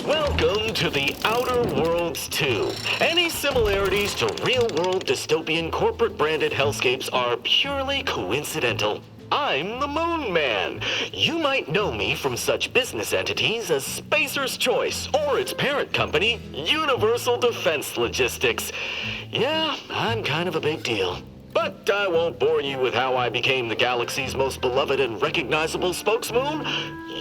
Welcome to the Outer Worlds 2. Any similarities to real-world dystopian corporate-branded hellscapes are purely coincidental. I'm the Moon Man. You might know me from such business entities as Spacer's Choice or its parent company, Universal Defense Logistics. Yeah, I'm kind of a big deal. But I won't bore you with how I became the galaxy's most beloved and recognizable spokesmoon.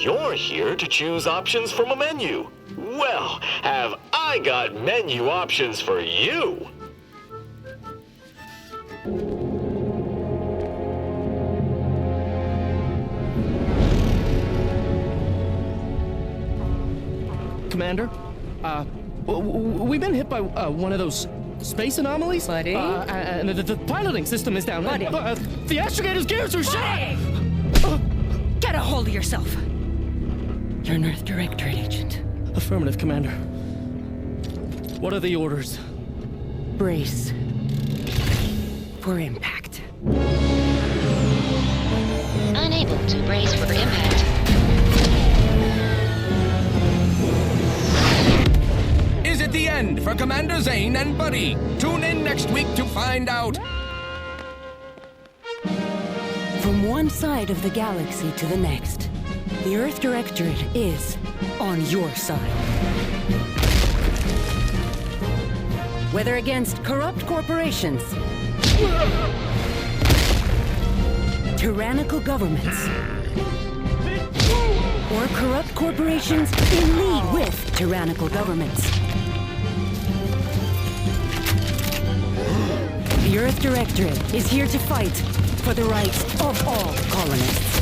You're here to choose options from a menu. Well, have I got menu options for you? Commander, we've been hit by one of those space anomalies. Buddy? And the piloting system is down. Buddy. The astrogator's gears are shot! Get a hold of yourself. You're an Earth Directorate agent. Affirmative, Commander. What are the orders? Brace for impact. Unable to brace for impact. Is it the end for Commander Zane and Buddy? Tune in next week to find out. From one side of the galaxy to the next, the Earth Directorate is on your side. Whether against corrupt corporations, tyrannical governments, or corrupt corporations in league with tyrannical governments, the Earth Directorate is here to fight for the rights of all colonists.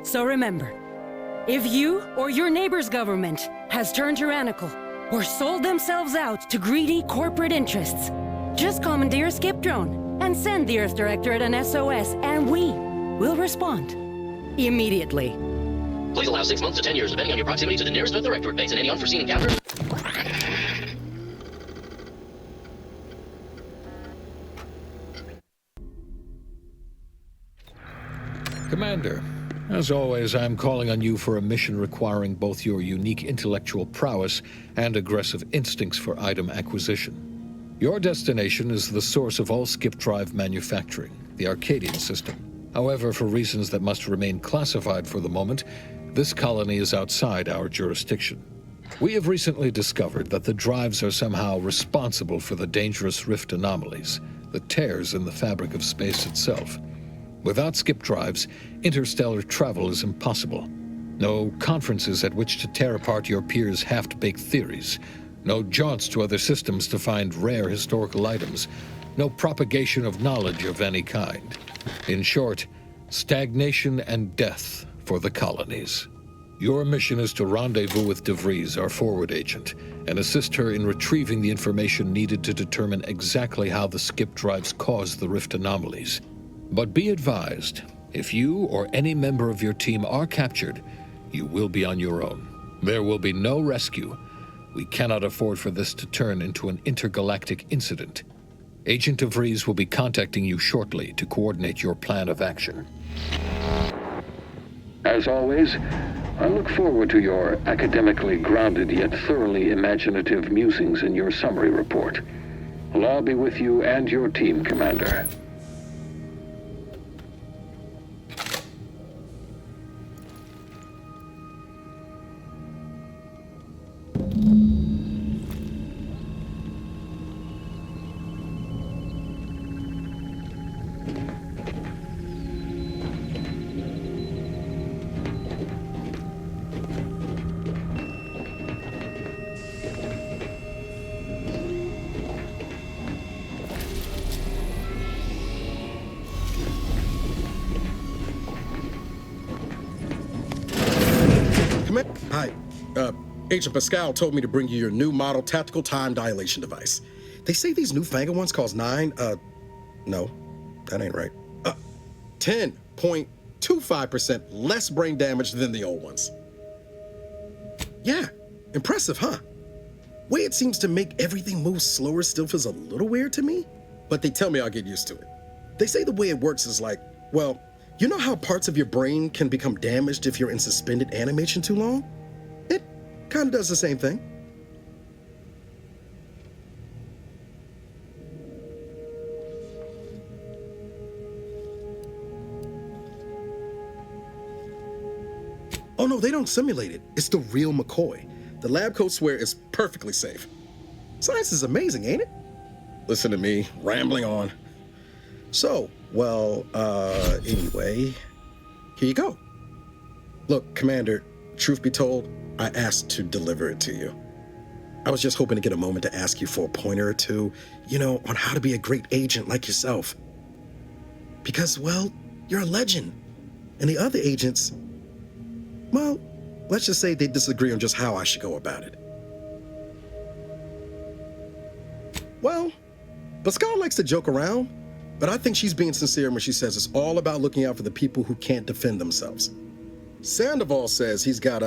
So remember, if you or your neighbor's government has turned tyrannical or sold themselves out to greedy corporate interests, just commandeer a skip drone and send the Earth Directorate an SOS, and we will respond immediately. Please allow 6 months to 10 years, depending on your proximity to the nearest Earth Directorate base and any unforeseen encounters. Commander, as always, I'm calling on you for a mission requiring both your unique intellectual prowess and aggressive instincts for item acquisition. Your destination is the source of all skip drive manufacturing, the Arcadian system. However, for reasons that must remain classified for the moment, this colony is outside our jurisdiction. We have recently discovered that the drives are somehow responsible for the dangerous rift anomalies, the tears in the fabric of space itself. Without skip drives, interstellar travel is impossible. No conferences at which to tear apart your peers' half-baked theories. No jaunts to other systems to find rare historical items. No propagation of knowledge of any kind. In short, stagnation and death for the colonies. Your mission is to rendezvous with DeVries, our forward agent, and assist her in retrieving the information needed to determine exactly how the skip drives caused the rift anomalies. But be advised, if you or any member of your team are captured, you will be on your own. There will be no rescue. We cannot afford for this to turn into an intergalactic incident. Agent DeVries will be contacting you shortly to coordinate your plan of action. As always, I look forward to your academically grounded yet thoroughly imaginative musings in your summary report. Allah be with you and your team, Commander. Hi. Agent Pascal told me to bring you your new model tactical time dilation device. They say these newfangled ones cost no, that ain't right. 10.25% less brain damage than the old ones. Yeah, impressive, huh? Way it seems to make everything move slower still feels a little weird to me, but they tell me I'll get used to it. They say the way it works is like, well, You know how parts of your brain can become damaged if you're in suspended animation too long? It kind of does the same thing. Oh no, they don't simulate it. It's the real McCoy. The lab coats swear it's perfectly safe. Science is amazing, ain't it? Listen to me, rambling on. So, well, anyway, here you go. Look, Commander, truth be told, I asked to deliver it to you. I was just hoping to get a moment to ask you for a pointer or two, on how to be a great agent like yourself. Because, well, you're a legend. And the other agents, well, let's just say they disagree on just how I should go about it. Well, Pascal likes to joke around, but I think she's being sincere when she says it's all about looking out for the people who can't defend themselves. Sandoval says he's got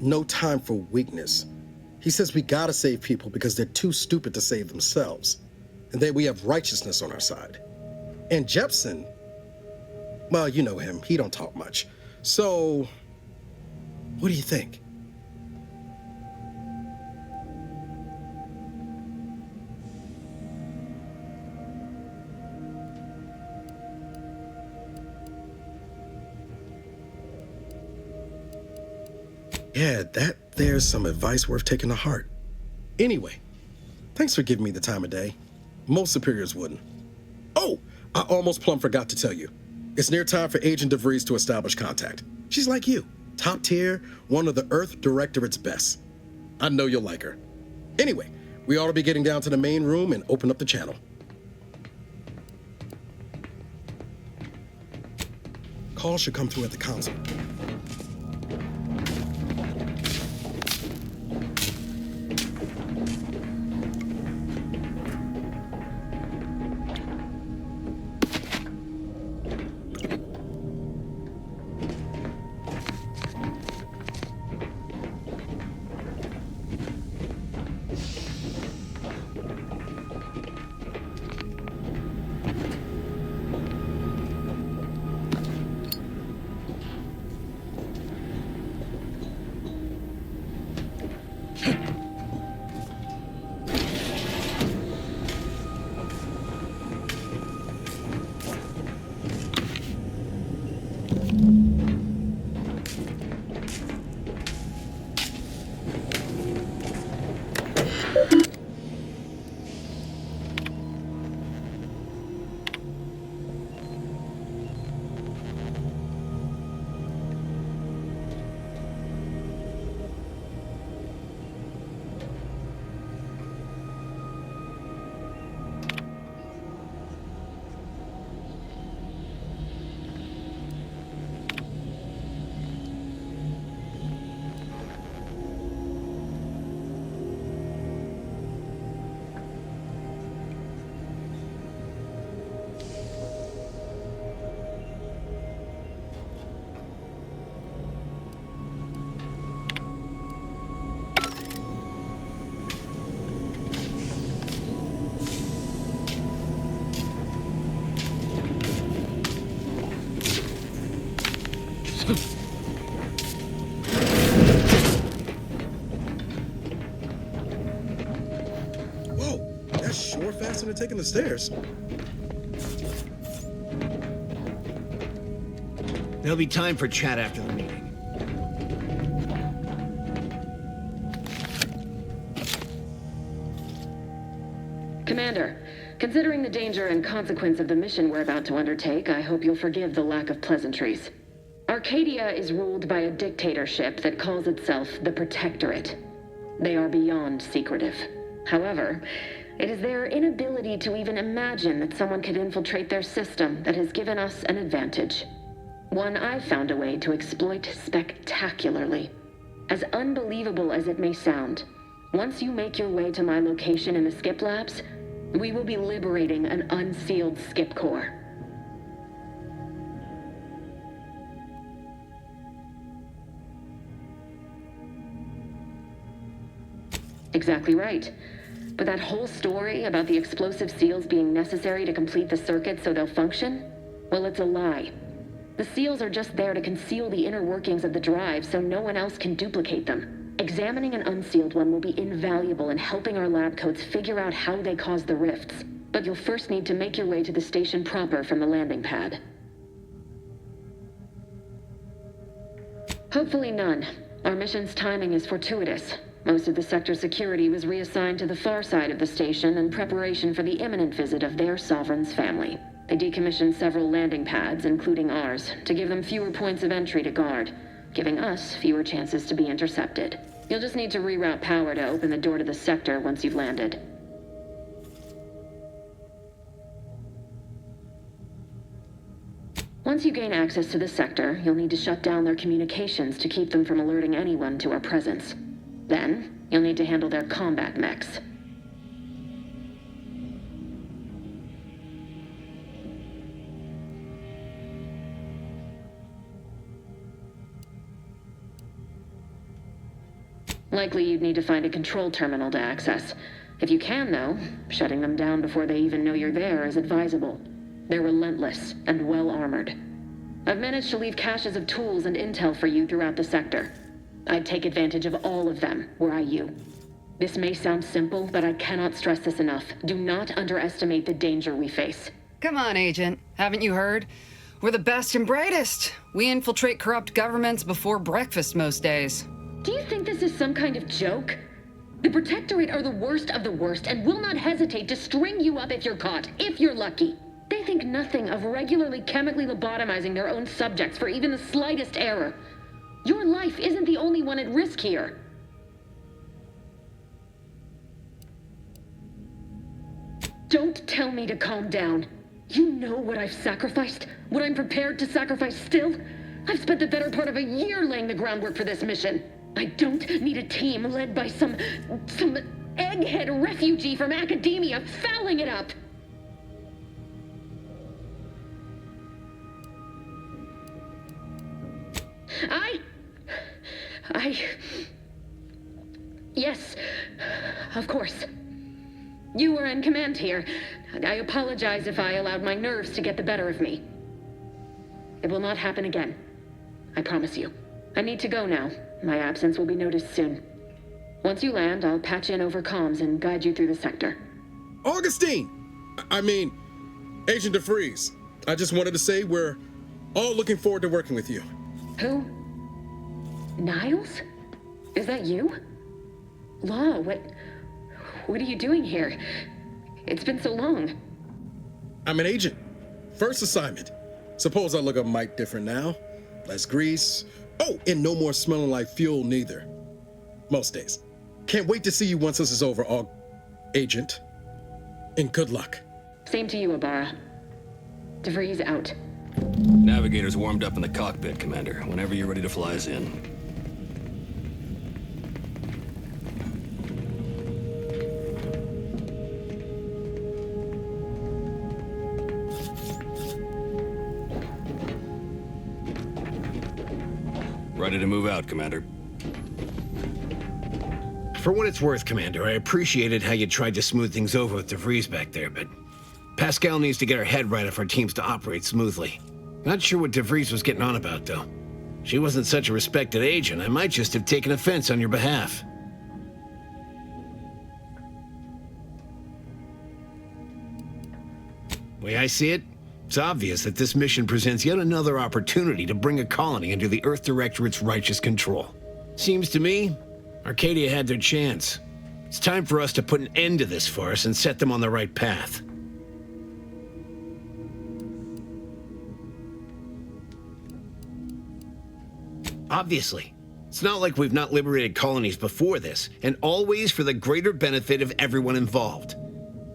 no time for weakness. He says we gotta save people because they're too stupid to save themselves, and that we have righteousness on our side. And Jepson, well, you know him, he don't talk much. So, what do you think? Yeah, there's some advice worth taking to heart. Anyway, thanks for giving me the time of day. Most superiors wouldn't. Oh, I almost plumb forgot to tell you. It's near time for Agent DeVries to establish contact. She's like you, top tier, one of the Earth Directorate's best. I know you'll like her. Anyway, we ought to be getting down to the main room and open up the channel. Call should come through at the console. Whoa, that's sure faster than taking the stairs. There'll be time for chat after the meeting. Commander, considering the danger and consequence of the mission we're about to undertake, I hope you'll forgive the lack of pleasantries. Arcadia is ruled by a dictatorship that calls itself the Protectorate. They are beyond secretive. However, it is their inability to even imagine that someone could infiltrate their system that has given us an advantage. One I've found a way to exploit spectacularly. As unbelievable as it may sound, once you make your way to my location in the Skip Labs, we will be liberating an unsealed Skip core. Exactly right. But that whole story about the explosive seals being necessary to complete the circuit so they'll function, well, it's a lie. The seals are just there to conceal the inner workings of the drive so no one else can duplicate them. Examining an unsealed one will be invaluable in helping our lab coats figure out how they cause the rifts. But you'll first need to make your way to the station proper from the landing pad. Hopefully none. Our mission's timing is fortuitous. Most of the sector's security was reassigned to the far side of the station in preparation for the imminent visit of their sovereign's family. They decommissioned several landing pads, including ours, to give them fewer points of entry to guard, giving us fewer chances to be intercepted. You'll just need to reroute power to open the door to the sector once you've landed. Once you gain access to the sector, you'll need to shut down their communications to keep them from alerting anyone to our presence. Then, you'll need to handle their combat mechs. Likely you'd need to find a control terminal to access. If you can, though, shutting them down before they even know you're there is advisable. They're relentless and well-armored. I've managed to leave caches of tools and intel for you throughout the sector. I'd take advantage of all of them, were I you. This may sound simple, but I cannot stress this enough. Do not underestimate the danger we face. Come on, Agent. Haven't you heard? We're the best and brightest. We infiltrate corrupt governments before breakfast most days. Do you think this is some kind of joke? The Protectorate are the worst of the worst and will not hesitate to string you up if you're caught, if you're lucky. They think nothing of regularly chemically lobotomizing their own subjects for even the slightest error. Your life isn't the only one at risk here. Don't tell me to calm down. You know what I've sacrificed? What I'm prepared to sacrifice still? I've spent the better part of a year laying the groundwork for this mission. I don't need a team led by some egghead refugee from academia fouling it up. Yes, of course. You were in command here. I apologize if I allowed my nerves to get the better of me. It will not happen again. I promise you. I need to go now. My absence will be noticed soon. Once you land, I'll patch in over comms and guide you through the sector. Augustine! Agent DeFreeze. I just wanted to say we're all looking forward to working with you. Who? Niles? Is that you? Law, what are you doing here? It's been so long. I'm an agent. First assignment. Suppose I look a mite different now. Less grease. Oh, and no more smelling like fuel neither. Most days. Can't wait to see you once this is over, Agent. And good luck. Same to you, Ibarra. DeVries out. Navigator's warmed up in the cockpit, Commander. Whenever you're ready to fly us in. Ready to move out, Commander. For what it's worth, Commander, I appreciated how you tried to smooth things over with DeVries back there, but Pascal needs to get her head right if our team's to operate smoothly. Not sure what DeVries was getting on about, though. She wasn't such a respected agent. I might just have taken offense on your behalf. Way I see it, it's obvious that this mission presents yet another opportunity to bring a colony under the Earth Directorate's righteous control. Seems to me, Arcadia had their chance. It's time for us to put an end to this farce and set them on the right path. Obviously, it's not like we've not liberated colonies before this, and always for the greater benefit of everyone involved.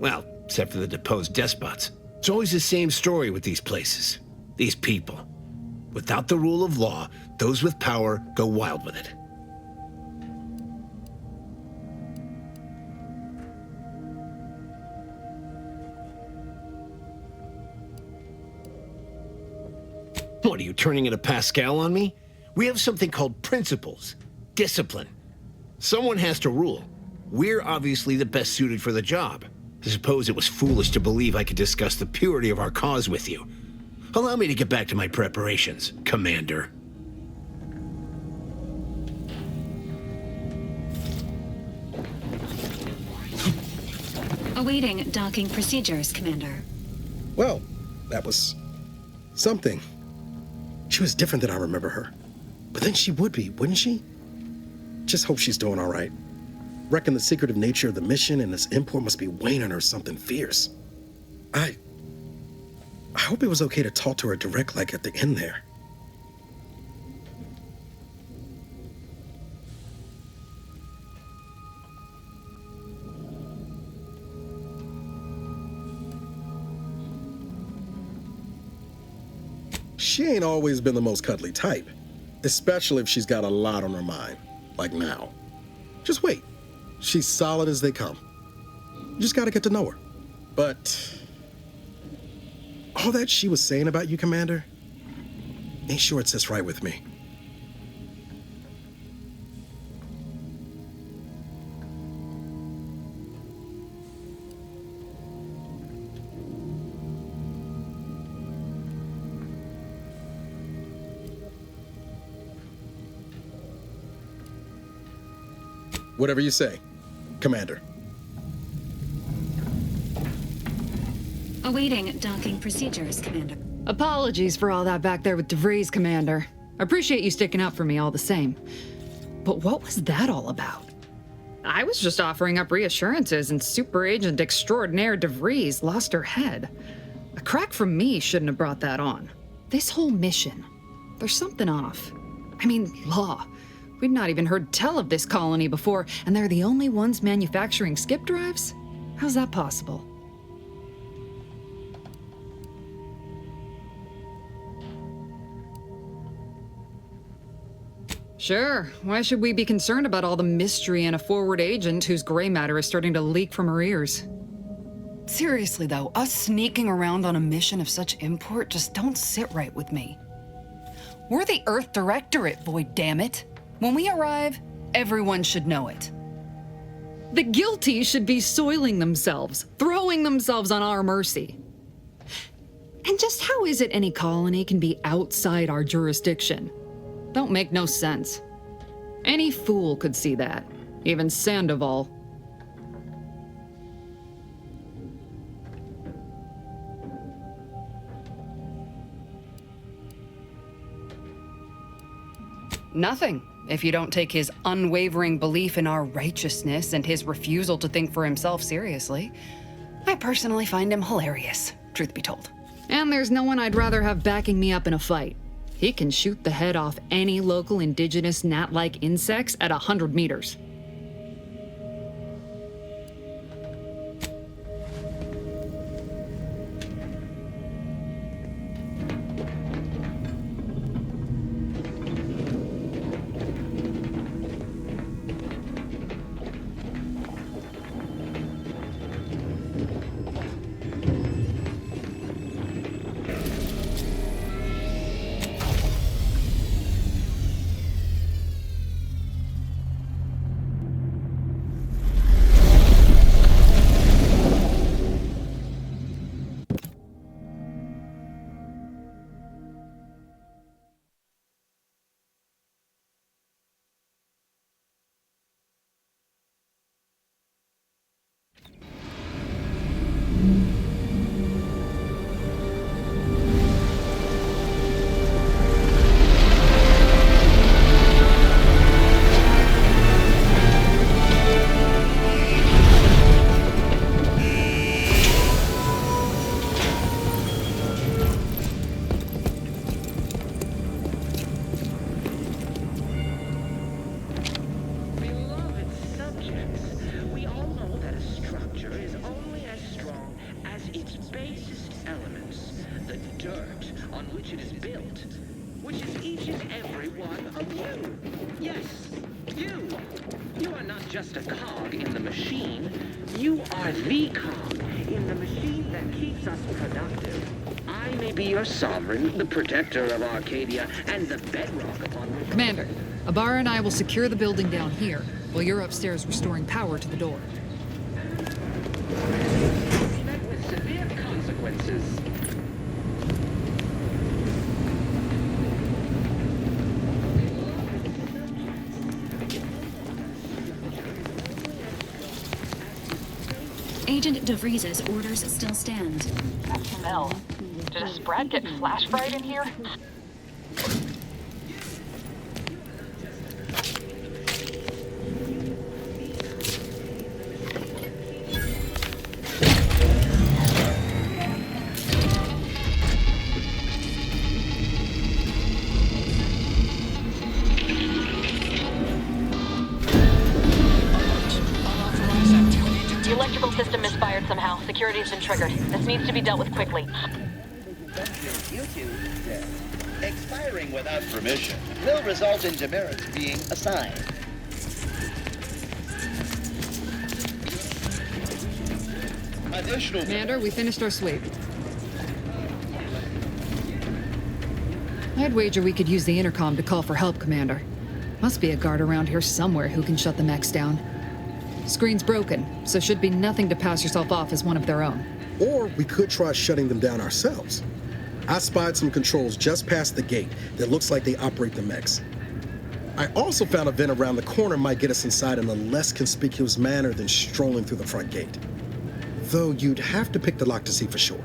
Well, except for the deposed despots. It's always the same story with these places, these people. Without the rule of law, those with power go wild with it. What, are you turning into Pascal on me? We have something called principles, discipline. Someone has to rule. We're obviously the best suited for the job. I suppose it was foolish to believe I could discuss the purity of our cause with you. Allow me to get back to my preparations, Commander. Awaiting docking procedures, Commander. Well, that was something. She was different than I remember her. But then she would be, wouldn't she? Just hope she's doing all right. Reckon the secretive nature of the mission and its import must be weighing on her something fierce. I hope it was okay to talk to her direct like at the end there. She ain't always been the most cuddly type, especially if she's got a lot on her mind, like now. Just wait. She's solid as they come. You just gotta get to know her. But all that she was saying about you, Commander, ain't sure it sits right with me. Whatever you say, Commander. Awaiting docking procedures, Commander. Apologies for all that back there with DeVries, Commander. I appreciate you sticking up for me all the same. But what was that all about? I was just offering up reassurances and Super Agent Extraordinaire DeVries lost her head. A crack from me shouldn't have brought that on. This whole mission, there's something off. I mean, law. We'd not even heard tell of this colony before, and they're the only ones manufacturing skip drives? How's that possible? Sure, why should we be concerned about all the mystery in a forward agent whose gray matter is starting to leak from her ears? Seriously though, us sneaking around on a mission of such import just don't sit right with me. We're the Earth Directorate, Void, damn it. When we arrive, everyone should know it. The guilty should be soiling themselves, throwing themselves on our mercy. And just how is it any colony can be outside our jurisdiction? Don't make no sense. Any fool could see that, even Sandoval. Nothing, if you don't take his unwavering belief in our righteousness and his refusal to think for himself seriously. I personally find him hilarious, truth be told. And there's no one I'd rather have backing me up in a fight. He can shoot the head off any local indigenous gnat-like insects at 100 meters. Just a cog in the machine. You are the cog in the machine that keeps us productive. I may be your sovereign, the protector of Arcadia, and the bedrock upon which... Commander, Ibarra and I will secure the building down here, while you're upstairs restoring power to the door. Met with severe consequences. Agent DeVries's orders still stand. That smell. Did a Sprat get flash fried in here? The electrical system misfired somehow. Security's been triggered. This needs to be dealt with quickly. Expiring without permission will result in demerits being assigned. Additional... Commander, we finished our sweep. I'd wager we could use the intercom to call for help, Commander. Must be a guard around here somewhere who can shut the mechs down. Screen's broken, so should be nothing to pass yourself off as one of their own. Or we could try shutting them down ourselves. I spied some controls just past the gate that looks like they operate the mechs. I also found a vent around the corner might get us inside in a less conspicuous manner than strolling through the front gate. Though you'd have to pick the lock to see for sure.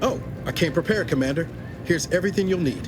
Oh, I came prepared, Commander. Here's everything you'll need.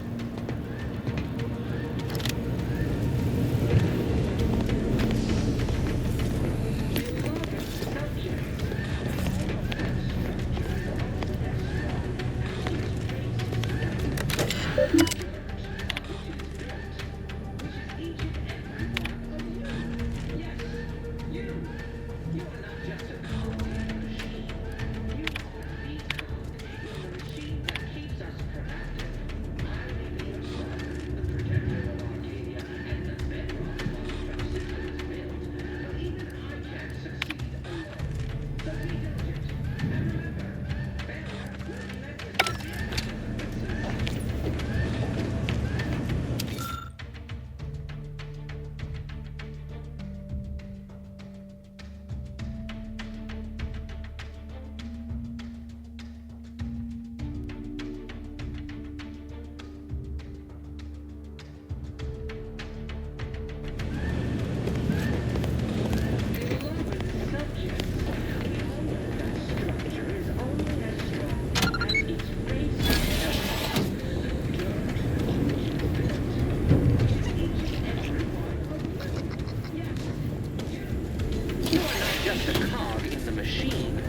Just a cog in the machine.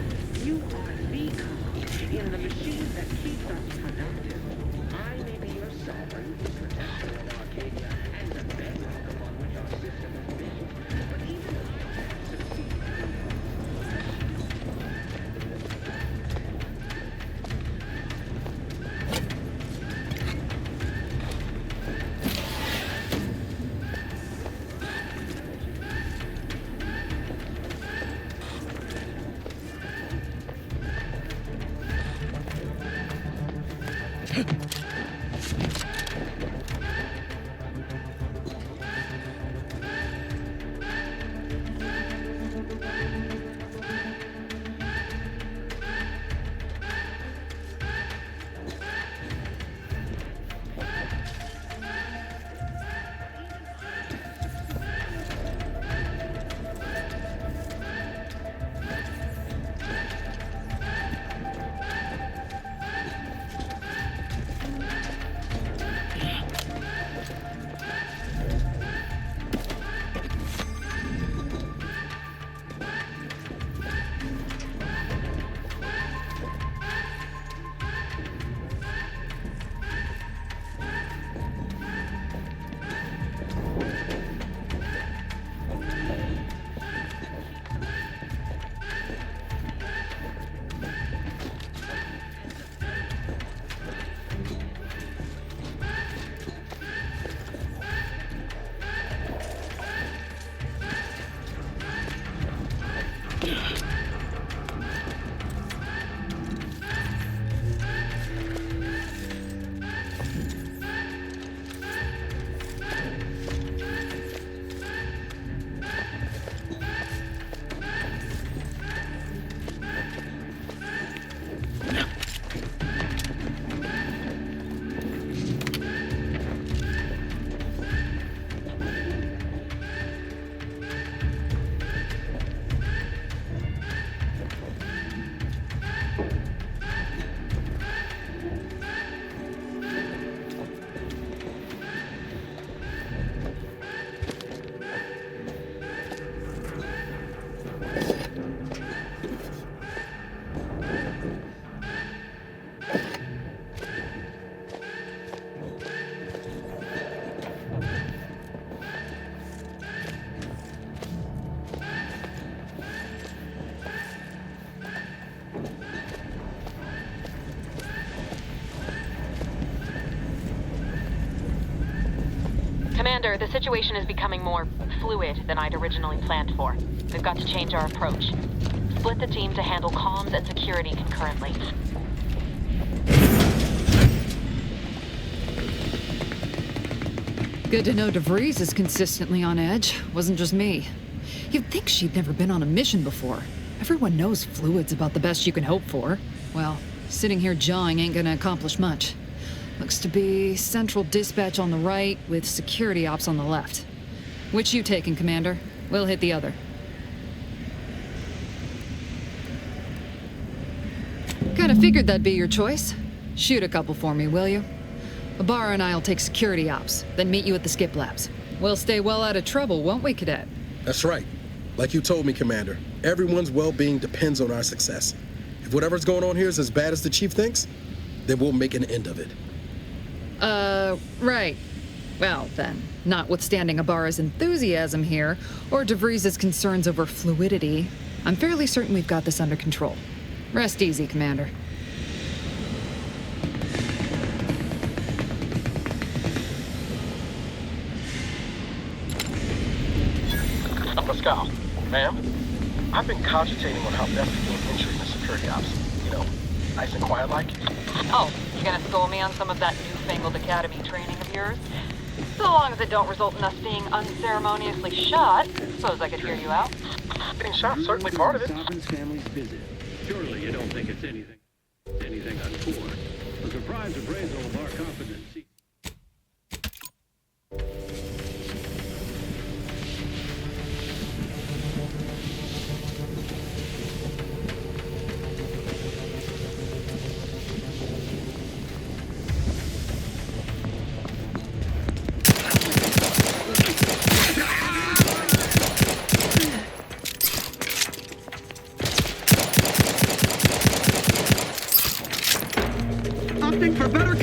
You are the cog in the machine that keeps us productive. I may be your sovereign, the protector of Arcadia, and the bedrock upon which our system is built. But even I can't succeed. Commander, the situation is becoming more fluid than I'd originally planned for. We've got to change our approach. Split the team to handle comms and security concurrently. Good to know DeVries is consistently on edge. Wasn't just me. You'd think she'd never been on a mission before. Everyone knows fluid's about the best you can hope for. Well, sitting here jawing ain't gonna accomplish much. Looks to be central dispatch on the right with security ops on the left. Which you taking, Commander? We'll hit the other. Kinda figured that'd be your choice. Shoot a couple for me, will you? Ibarra and I'll take security ops, then meet you at the skip labs. We'll stay well out of trouble, won't we, Cadet? That's right. Like you told me, Commander, everyone's well-being depends on our success. If whatever's going on here is as bad as the Chief thinks, then we'll make an end of it. Right. Well, then, notwithstanding Ibarra's enthusiasm here, or DeVries' concerns over fluidity, I'm fairly certain we've got this under control. Rest easy, Commander. Pascal, ma'am, I've been cogitating on how best to gain entry into security ops. You know, nice and quiet like. Oh, you gonna school me on some of that newfangled academy training of yours? So long as it don't result in us being unceremoniously shot, suppose I could hear you out. Being shot certainly part of it. Sovereign's family's visit. Surely you don't think it's anything untoward. A surprise appraisal of our competency. Opting for better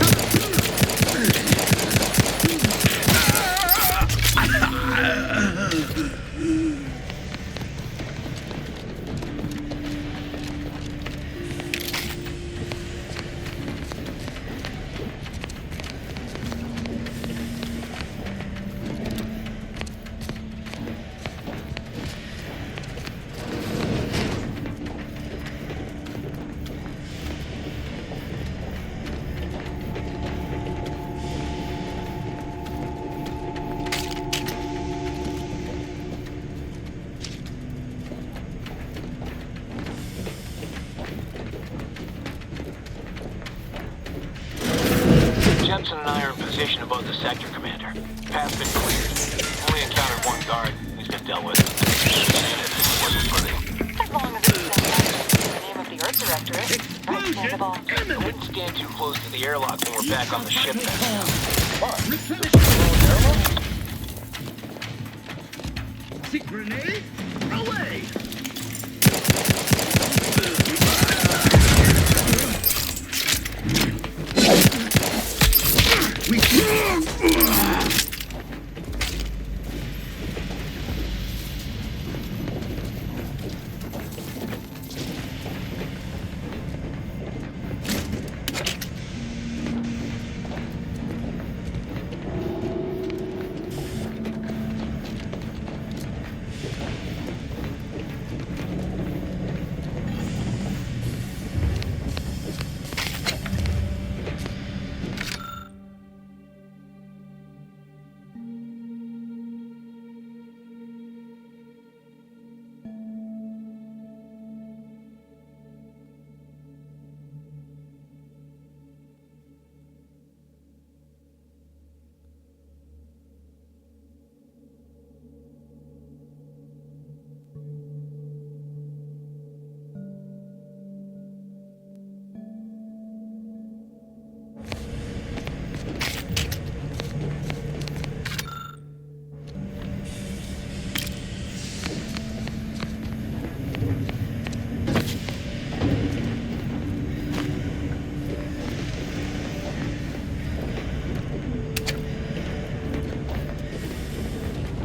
Jensen and I are in position above the sector, Commander. Path's been cleared. Only encountered one guard. He's been dealt with. As long as it's in the name of the Earth Directorate, right, Sandoval? I wouldn't stand too close to the airlock when we're back on the ship then. See grenade? Away!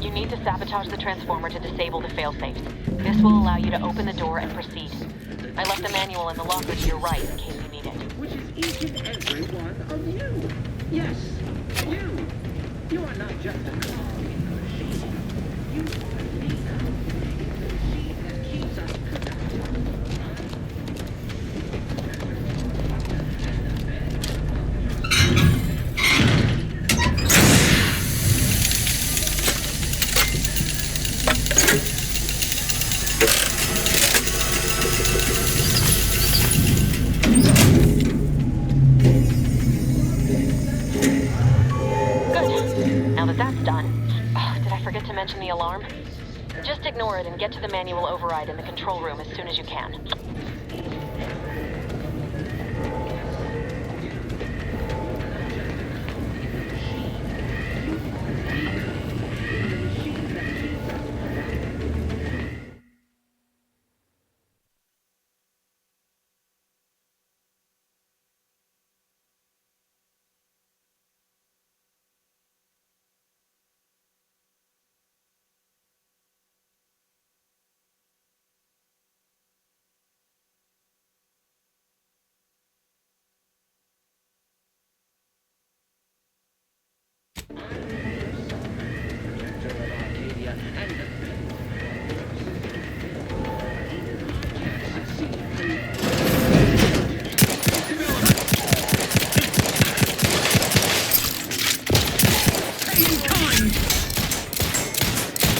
You need to sabotage the transformer to disable the failsafes. This will allow you to open the door and proceed. I left the manual in the locker to your right in case you need it. Which is each and every one of you. Yes, you. You are not just a cog in the machine. You are the cog in the machine that keeps us productive. Now that that's done, did I forget to mention the alarm? Just ignore it and get to the manual override in the control room as soon as you can.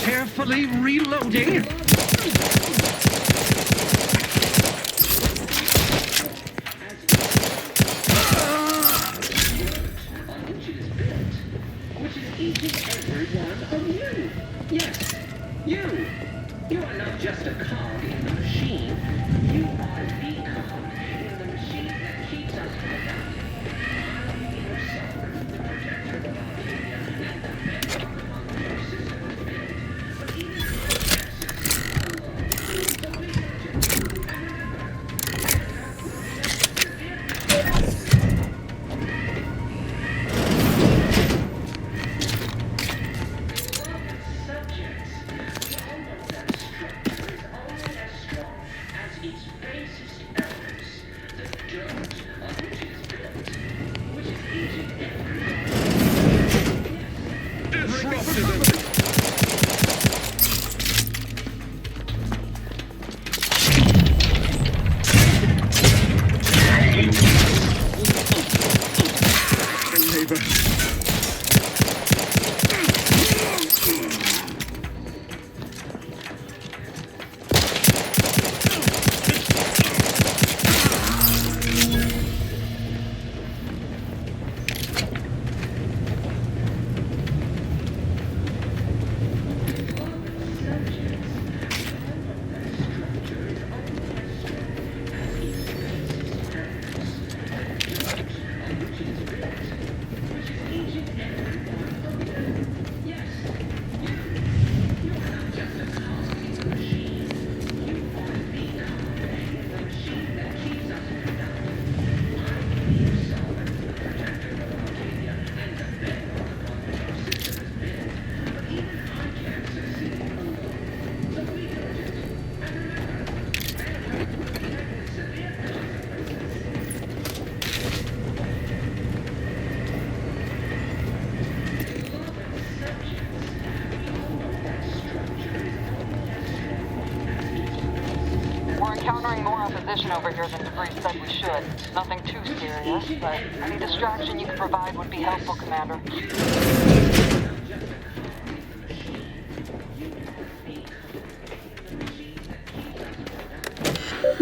Carefully reloading. Which is each and every one of you. Yes, you. You are not just a cog in the machine. You are the cog in the machine that keeps us productive.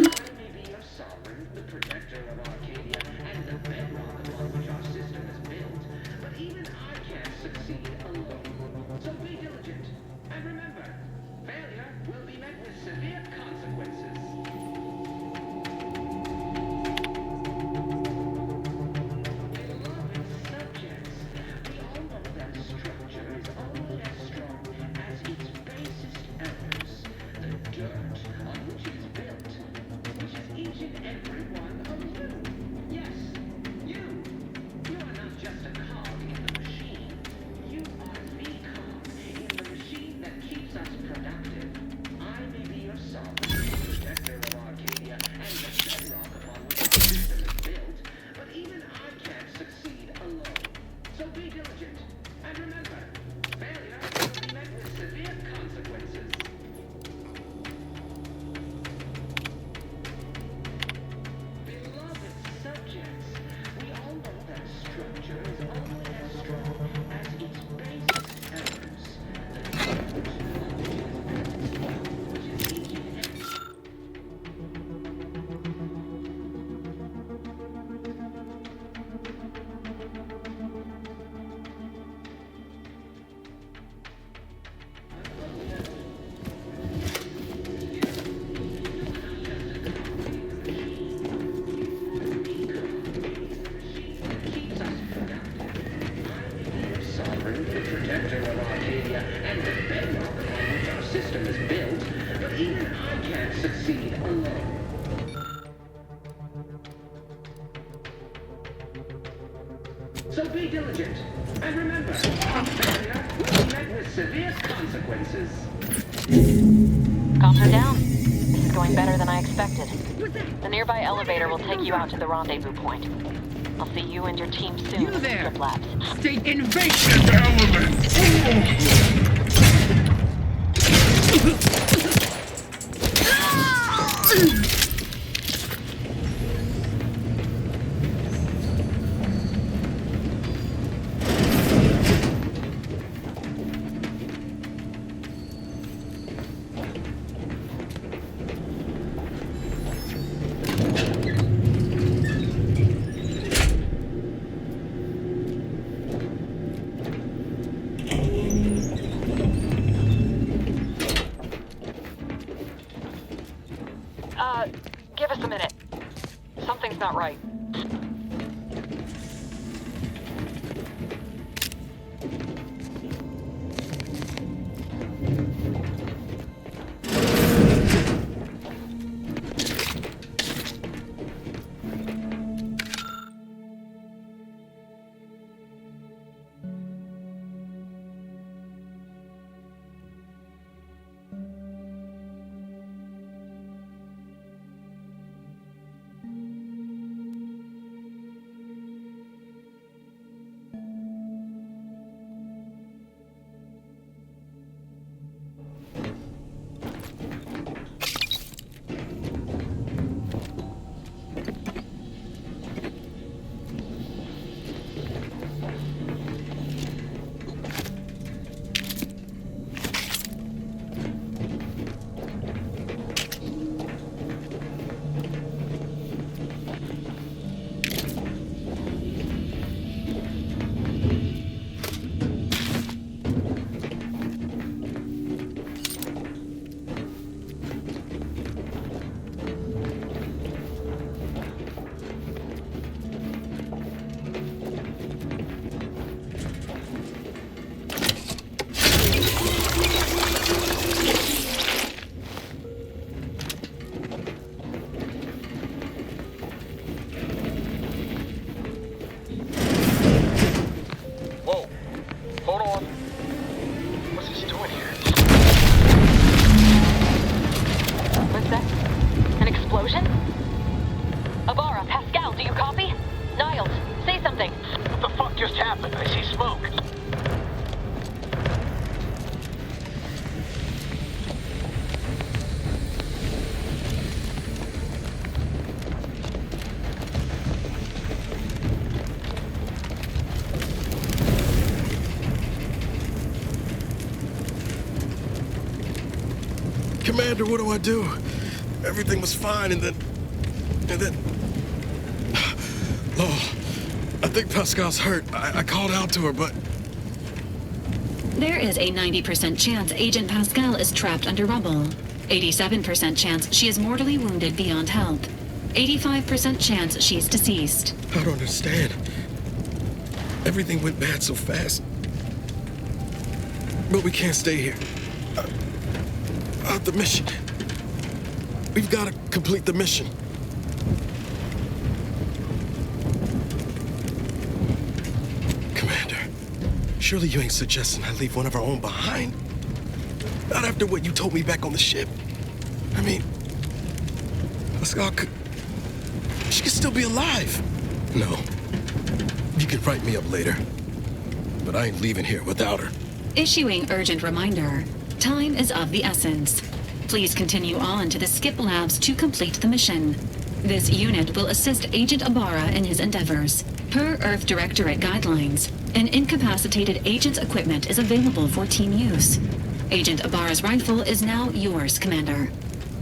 I am your sovereign, the protector of Arcadia, and the bedrock upon which our system is built. But even I can't succeed alone. So be diligent. And remember, failure will be met with severe consequences. Encountering more opposition over here than DeVries said we should. Nothing too serious, but any distraction you could provide would be helpful, Commander. Structure is the protector of Arcadia and the bedrock upon which our system is built, but even I can't succeed alone. So be diligent, and remember, failure will be met with severe consequences. Comms are down. This is going better than I expected. The nearby elevator will take you out to the rendezvous point. I'll see you and your team soon at the Skip Labs. State invasive element! Give us a minute. Something's not right. Commander, what do I do? Everything was fine, and then... Oh, I think Pascal's hurt. I called out to her, but... There is a 90% chance Agent Pascal is trapped under rubble. 87% chance she is mortally wounded beyond help. 85% chance she's deceased. I don't understand. Everything went bad so fast. But we can't stay here. The mission. We've got to complete the mission. Commander, surely you ain't suggesting I leave one of our own behind? Not after what you told me back on the ship. I mean, Pascal could... She could still be alive. No. You can write me up later. But I ain't leaving here without her. Issuing urgent reminder. Time is of the essence. Please continue on to the Skip Labs to complete the mission. This unit will assist Agent Ibarra in his endeavors. Per Earth Directorate guidelines, an incapacitated agent's equipment is available for team use. Agent Ibarra's rifle is now yours, Commander.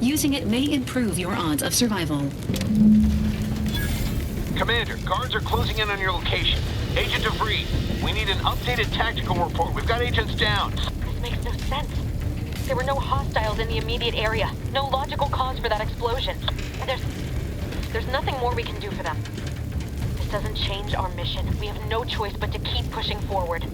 Using it may improve your odds of survival. Commander, guards are closing in on your location. Agent DeVries, we need an updated tactical report. We've got agents down. This makes no sense. There were no hostiles in the immediate area. No logical cause for that explosion. There's nothing more we can do for them. This doesn't change our mission. We have no choice but to keep pushing forward.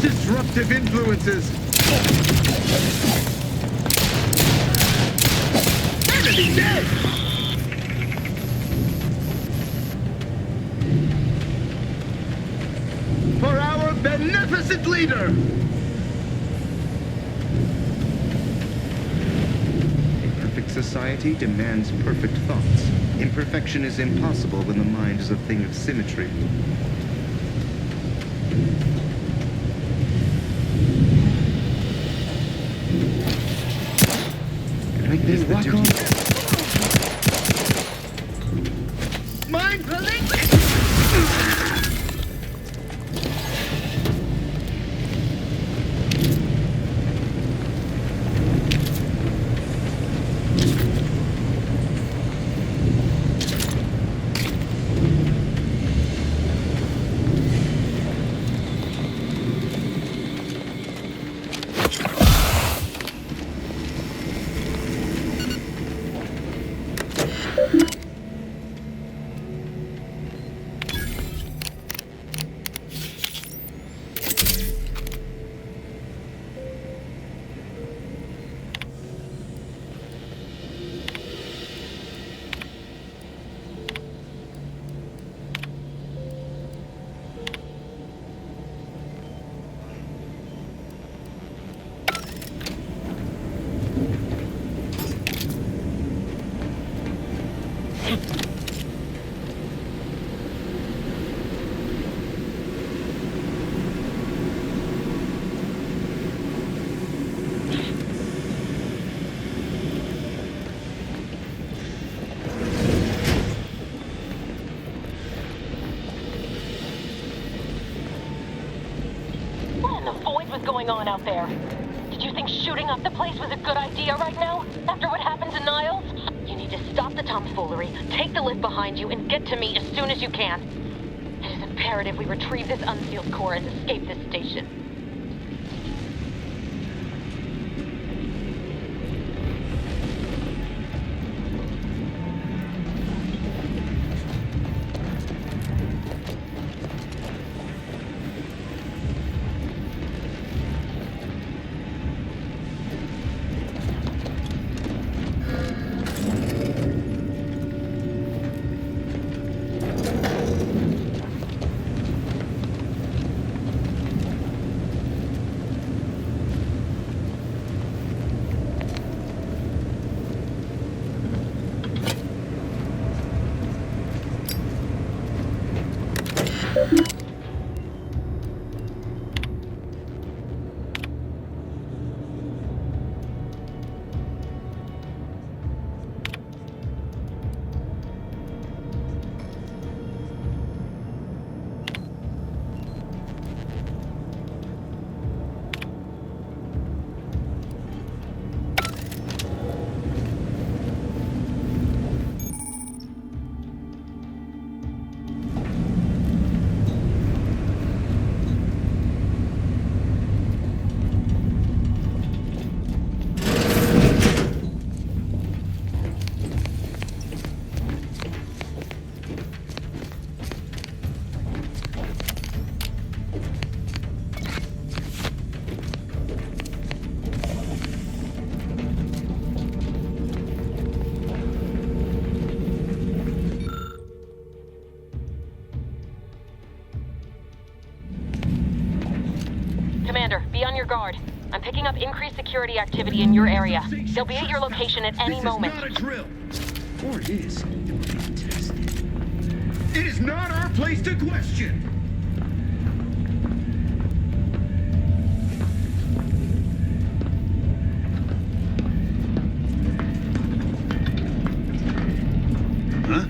Disruptive influences! Enemy dead! For our beneficent leader! A perfect society demands perfect thoughts. Imperfection is impossible when the mind is a thing of symmetry. They walk on. Mind relinquish! going on out there. Did you think shooting up the place was a good idea right now, after what happened to Niles? You need to stop the tomfoolery, take the lift behind you, and get to me as soon as you can. It is imperative we retrieve this unsealed core and escape this station. Commander, be on your guard. I'm picking up increased security activity in your area. They'll be at your location at any moment. This is not a drill. Or it is. It would be interesting. It is not our place to question. Huh?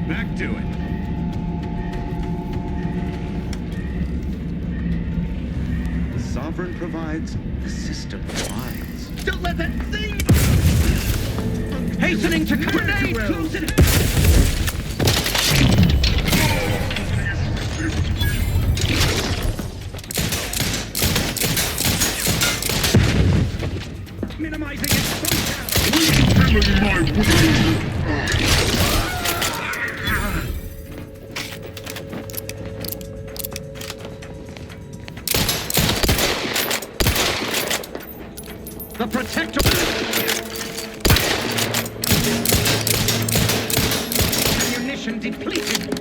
Back to it. Sovereign provides, the system provides. Don't let that thing... Hastening to grenade! Close it! Minimizing its fulfilling my will! The Protector... Ammunition depleted.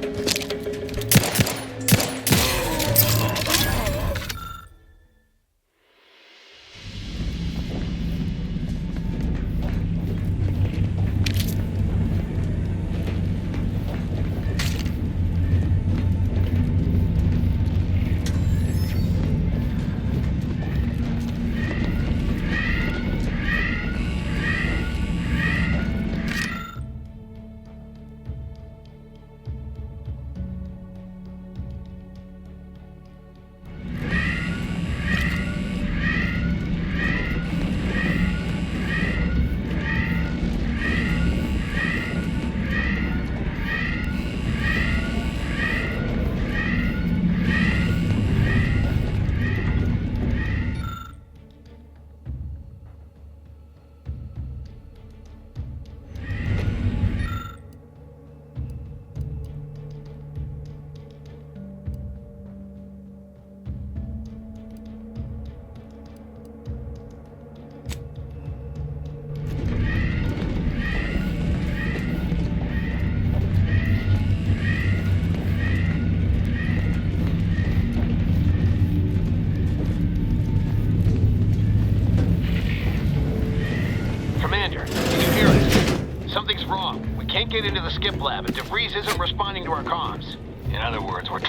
Something's wrong. We can't get into the skip lab, and DeVries isn't responding to our comms. In other words, we're...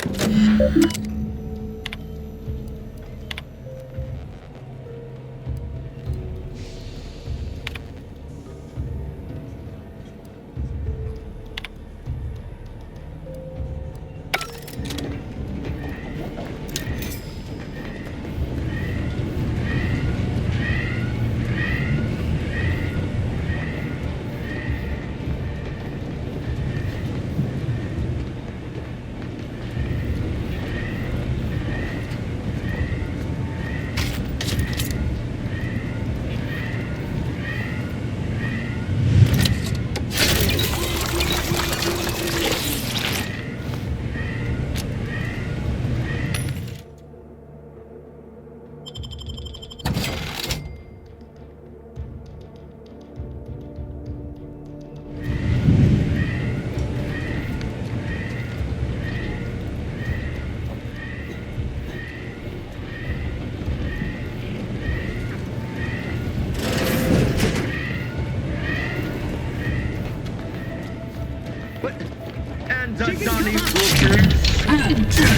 And the Donnybrook Swoop!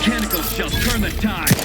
Mechanical shall turn the tide.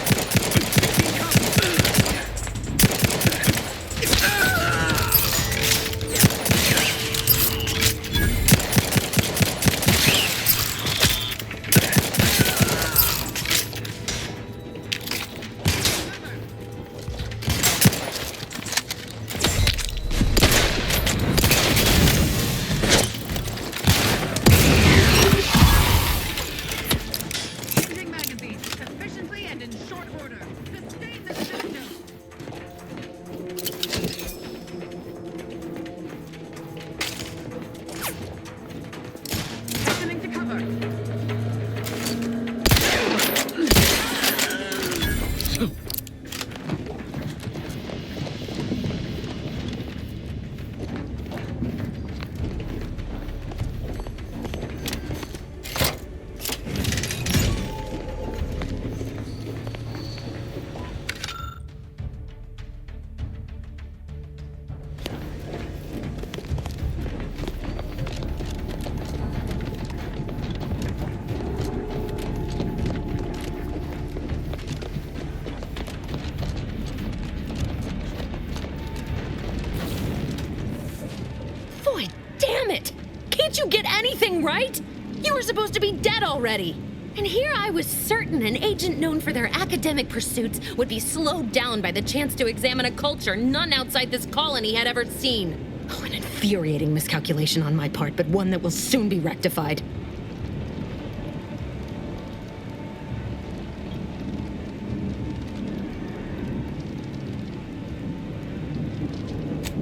Can't you get anything right? You were supposed to be dead already. And here I was certain an agent known for their academic pursuits would be slowed down by the chance to examine a culture none outside this colony had ever seen. Oh, an infuriating miscalculation on my part, but one that will soon be rectified.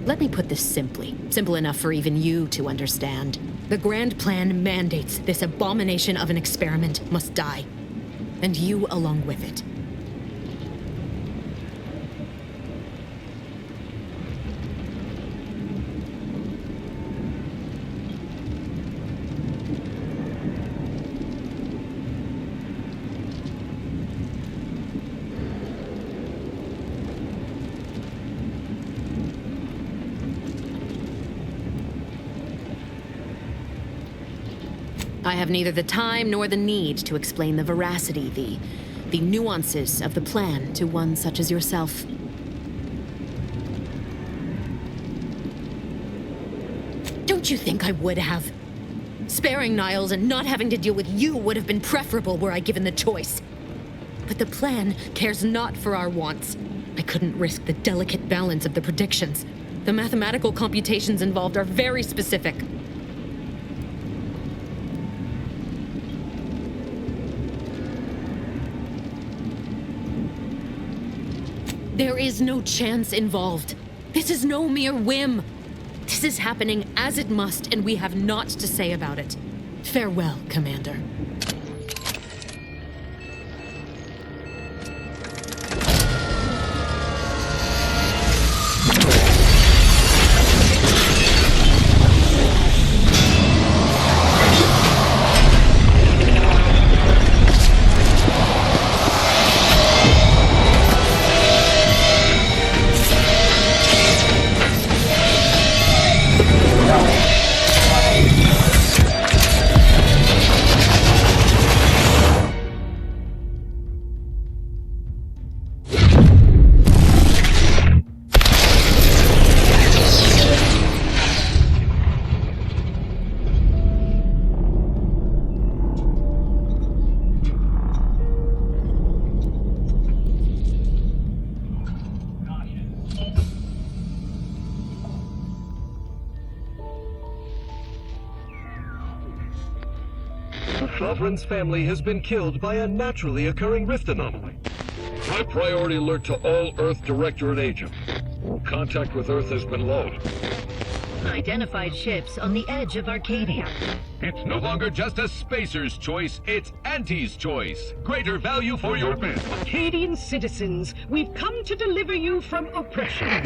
Let me put this simply. Simple enough for even you to understand. The Grand Plan mandates this abomination of an experiment must die. And you along with it. I have neither the time nor the need to explain the veracity, the nuances of the plan to one such as yourself. Don't you think I would have? Sparing Niles and not having to deal with you would have been preferable were I given the choice. But the plan cares not for our wants. I couldn't risk the delicate balance of the predictions. The mathematical computations involved are very specific. There is no chance involved. This is no mere whim. This is happening as it must, and we have naught to say about it. Farewell, Commander. Sovereign's family has been killed by a naturally occurring rift anomaly. High priority alert to all Earth Directorate agents. Contact with Earth has been lost. Identified ships on the edge of Arcadia. It's no longer just a spacer's choice, it's Auntie's choice. Greater value for your men. Arcadian citizens, we've come to deliver you from oppression.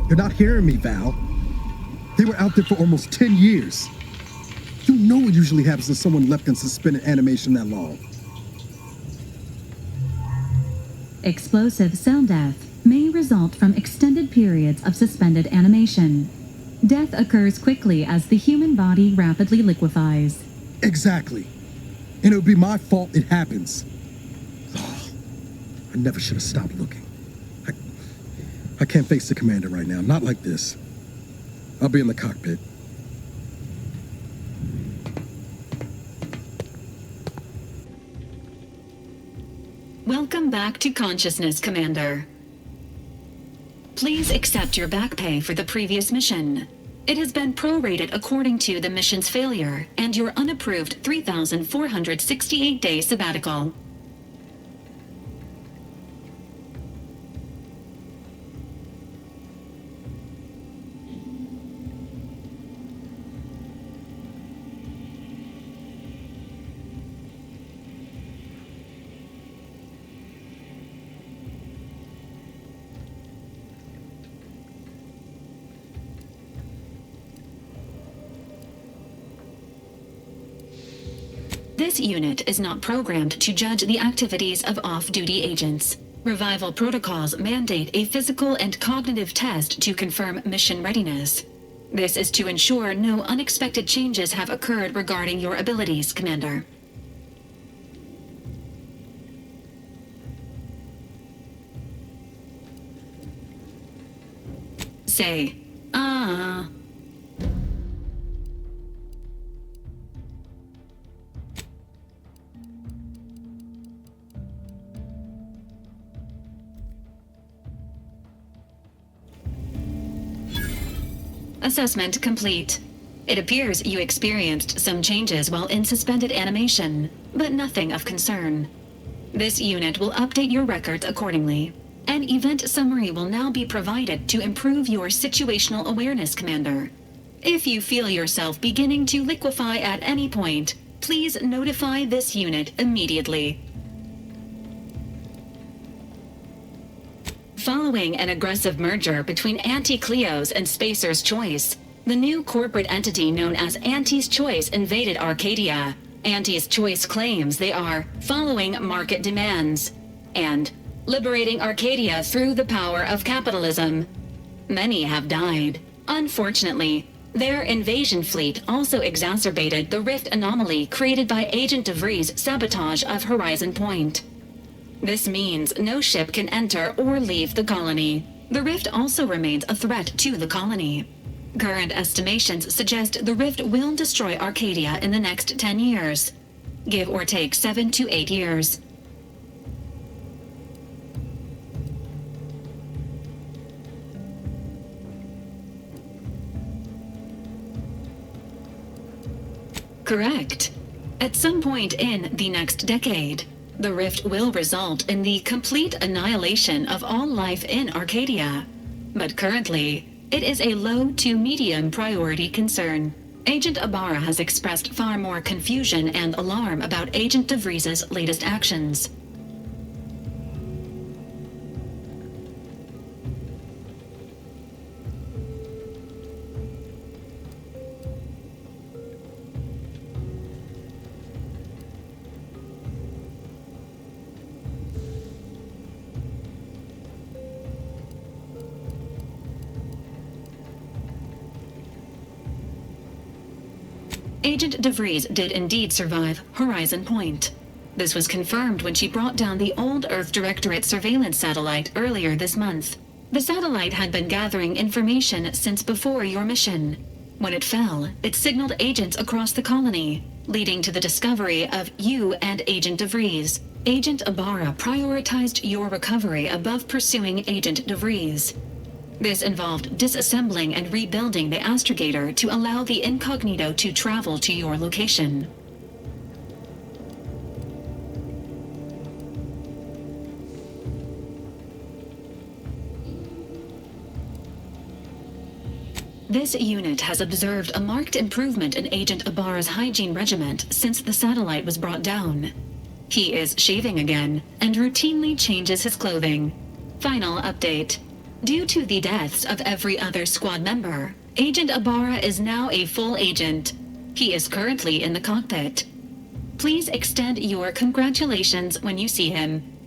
You're not hearing me, Val. They were out there for almost 10 years. You know what usually happens when someone left in suspended animation that long. Explosive cell death may result from extended periods of suspended animation. Death occurs quickly as the human body rapidly liquefies. Exactly. And it would be my fault it happens. Oh, I never should have stopped looking. I can't face the commander right now, not like this. I'll be in the cockpit. Welcome back to consciousness, Commander. Please accept your back pay for the previous mission. It has been prorated according to the mission's failure and your unapproved 3,468-day sabbatical. This unit is not programmed to judge the activities of off-duty agents. Revival protocols mandate a physical and cognitive test to confirm mission readiness. This is to ensure no unexpected changes have occurred regarding your abilities, Commander. Say, Assessment complete. It appears you experienced some changes while in suspended animation, but nothing of concern. This unit will update your records accordingly. An event summary will now be provided to improve your situational awareness, Commander. If you feel yourself beginning to liquefy at any point, please notify this unit immediately. Following an aggressive merger between Anti-Cleo's and Spacer's Choice, the new corporate entity known as Auntie's Choice invaded Arcadia. Auntie's Choice claims they are following market demands and liberating Arcadia through the power of capitalism. Many have died. Unfortunately, their invasion fleet also exacerbated the rift anomaly created by Agent DeVries' sabotage of Horizon Point. This means no ship can enter or leave the colony. The rift also remains a threat to the colony. Current estimations suggest the rift will destroy Arcadia in the next 10 years. Give or take 7 to 8 years. Correct. At some point in the next decade. The rift will result in the complete annihilation of all life in Arcadia. But currently, it is a low to medium priority concern. Agent Ibarra has expressed far more confusion and alarm about Agent DeVries' latest actions. Agent DeVries did indeed survive Horizon Point. This was confirmed when she brought down the old Earth Directorate surveillance satellite earlier this month. The satellite had been gathering information since before your mission. When it fell, it signaled agents across the colony, leading to the discovery of you and Agent DeVries. Agent Ibarra prioritized your recovery above pursuing Agent DeVries. This involved disassembling and rebuilding the astrogator to allow the incognito to travel to your location. This unit has observed a marked improvement in Agent Ibarra's hygiene regimen since the satellite was brought down. He is shaving again and routinely changes his clothing. Final update. Due to the deaths of every other squad member, Agent Ibarra is now a full agent. He is currently in the cockpit. Please extend your congratulations when you see him.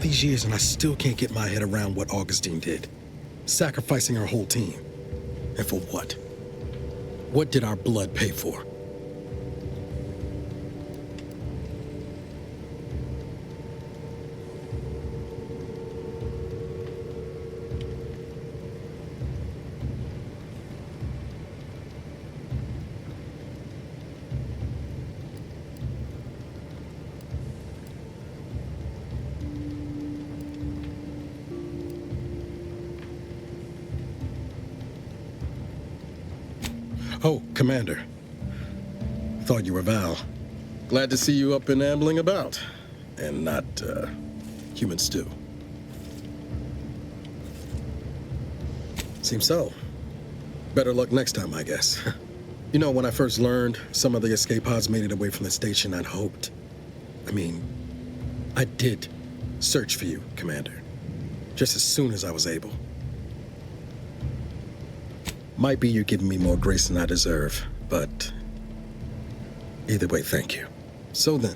these years and I still can't get my head around what Augustine did. Sacrificing her whole team. And for what? What did our blood pay for? Oh, Commander. Thought you were Val. Glad to see you up and ambling about. And not, human stew. Seems so. Better luck next time, I guess. You know, when I first learned some of the escape pods made it away from the station, I'd hoped. I did search for you, Commander. Just as soon as I was able. Might be you're giving me more grace than I deserve, but either way, thank you. So then,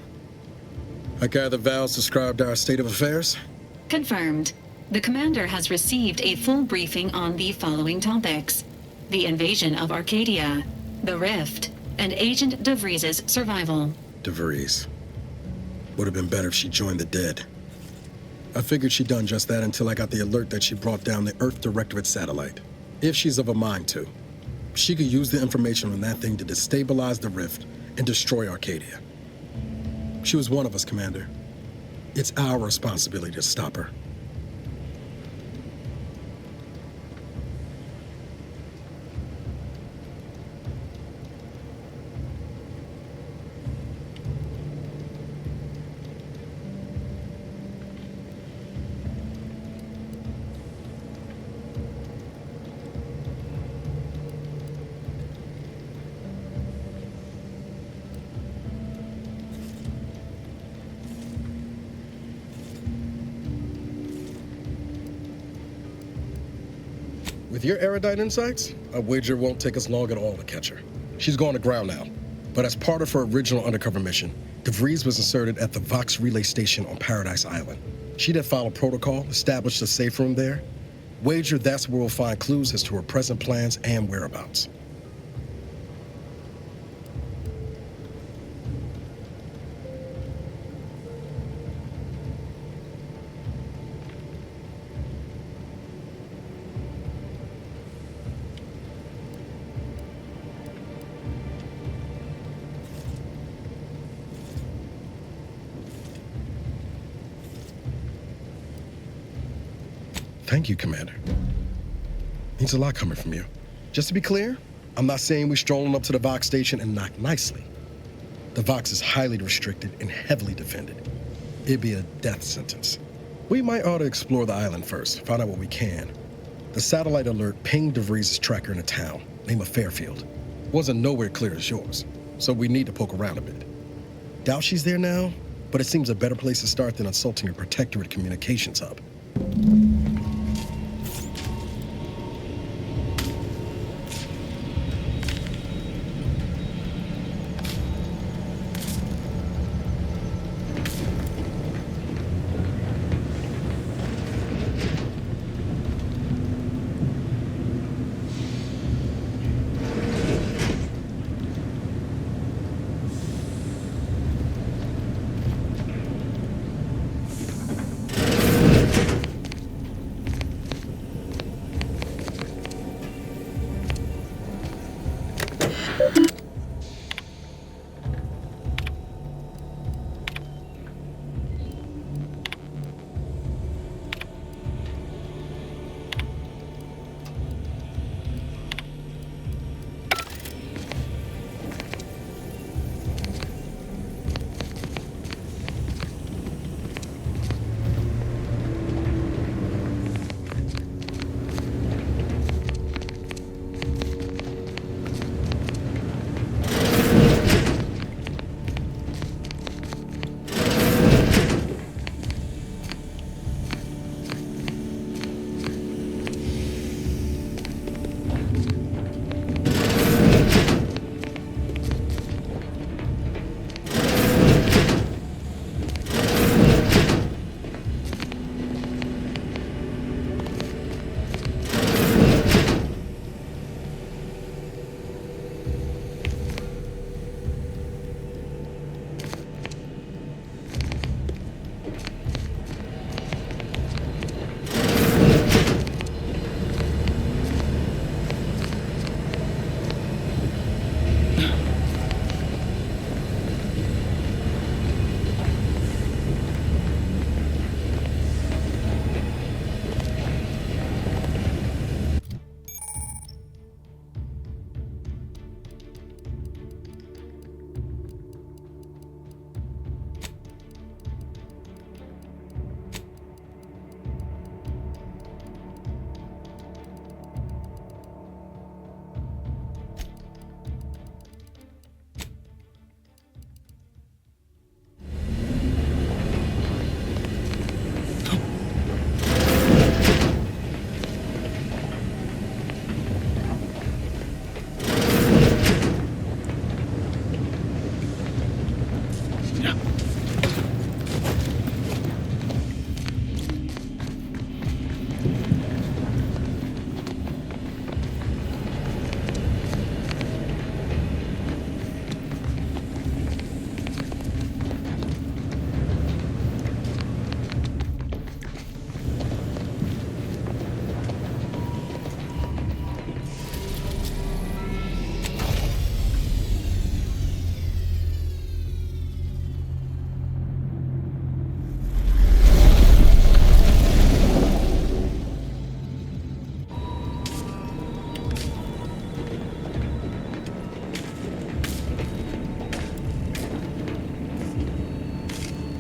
I gather Val's described our state of affairs? Confirmed. The commander has received a full briefing on the following topics: the invasion of Arcadia, the Rift, and Agent DeVries' survival. DeVries. Would have been better if she joined the dead. I figured she'd done just that until I got the alert that she brought down the Earth Directorate satellite. If she's of a mind to, she could use the information on that thing to destabilize the Rift and destroy Arcadia. She was one of us, Commander. It's our responsibility to stop her. With your erudite insights, I wager it won't take us long at all to catch her. She's going to ground now, but as part of her original undercover mission, DeVries was inserted at the Vox relay station on Paradise Island. She'd have followed protocol, established a safe room there. Wager that's where we'll find clues as to her present plans and whereabouts. Thank you, Commander. Means a lot coming from you. Just to be clear, I'm not saying we strolling up to the Vox station and knock nicely. The Vox is highly restricted and heavily defended. It'd be a death sentence. We might ought to explore the island first, find out what we can. The satellite alert pinged DeVries' tracker in a town, name of Fairfield. Wasn't nowhere clear as yours, so we need to poke around a bit. Doubt she's there now, but it seems a better place to start than insulting her Protectorate communications hub.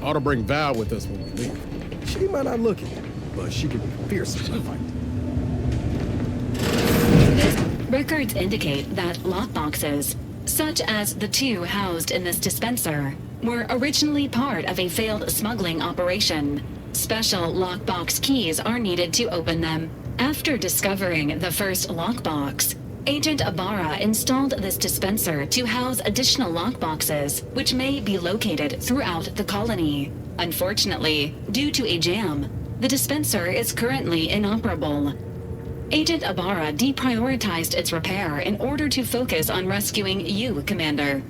Ought to bring Val with us when we leave. She might not look it, but she can be fierce in a fight. Records indicate that lockboxes, such as the 2 housed in this dispenser, were originally part of a failed smuggling operation. Special lockbox keys are needed to open them. After discovering the first lockbox, Agent Ibarra installed this dispenser to house additional lockboxes, which may be located throughout the colony. Unfortunately, due to a jam, the dispenser is currently inoperable. Agent Ibarra deprioritized its repair in order to focus on rescuing you, Commander.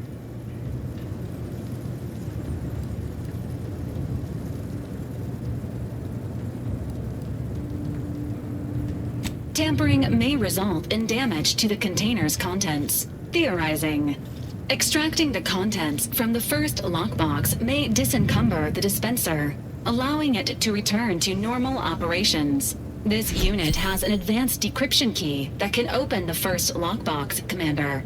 Tampering may result in damage to the container's contents. Theorizing. Extracting the contents from the first lockbox may disencumber the dispenser, allowing it to return to normal operations. This unit has an advanced decryption key that can open the first lockbox, Commander.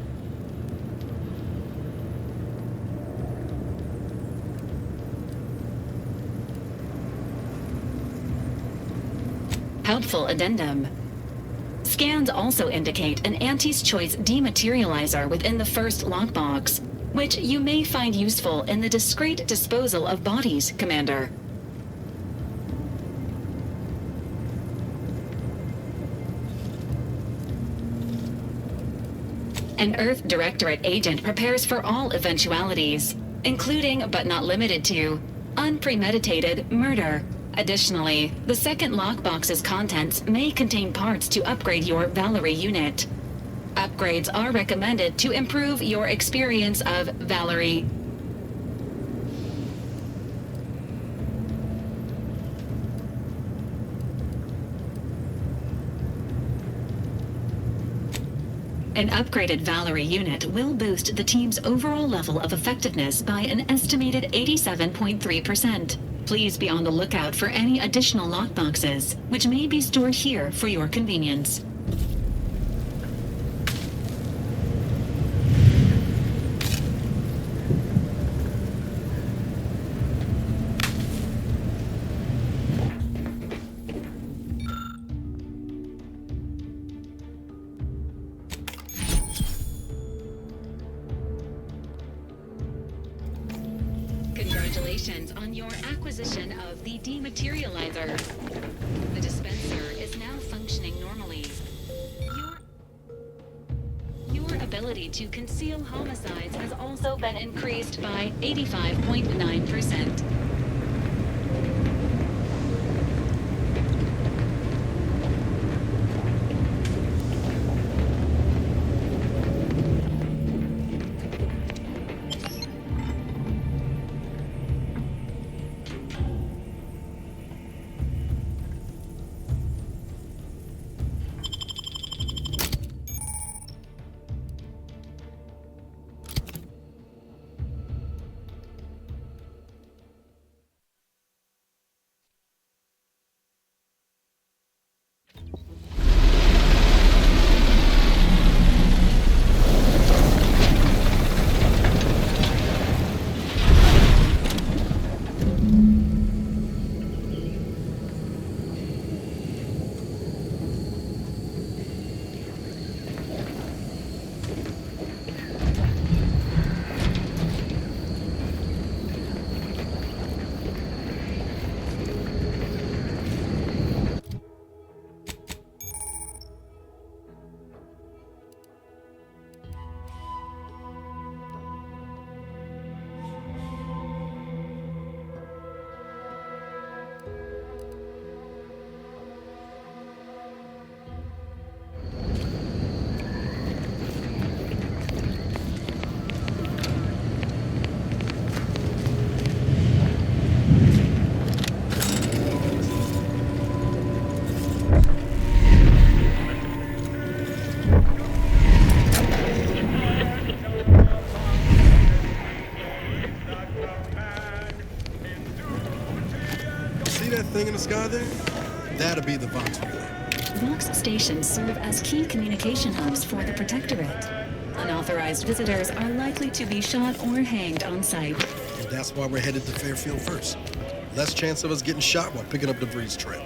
Helpful addendum. Scans also indicate an Anti's Choice dematerializer within the first lockbox, which you may find useful in the discreet disposal of bodies, Commander. An Earth Directorate agent prepares for all eventualities, including but not limited to unpremeditated murder. Additionally, the second lockbox's contents may contain parts to upgrade your Valerie unit. Upgrades are recommended to improve your experience of Valerie. An upgraded Valerie unit will boost the team's overall level of effectiveness by an estimated 87.3%. Please be on the lookout for any additional lockboxes, which may be stored here for your convenience. Congratulations on your acquisition of the dematerializer. The dispenser is now functioning normally. Your ability to conceal homicides has also been increased by 85.9%. Thing in the sky there? That'll be the Vox relay. Vox stations serve as key communication hubs for the Protectorate. Unauthorized visitors are likely to be shot or hanged on site. And that's why we're headed to Fairfield first. Less chance of us getting shot while picking up DeVries' trail.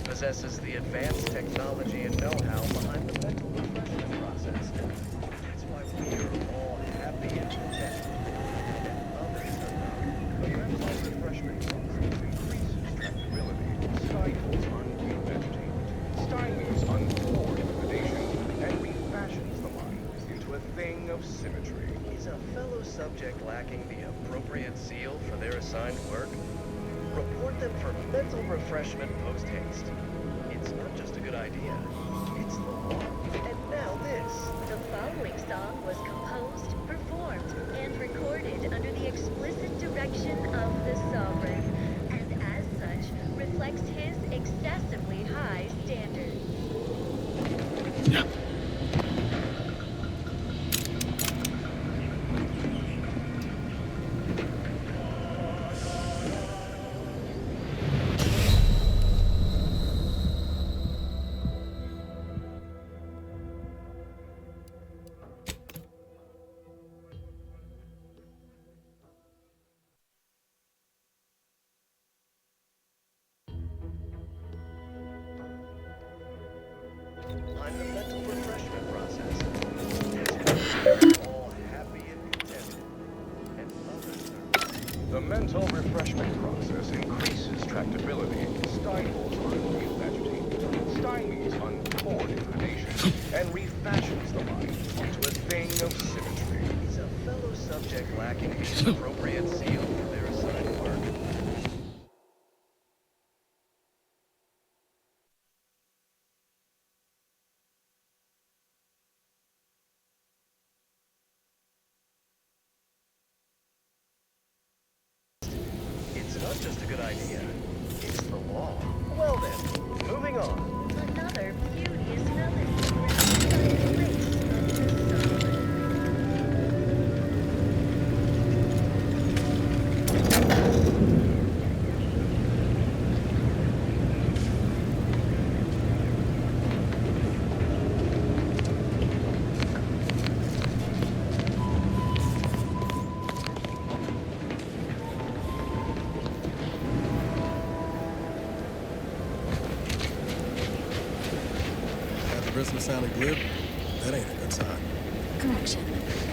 Possesses the advanced technology and know-how behind the mental refreshment process. That's why we are all happy and content. And others are not. The mental refreshment process increases tractability, stifles undue entertainment, stymies unforced liquidation, and refashions the mind into a thing of symmetry. Is a fellow subject lacking the appropriate seal for their assigned work? Report them for mental refreshment post-haste. It's not just a good idea, it's the law. And now this. The following song was composed, performed, and recorded under the explicit direction of the Sovereign, and as such, reflects his excessively high standards. I'm the mental refreshment process. All happy and contented. And others are... The mental refreshment process increases tractability, stifles undue agitation, stymies unformed inclination, and refashions the mind into a thing of symmetry. Is a fellow subject lacking the appropriate seal for their assigned work? It's not just a good idea, it's the law. Well then, moving on. Another beauteous melody rounded by the lace of the Sovereign. Christmas sounded glib. That ain't a good sign. Correction.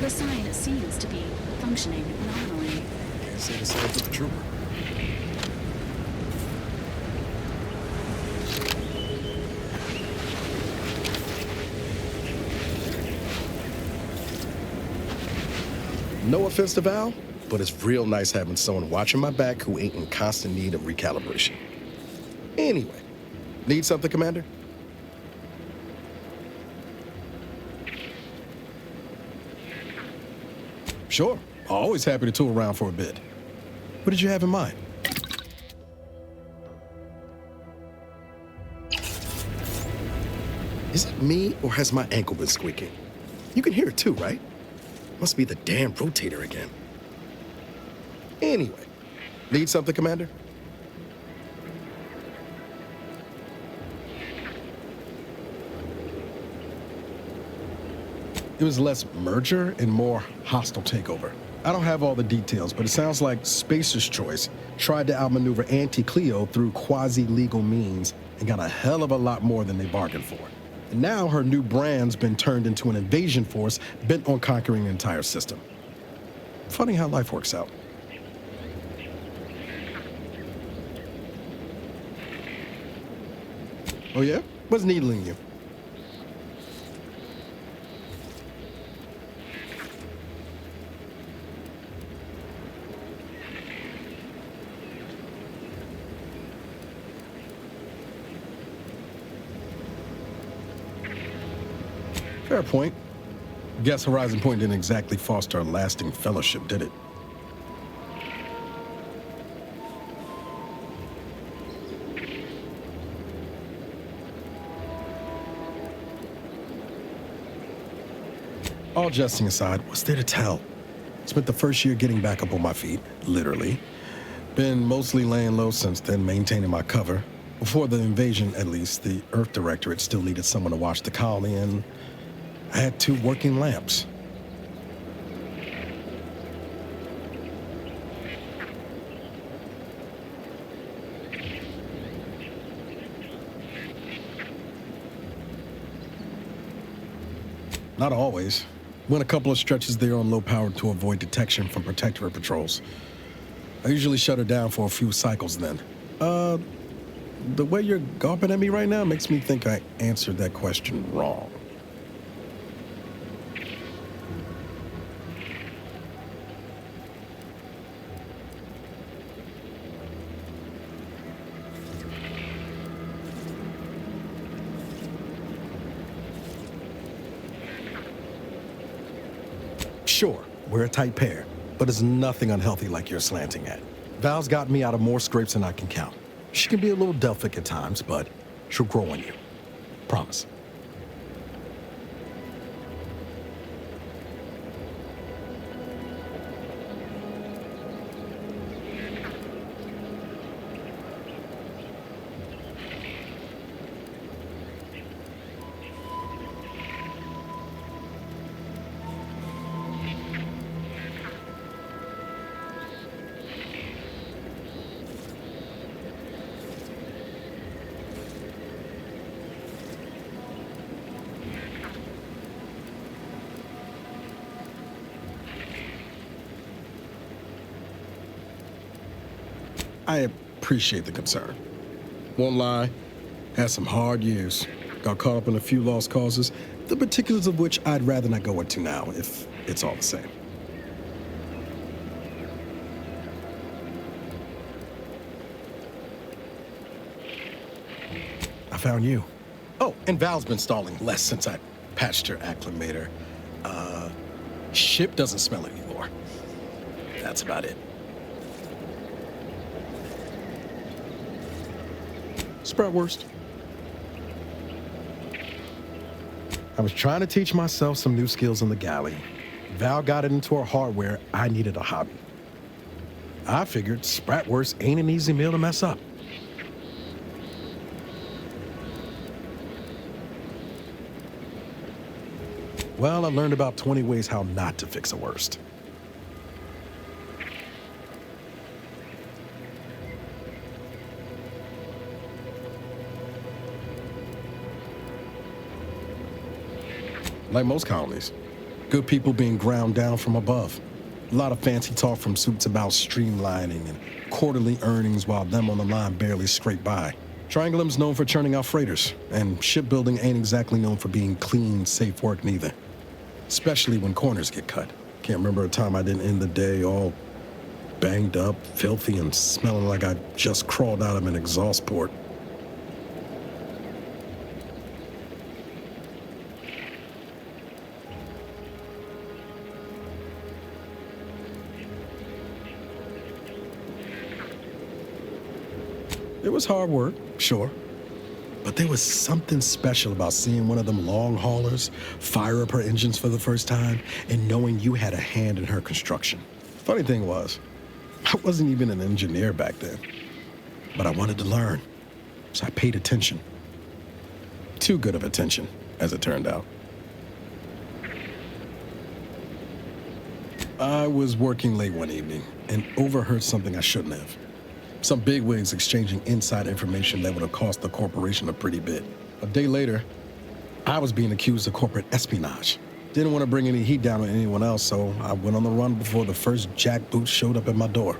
The sign seems to be functioning nominally. Can't say the same for the trooper. No offense to Val, but it's real nice having someone watching my back who ain't in constant need of recalibration. Anyway, need something, Commander? Sure. Always happy to tool around for a bit. What did you have in mind? Is it me, or has my ankle been squeaking? You can hear it too, right? Must be the damn rotator again. Anyway, need something, Commander? It was less merger and more hostile takeover. I don't have all the details, but it sounds like Spacer's Choice tried to outmaneuver Anti-Cleo through quasi-legal means and got a hell of a lot more than they bargained for. And now her new brand's been turned into an invasion force bent on conquering the entire system. Funny how life works out. Oh yeah? What's needling you? Fair point. Guess Horizon Point didn't exactly foster a lasting fellowship, did it? All jesting aside, what's there to tell? Spent the first year getting back up on my feet, literally. Been mostly laying low since then, maintaining my cover. Before the invasion, at least, the Earth Directorate still needed someone to watch the colony, and I had 2 working lamps. Not always. Went a couple of stretches there on low power to avoid detection from Protectorate patrols. I usually shut her down for a few cycles then. The way you're gawping at me right now makes me think I answered that question wrong. Sure, we're a tight pair, but it's nothing unhealthy like you're slanting at. Val's got me out of more scrapes than I can count. She can be a little Delphic at times, but she'll grow on you. Promise. I appreciate the concern. Won't lie, had some hard years. Got caught up in a few lost causes, the particulars of which I'd rather not go into now, if it's all the same. I found you. Oh, and Val's been stalling less since I patched her acclimator. Ship doesn't smell anymore. That's about it. Spratwurst. I was trying to teach myself some new skills in the galley. Val got it into her hardware. I needed a hobby. I figured Spratwurst ain't an easy meal to mess up. Well, I learned about 20 ways how not to fix a worst. Like most colonies, good people being ground down from above. A lot of fancy talk from suits about streamlining and quarterly earnings while them on the line barely scrape by. Triangulum's known for churning out freighters, and shipbuilding ain't exactly known for being clean, safe work neither. Especially when corners get cut. Can't remember a time I didn't end the day all banged up, filthy, and smelling like I just crawled out of an exhaust port. It was hard work, sure. But there was something special about seeing one of them long haulers fire up her engines for the first time and knowing you had a hand in her construction. Funny thing was, I wasn't even an engineer back then. But I wanted to learn, so I paid attention. Too good of attention, as it turned out. I was working late one evening and overheard something I shouldn't have. Some bigwigs exchanging inside information that would have cost the corporation a pretty bit. A day later, I was being accused of corporate espionage. Didn't want to bring any heat down on anyone else, so I went on the run before the first jackboot showed up at my door.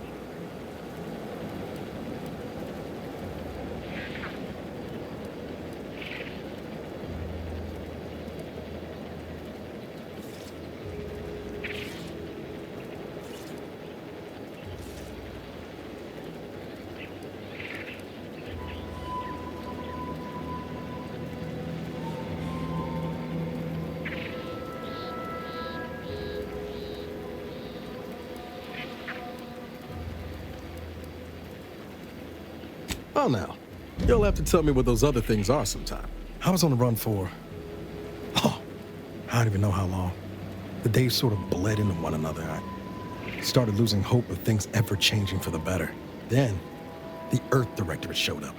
Oh, now, you'll have to tell me what those other things are sometime. I was on the run for, I don't even know how long. The days sort of bled into one another. I started losing hope of things ever changing for the better. Then, the Earth Directorate showed up.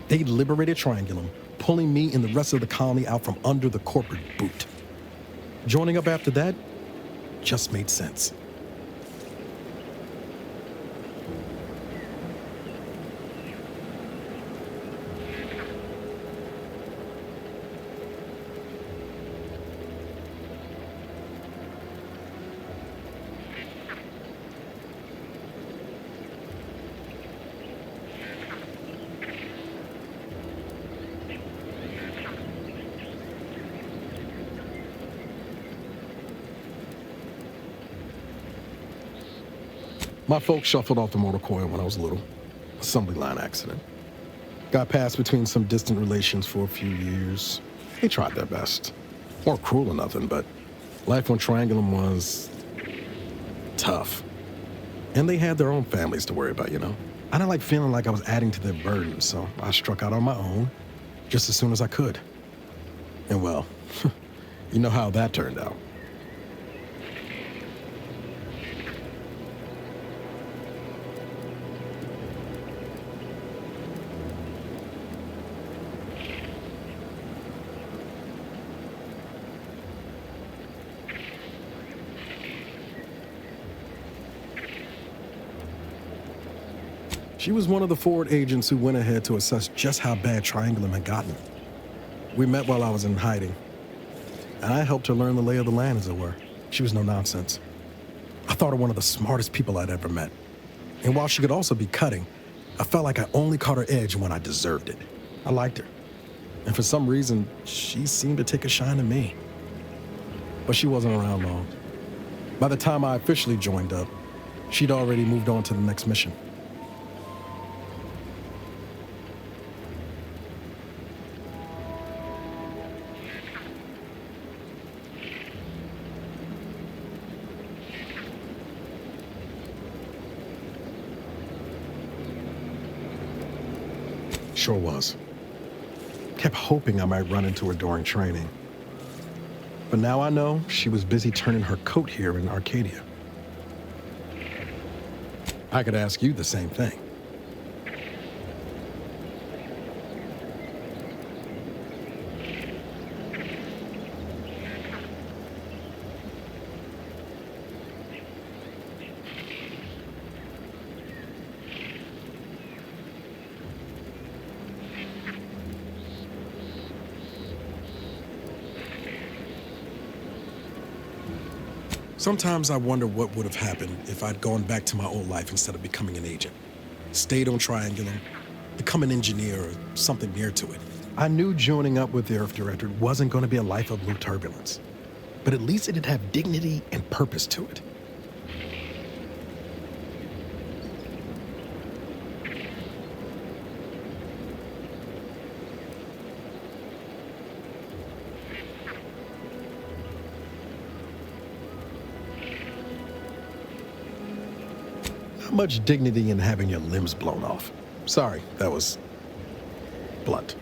They liberated Triangulum, pulling me and the rest of the colony out from under the corporate boot. Joining up after that just made sense. My folks shuffled off the motor coil when I was little. Assembly line accident. Got passed between some distant relations for a few years. They tried their best. Weren't cruel or nothing, but life on Triangulum was tough. And they had their own families to worry about, you know? I didn't like feeling like I was adding to their burden, so I struck out on my own just as soon as I could. And well, you know how that turned out. She was one of the forward agents who went ahead to assess just how bad Triangulum had gotten. We met while I was in hiding, and I helped her learn the lay of the land, as it were. She was no nonsense. I thought her one of the smartest people I'd ever met. And while she could also be cutting, I felt like I only caught her edge when I deserved it. I liked her. And for some reason, she seemed to take a shine to me. But she wasn't around long. By the time I officially joined up, she'd already moved on to the next mission. Sure was. Kept hoping I might run into her during training. But now I know she was busy turning her coat here in Arcadia. I could ask you the same thing. Sometimes I wonder what would have happened if I'd gone back to my old life instead of becoming an agent. Stayed on Triangulum, become an engineer or something near to it. I knew joining up with the Earth Directorate wasn't going to be a life of blue turbulence, but at least it'd have dignity and purpose to it. Much dignity in having your limbs blown off. Sorry, that was blunt.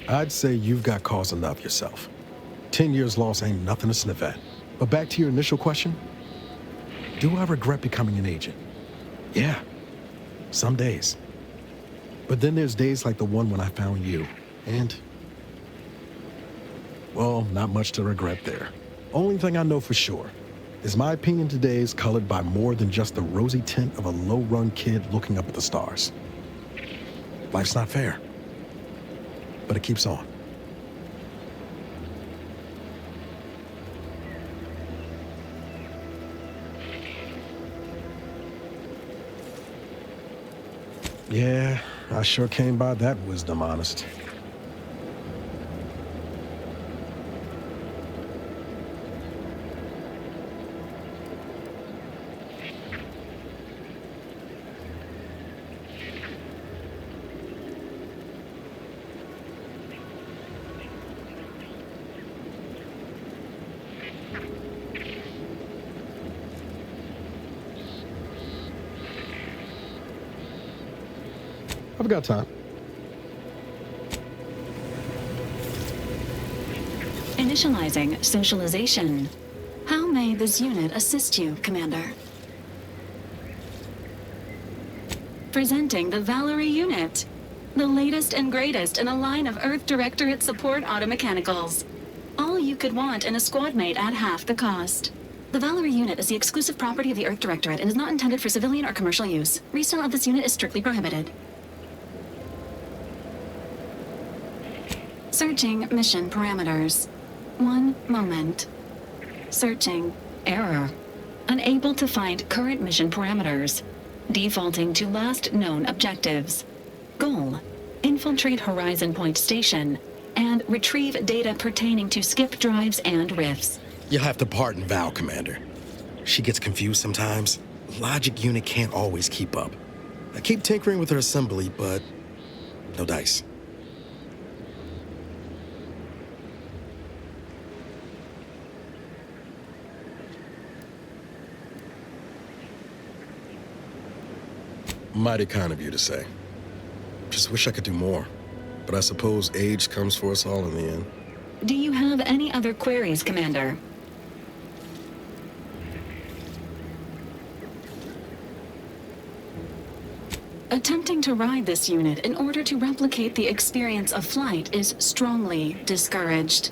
I'd say you've got cause enough yourself. 10 years lost ain't nothing to sniff at. But back to your initial question, Do I regret becoming an agent? Yeah, some days. But then there's days like the one when I found you, and... well, not much to regret there. Only thing I know for sure is my opinion today is colored by more than just the rosy tint of a low-run kid looking up at the stars. Life's not fair, but it keeps on. Yeah, I sure came by that wisdom, honest. I've got time. Initializing socialization. How may this unit assist you, Commander? Presenting the Valerie unit. The latest and greatest in a line of Earth Directorate support automechanicals. All you could want in a squad mate at half the cost. The Valerie unit is the exclusive property of the Earth Directorate and is not intended for civilian or commercial use. Resale of this unit is strictly prohibited. Searching mission parameters. 1 moment. Searching. Error. Unable to find current mission parameters. Defaulting to last known objectives. Goal. Infiltrate Horizon Point Station and retrieve data pertaining to skip drives and rifts. You'll have to pardon Val, Commander. She gets confused sometimes. Logic unit can't always keep up. I keep tinkering with her assembly, but no dice. Mighty kind of you to say. Just wish I could do more. But I suppose age comes for us all in the end. Do you have any other queries, Commander? Attempting to ride this unit in order to replicate the experience of flight is strongly discouraged.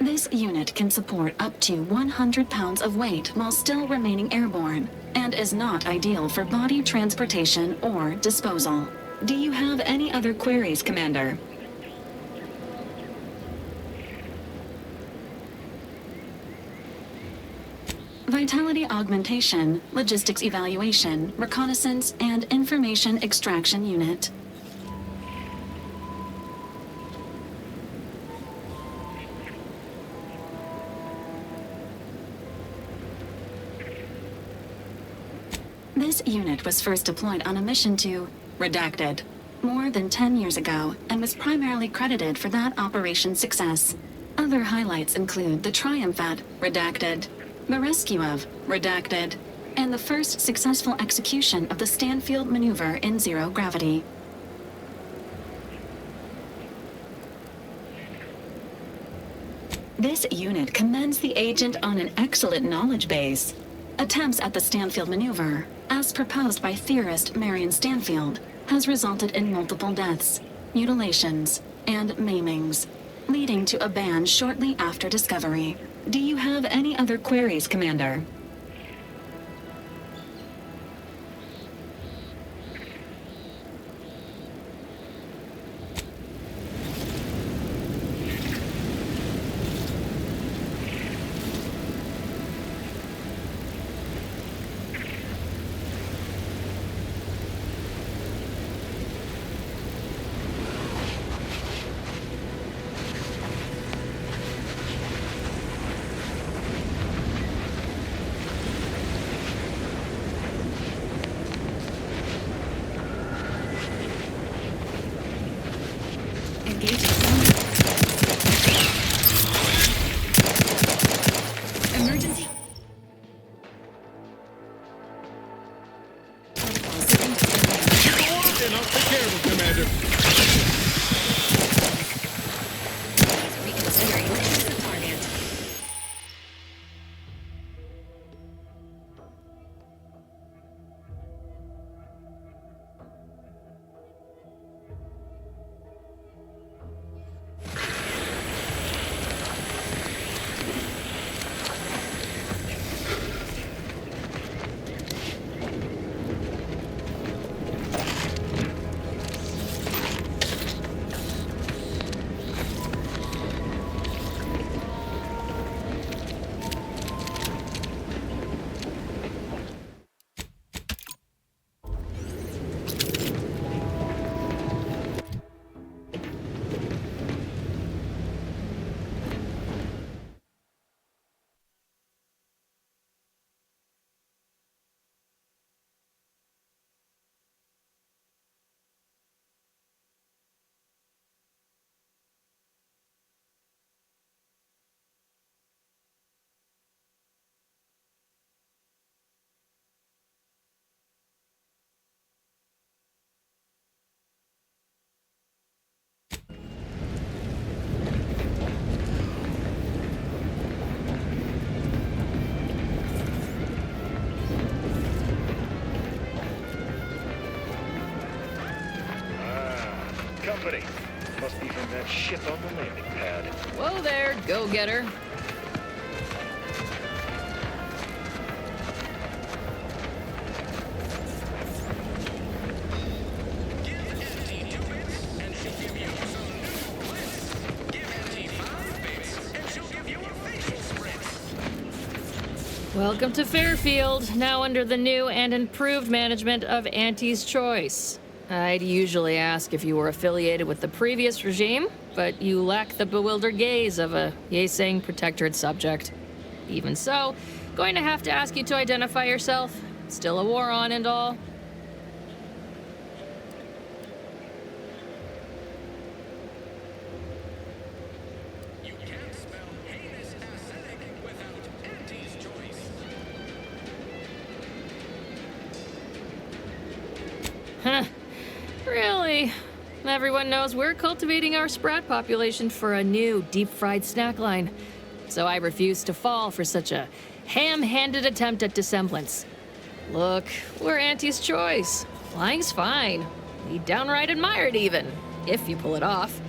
This unit can support up to 100 pounds of weight while still remaining airborne, and is not ideal for body transportation or disposal. Do you have any other queries, Commander? Vitality augmentation, logistics evaluation, reconnaissance, and information extraction unit. This unit was first deployed on a mission to Redacted more than 10 years ago and was primarily credited for that operation's success. Other highlights include the triumph at Redacted, the rescue of Redacted, and the first successful execution of the Stanfield maneuver in zero gravity. This unit commends the agent on an excellent knowledge base. Attempts at the Stanfield maneuver, as proposed by theorist Marion Stanfield, has resulted in multiple deaths, mutilations, and maimings, leading to a ban shortly after discovery. Do you have any other queries, Commander? ship on the landing pad. Whoa there, go-getter. Welcome to Fairfield, now under the new and improved management of Auntie's Choice. I'd usually ask if you were affiliated with the previous regime, but you lack the bewildered gaze of a Yeseng protectorate subject. Even so, going to have to ask you to identify yourself. Still a war on and all. Huh. Really? Everyone knows we're cultivating our sprat population for a new deep-fried snack line. So I refuse to fall for such a ham-handed attempt at dissemblance. Look, we're Auntie's Choice. Flying's fine. We downright admire it even, if you pull it off.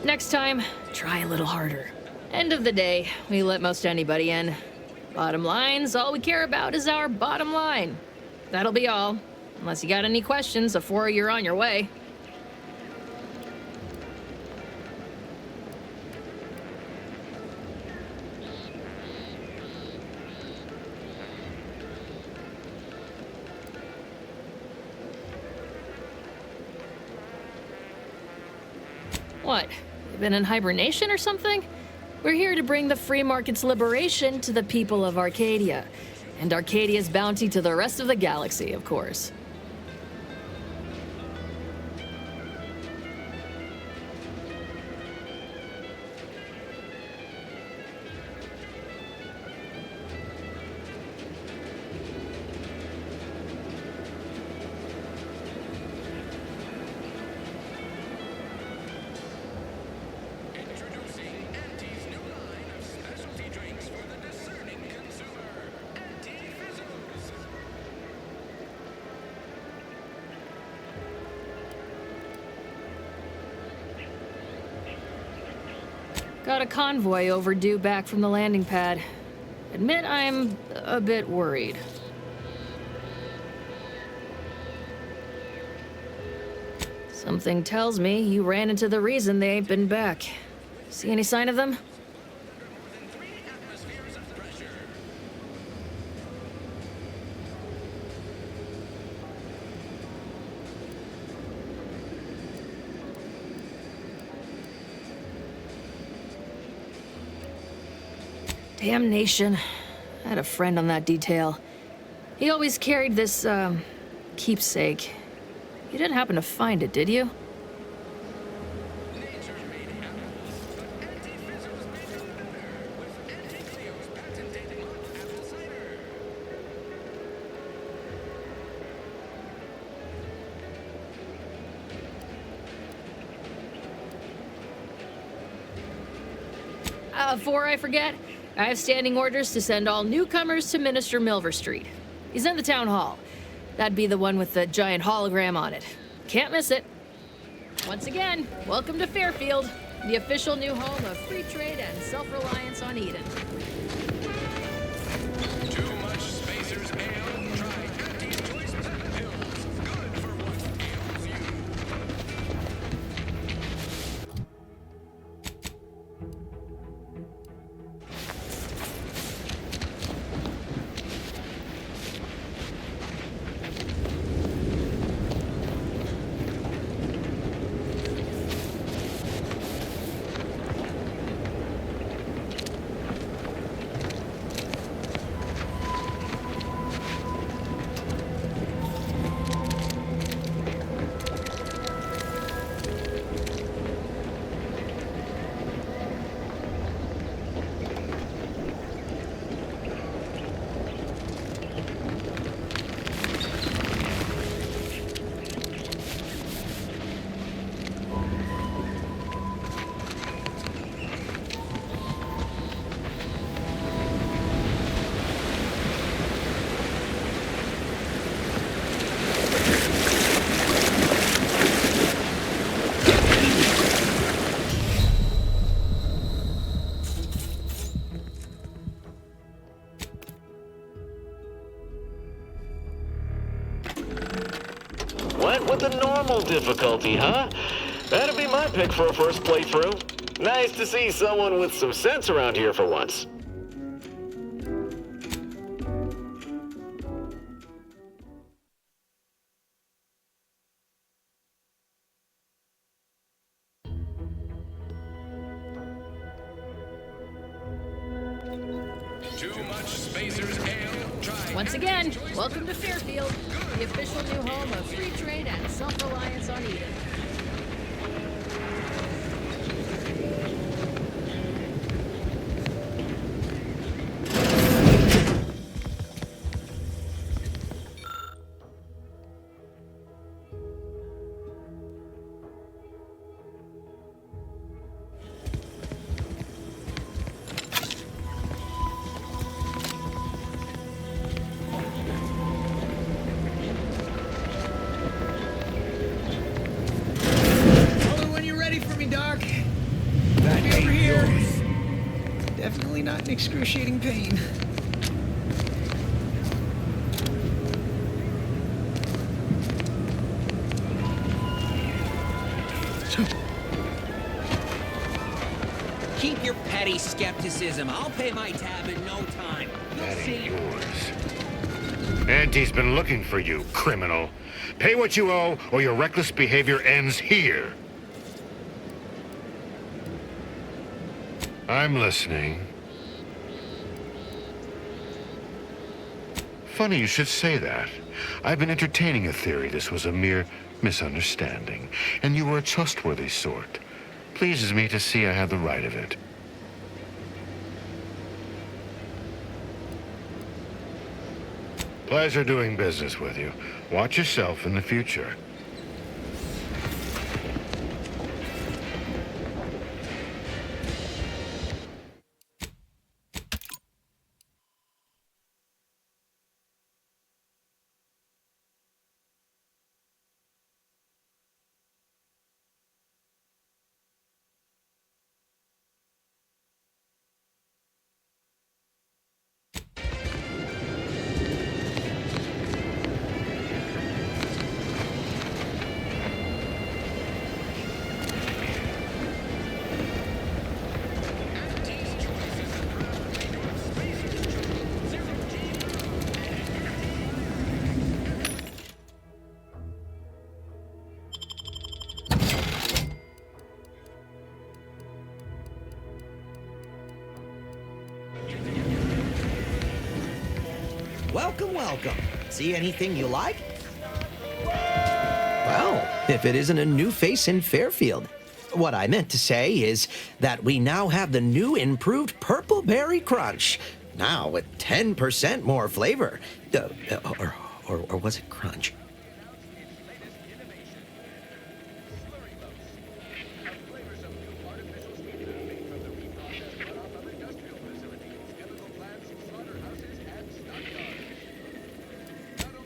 Next time, try a little harder. End of the day, we let most anybody in. Bottom line's all we care about is our bottom line. That'll be all. Unless you got any questions before you're on your way. What? You been in hibernation or something? We're here to bring the free market's liberation to the people of Arcadia. And Arcadia's bounty to the rest of the galaxy, of course. Got a convoy overdue back from the landing pad. Admit I'm a bit worried. Something tells me you ran into the reason they ain't been back. See any sign of them? Damnation. I had a friend on that detail. He always carried this, keepsake. You didn't happen to find it, did you? Before I forget, I have standing orders to send all newcomers to Minister Milver Street. He's in the town hall. That'd be the one with the giant hologram on it. Can't miss it. Once again, welcome to Fairfield, the official new home of free trade and self-reliance on Eden. Too much Spacers Ale. Try Auntie's Choice Pepper Pills. Good for what ails you. with the normal difficulty, huh? That'd be my pick for a first playthrough. Nice to see someone with some sense around here for once. Too much Spacers Ale. Try Once again, welcome to Fairfield, the official new home of free trade and self-reliance on Eden. Definitely not in excruciating pain. Keep your petty skepticism. I'll pay my tab in no time. You'll see. Yours. Auntie's been looking for you, criminal. Pay what you owe, or your reckless behavior ends here. I'm listening. Funny you should say that. I've been entertaining a theory this was a mere misunderstanding, and you were a trustworthy sort. Pleases me to see I had the right of it. Pleasure doing business with you. Watch yourself in the future. Welcome, welcome. See anything you like? Well, if it isn't a new face in Fairfield. What I meant to say is that we now have the new improved Purple Berry Crunch. Now with 10% more flavor. Or was it crunch?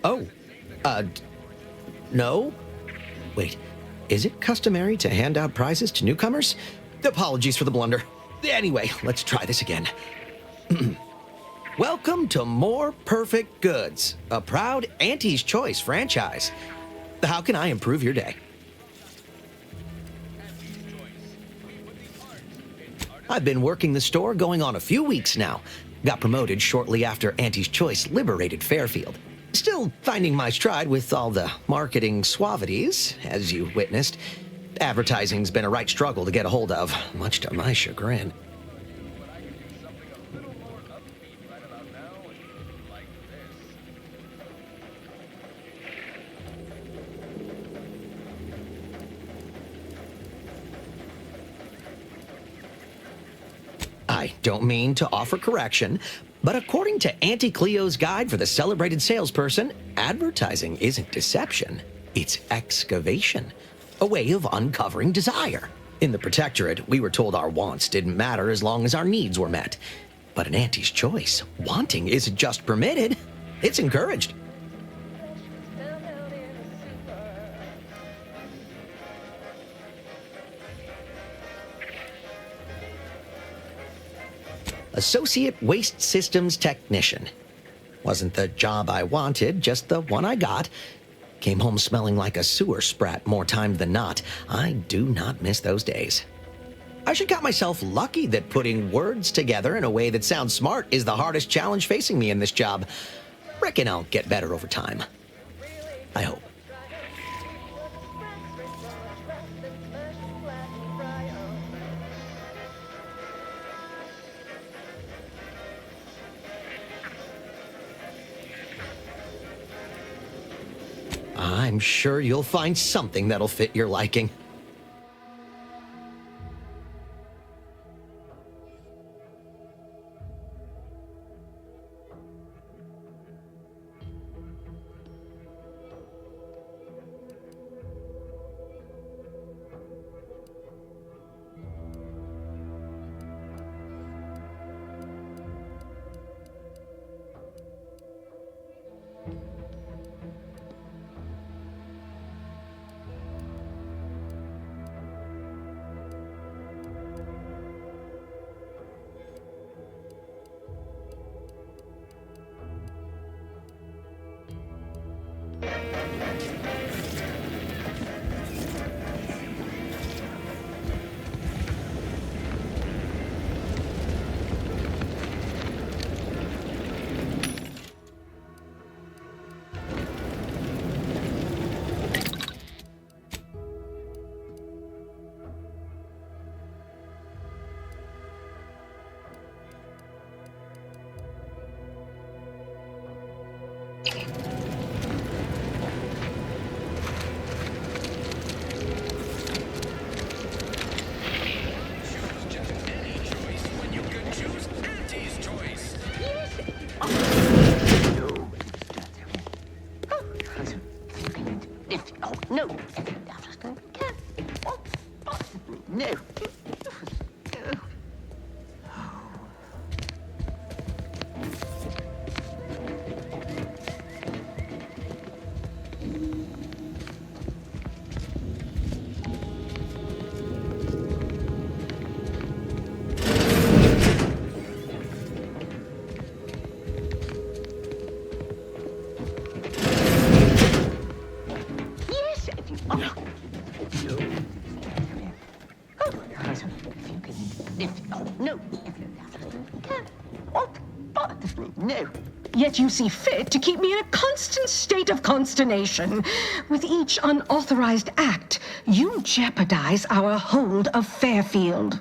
Oh, no? Wait, is it customary to hand out prizes to newcomers? Apologies for the blunder. Anyway, let's try this again. Welcome to More Perfect Goods, a proud Auntie's Choice franchise. How can I improve your day? I've been working the store going on a few weeks now. Got promoted shortly after Auntie's Choice liberated Fairfield. Still finding my stride with all the marketing suavities, as you witnessed. Advertising's been a right struggle to get a hold of, much to my chagrin. I don't mean to offer correction, but according to Auntie Cleo's guide for the celebrated salesperson, advertising isn't deception, it's excavation, a way of uncovering desire. In the Protectorate, we were told our wants didn't matter as long as our needs were met. But in Auntie's Choice, wanting isn't just permitted, it's encouraged. Associate Waste Systems Technician. Wasn't the job I wanted, just the one I got. Came home smelling like a sewer sprat more time than not. I do not miss those days. I should count myself lucky that putting words together in a way that sounds smart is the hardest challenge facing me in this job. Reckon I'll get better over time. I hope. I'm sure you'll find something that'll fit your liking. No. No. No. Yet you see fit to keep me in a constant state of consternation. With each unauthorized act, you jeopardize our hold of Fairfield.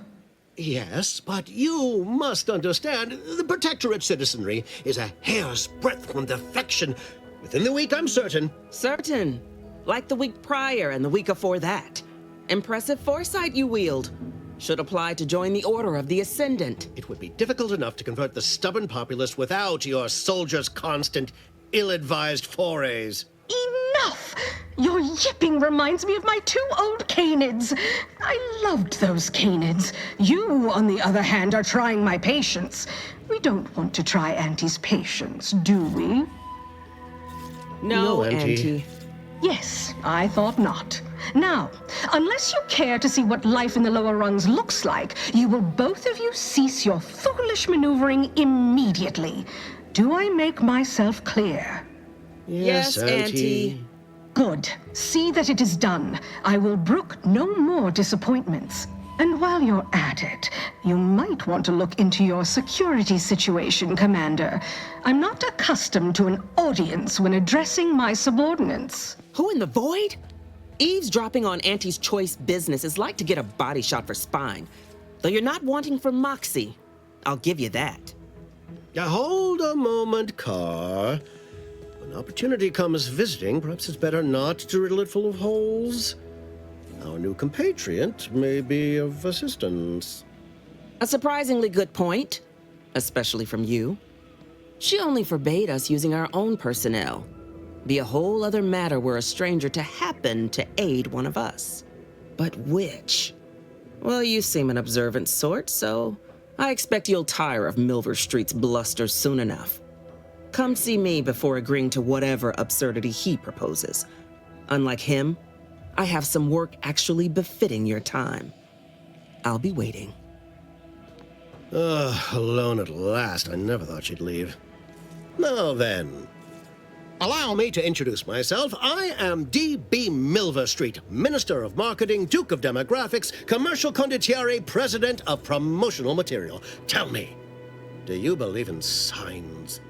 Yes, but you must understand, the Protectorate citizenry is a hair's breadth from defection. Within the week, I'm certain. Certain. Like the week prior and the week before that. Impressive foresight you wield. Should apply to join the Order of the Ascendant. It would be difficult enough to convert the stubborn populace without your soldiers' constant, ill-advised forays. Enough! Your yipping reminds me of my 2 old Canids. I loved those Canids. You, on the other hand, are trying my patience. We don't want to try Auntie's patience, do we? No, Auntie. Yes, I thought not. Now, unless you care to see what life in the lower rungs looks like, you will both of you cease your foolish maneuvering immediately. Do I make myself clear? Yes, Auntie. Good. See that it is done. I will brook no more disappointments. And while you're at it, you might want to look into your security situation, Commander. I'm not accustomed to an audience when addressing my subordinates. Who in the void? Eavesdropping on Auntie's choice business is like to get a body shot for spine. Though you're not wanting for moxie. I'll give you that. Hold a moment, Carr. When opportunity comes visiting, perhaps it's better not to riddle it full of holes. Our new compatriot may be of assistance. A surprisingly good point, especially from you. She only forbade us using our own personnel. Be a whole other matter were a stranger to happen to aid one of us. But which? Well, you seem an observant sort, so I expect you'll tire of Milver Street's bluster soon enough. Come see me before agreeing to whatever absurdity he proposes. Unlike him, I have some work actually befitting your time. I'll be waiting. Alone at last. I never thought she'd leave. Now then, Allow me to introduce myself. I am D.B. Milverstreet, Minister of Marketing, Duke of Demographics, Commercial Condottieri, President of Promotional Material. Tell me, do you believe in signs?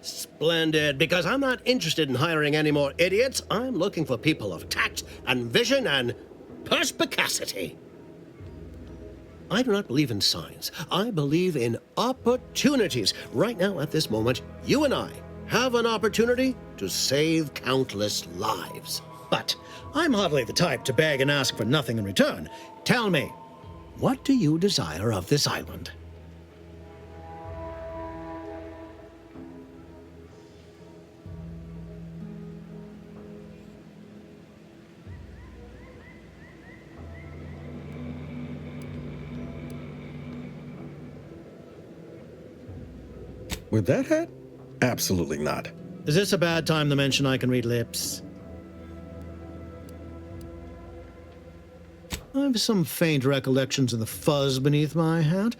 Splendid, because I'm not interested in hiring any more idiots. I'm looking for people of tact and vision and perspicacity. I do not believe in signs. I believe in opportunities. Right now, at this moment, you and I have an opportunity to save countless lives. But I'm hardly the type to beg and ask for nothing in return. Tell me, what do you desire of this island? With that hat? Absolutely not. Is this a bad time to mention I can read lips? I've some faint recollections of the fuzz beneath my hat.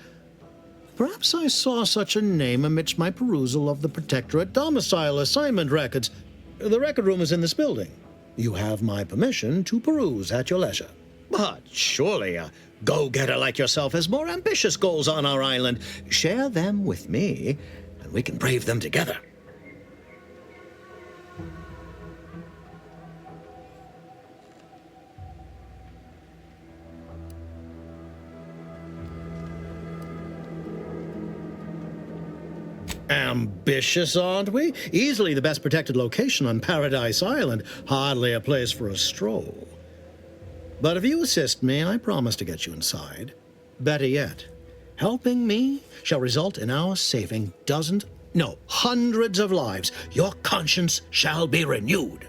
Perhaps I saw such a name amidst my perusal of the Protectorate domicile assignment records. The record room is in this building. You have my permission to peruse at your leisure. But surely a go-getter like yourself has more ambitious goals on our island. Share them with me, and we can brave them together. Ambitious, aren't we? Easily the best protected location on Paradise Island. Hardly a place for a stroll. But if you assist me, I promise to get you inside. Better yet, helping me shall result in our saving dozens, no, hundreds of lives. Your conscience shall be renewed.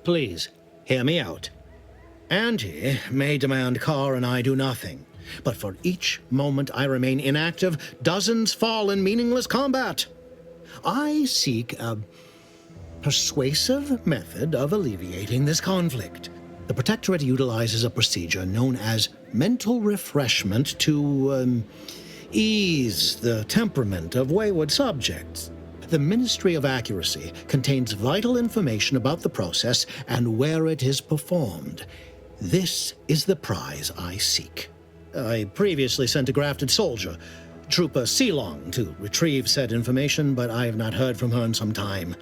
Please, hear me out. Auntie may demand Carr and I do nothing, but for each moment I remain inactive, dozens fall in meaningless combat. I seek a persuasive method of alleviating this conflict. The Protectorate utilizes a procedure known as mental refreshment to ease the temperament of wayward subjects. The Ministry of Accuracy contains vital information about the process and where it is performed. This is the prize I seek. I previously sent a grafted soldier, Trooper Sealong, to retrieve said information, but I have not heard from her in some time.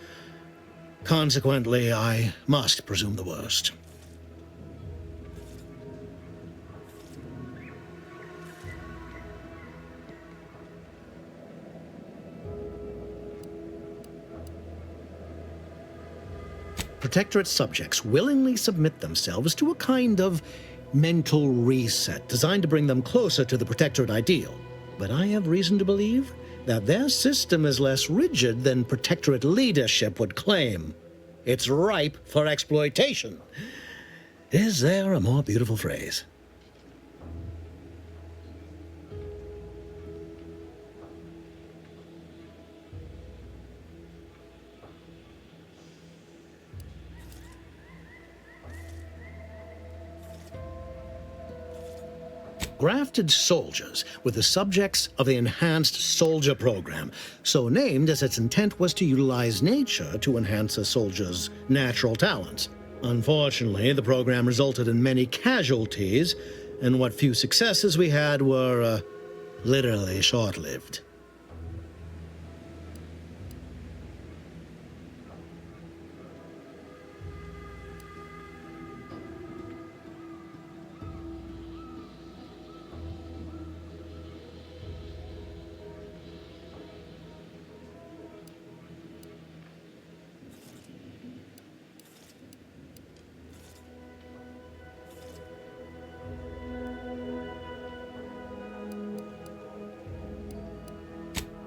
Consequently, I must presume the worst. Protectorate subjects willingly submit themselves to a kind of mental reset designed to bring them closer to the Protectorate ideal. But I have reason to believe that their system is less rigid than Protectorate leadership would claim. It's ripe for exploitation. Is there a more beautiful phrase? Grafted soldiers were the subjects of the Enhanced Soldier Program, so named as its intent was to utilize nature to enhance a soldier's natural talents. Unfortunately, the program resulted in many casualties, and what few successes we had were literally short-lived.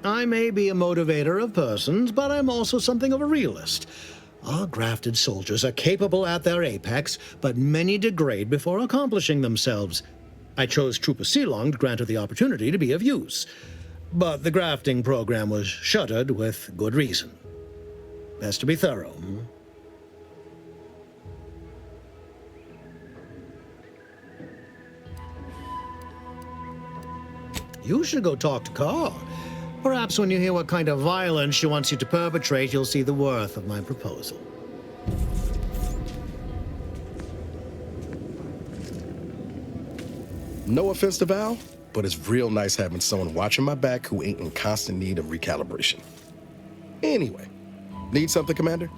I may be a motivator of persons, but I'm also something of a realist. Our grafted soldiers are capable at their apex, but many degrade before accomplishing themselves. I chose Trooper Sealong to grant her the opportunity to be of use, but the grafting program was shuttered with good reason. Best to be thorough. You should go talk to Carr. Perhaps when you hear what kind of violence she wants you to perpetrate, you'll see the worth of my proposal. No offense to Val, but it's real nice having someone watching my back who ain't in constant need of recalibration. Anyway, need something, Commander?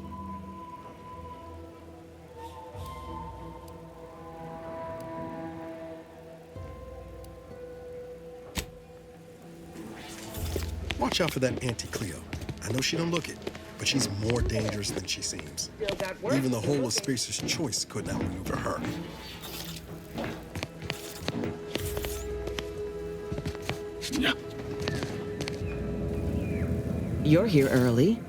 Watch out for that Auntie Cleo. I know she don't look it, but she's more dangerous than she seems. Even the whole of Spacer's Choice couldn't outmaneuver her. You're here early.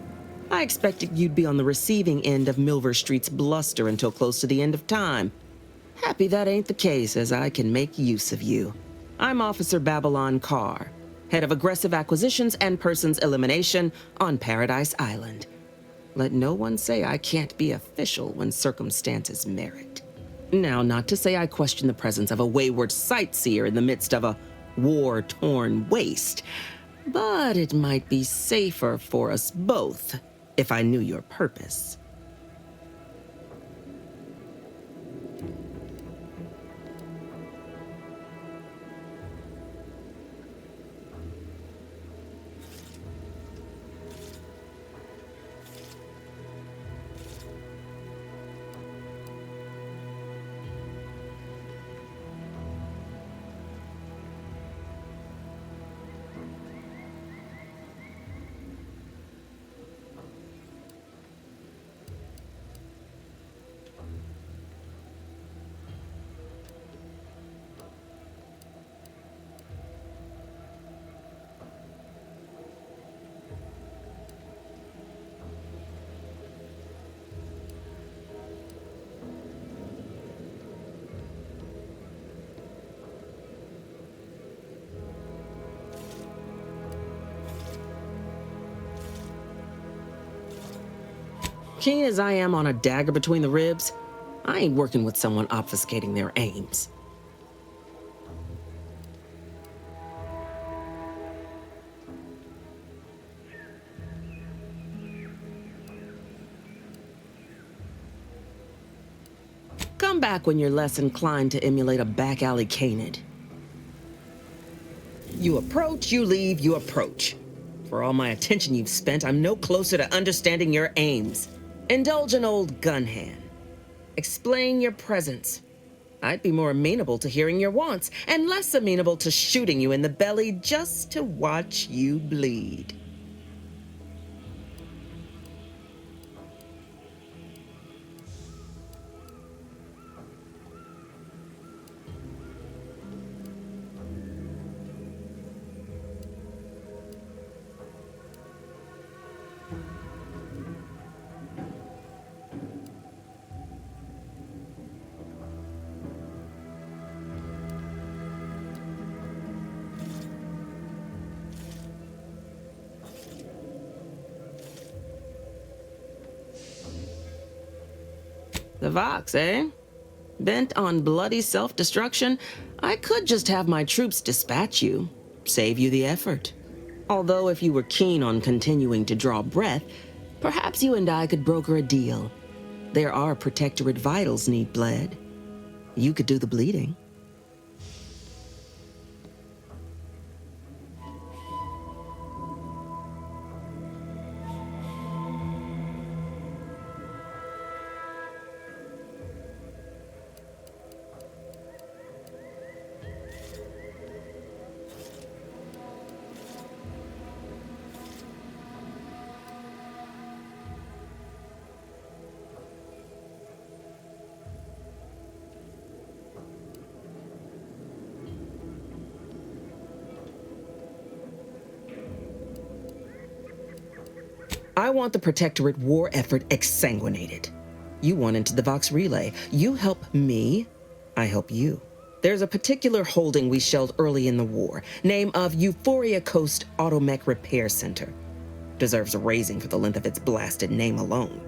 I expected you'd be on the receiving end of Milver Street's bluster until close to the end of time. Happy that ain't the case, as I can make use of you. I'm Officer Babylon Carr, head of aggressive acquisitions and persons elimination on Paradise Island. Let no one say I can't be official when circumstances merit. Now, not to say I question the presence of a wayward sightseer in the midst of a war-torn waste, but it might be safer for us both if I knew your purpose. Keen as I am on a dagger between the ribs, I ain't working with someone obfuscating their aims. Come back when you're less inclined to emulate a back alley canid. You approach, you leave, you approach. For all my attention you've spent, I'm no closer to understanding your aims. Indulge an old gun hand. Explain your presence. I'd be more amenable to hearing your wants, and less amenable to shooting you in the belly just to watch you bleed. The Vox, eh? Bent on bloody self-destruction, I could just have my troops dispatch you, save you the effort. Although if you were keen on continuing to draw breath, perhaps you and I could broker a deal. There are protectorate vitals need bled. You could do the bleeding. I want the Protectorate war effort exsanguinated. You want into the Vox Relay. You help me, I help you. There's a particular holding we shelled early in the war, name of Euphoria Coast Automech Repair Center. Deserves a raising for the length of its blasted name alone.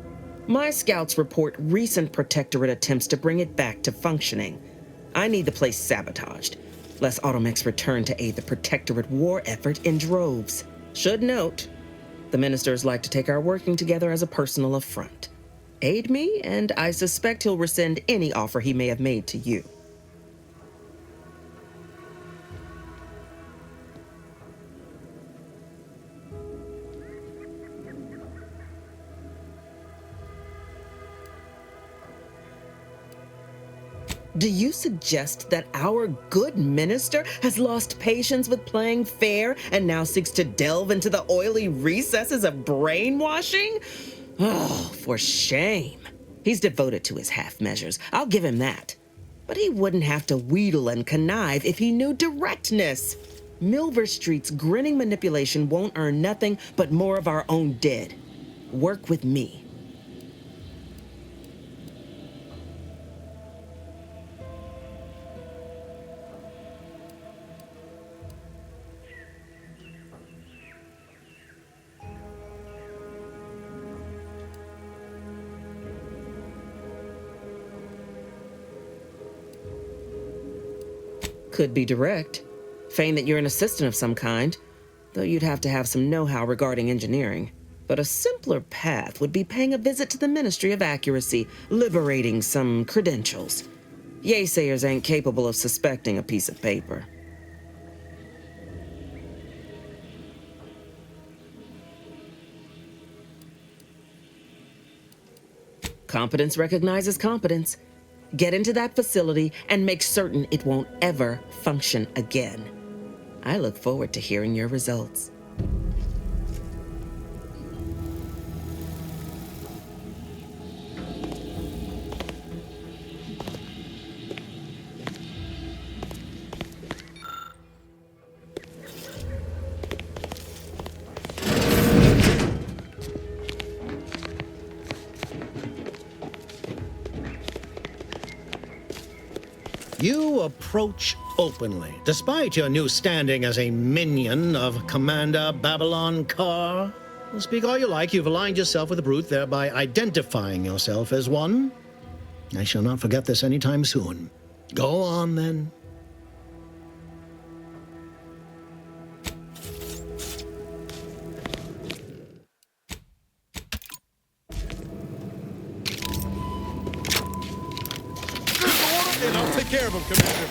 My scouts report recent Protectorate attempts to bring it back to functioning. I need the place sabotaged, lest Automechs return to aid the Protectorate war effort in droves. Should note, the ministers like to take our working together as a personal affront. Aid me, and I suspect he'll rescind any offer he may have made to you. Do you suggest that our good minister has lost patience with playing fair and now seeks to delve into the oily recesses of brainwashing? Oh, for shame. He's devoted to his half measures. I'll give him that. But he wouldn't have to wheedle and connive if he knew directness. Milver Street's grinning manipulation won't earn nothing but more of our own dead. Work with me. Could be direct. Feign that you're an assistant of some kind, though you'd have to have some know-how regarding engineering. But a simpler path would be paying a visit to the Ministry of Accuracy, liberating some credentials. Yaysayers ain't capable of suspecting a piece of paper. Competence recognizes competence. Get into that facility and make certain it won't ever function again. I look forward to hearing your results. You approach openly, despite your new standing as a minion of Commander Babylon Carr. Speak all you like, you've aligned yourself with the Brute, thereby identifying yourself as one. I shall not forget this anytime soon. Go on, then. And I'll take care of him, Commander.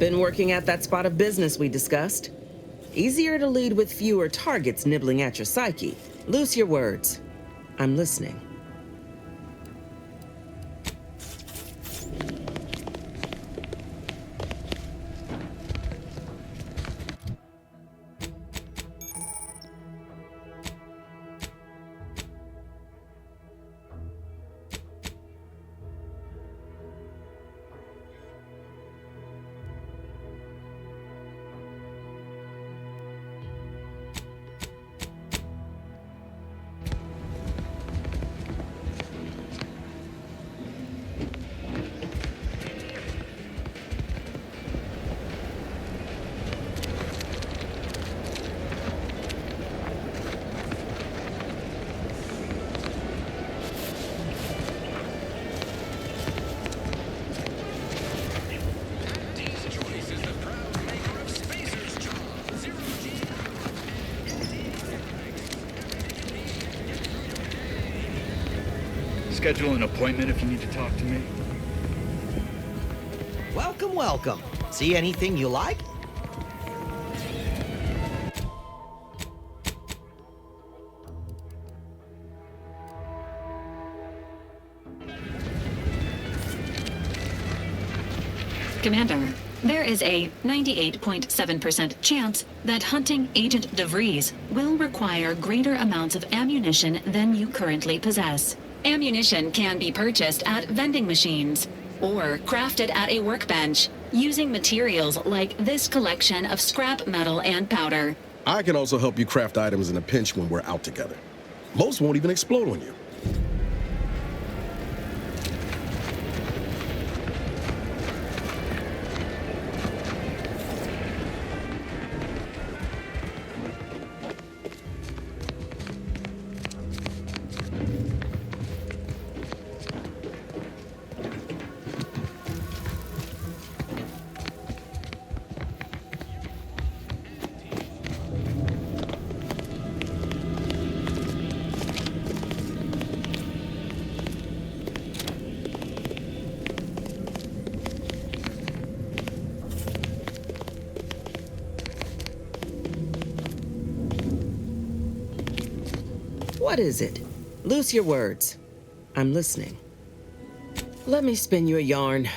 Been working at that spot of business we discussed. Easier to lead with fewer targets nibbling at your psyche. Loose your words. I'm listening. Schedule an appointment if you need to talk to me. Welcome, welcome. See anything you like? Commander, there is a 98.7% chance that hunting Agent DeVries will require greater amounts of ammunition than you currently possess. Ammunition can be purchased at vending machines or crafted at a workbench using materials like this collection of scrap metal and powder. I can also help you craft items in a pinch when we're out together. Most won't even explode on you. What is it? Loose your words. I'm listening. Let me spin you a yarn.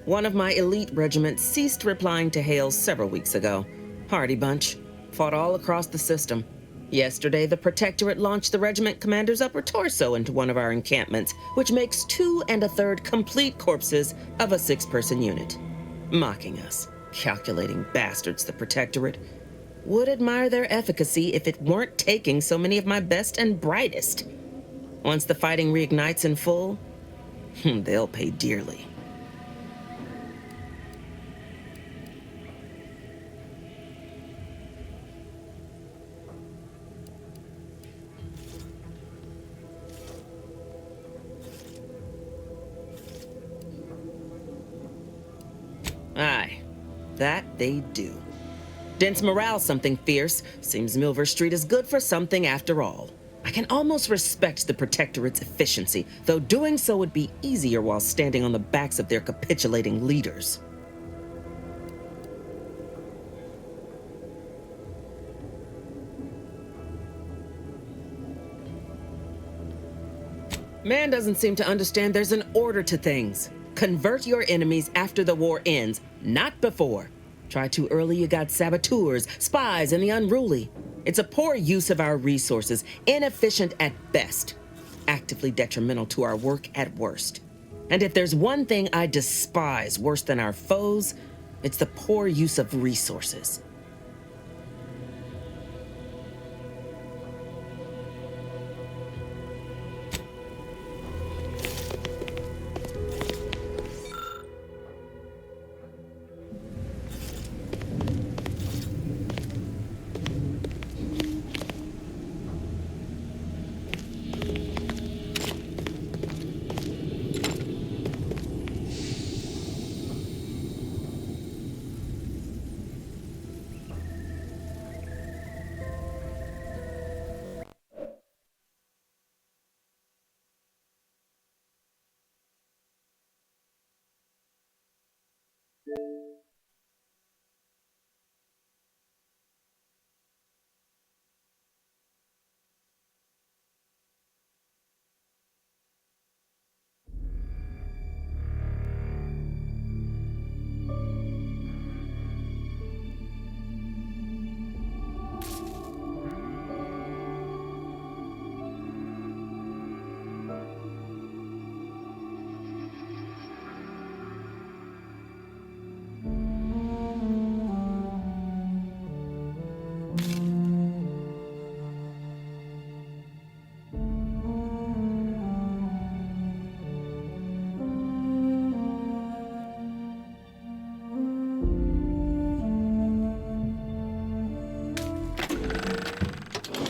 One of my elite regiments ceased replying to hails several weeks ago. Hardy bunch. Fought all across the system. Yesterday, the Protectorate launched the regiment commander's upper torso into one of our encampments, which makes 2 1/3 complete corpses of a 6-person unit. Mocking us. Calculating bastards, the Protectorate. Would admire their efficacy if it weren't taking so many of my best and brightest. Once the fighting reignites in full, they'll pay dearly. Aye, that they do. Dents morale something fierce. Seems Milver Street is good for something after all. I can almost respect the Protectorate's efficiency, though doing so would be easier while standing on the backs of their capitulating leaders. Man doesn't seem to understand there's an order to things. Convert your enemies after the war ends, not before. Try too early, you got saboteurs, spies, and the unruly. It's a poor use of our resources, inefficient at best, actively detrimental to our work at worst. And if there's one thing I despise worse than our foes, it's the poor use of resources.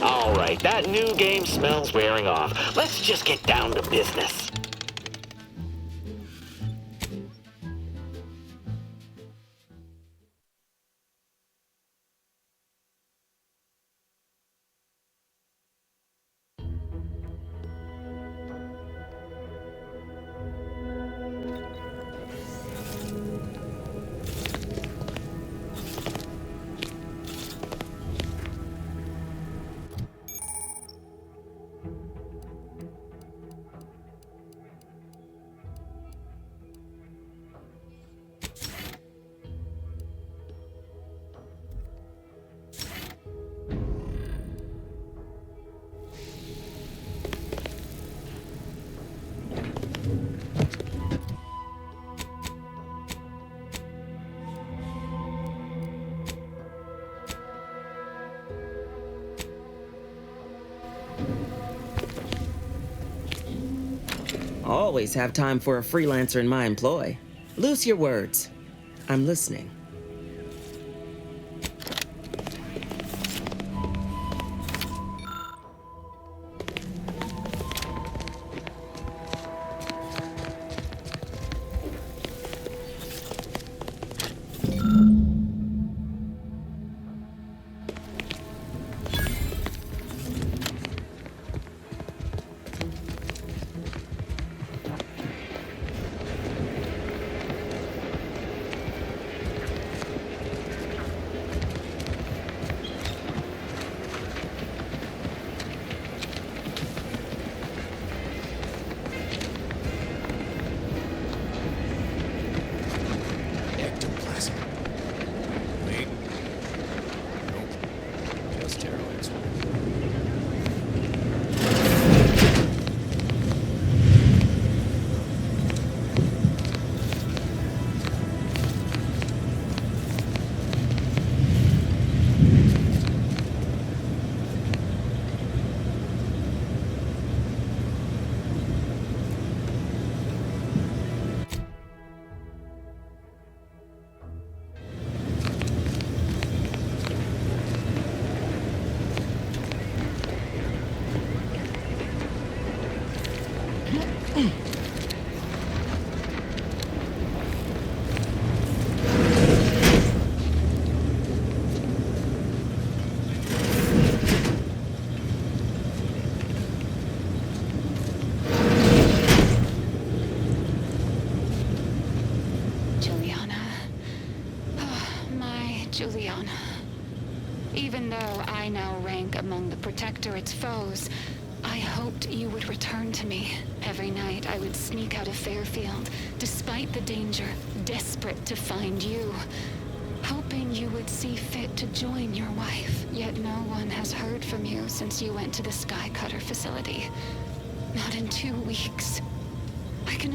All right, that new game smells wearing off. Let's just get down to business. Always have time for a freelancer in my employ. Loose your words. I'm listening. Ectoplasm. Wait. Nope. Just steroids. Juliana. Oh, my Juliana. Even though I now rank among the Protectorate's foes, I hoped you would return to me. Every night I would sneak out of Fairfield, despite the danger, desperate to find you. Hoping you would see fit to join your wife. Yet no one has heard from you since you went to the Skycutter facility. Not in 2 weeks. I can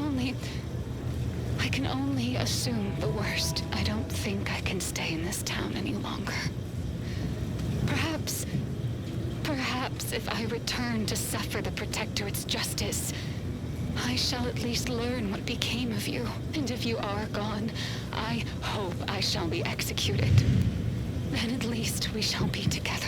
only assume the worst. I don't think I can stay in this town any longer. Perhaps if I return to suffer the Protectorate's justice, I shall at least learn what became of you. And if you are gone, I hope I shall be executed. Then at least we shall be together.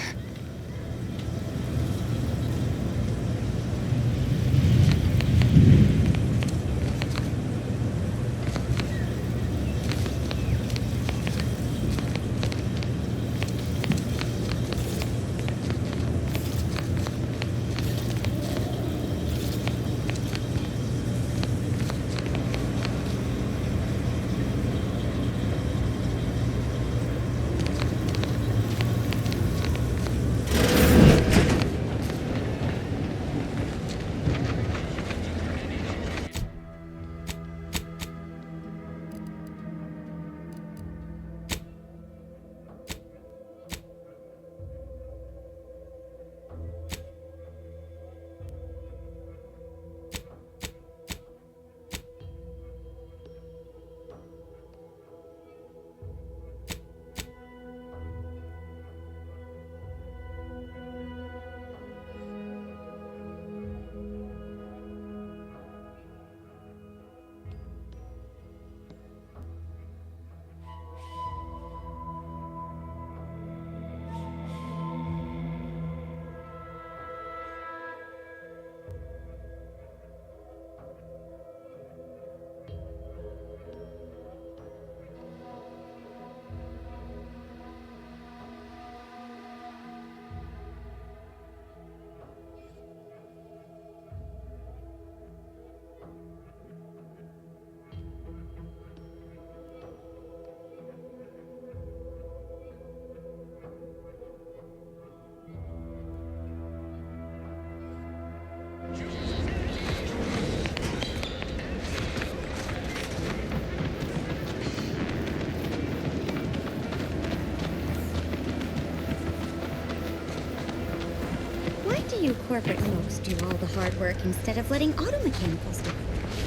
you corporate folks do all the hard work instead of letting auto mechanicals do it?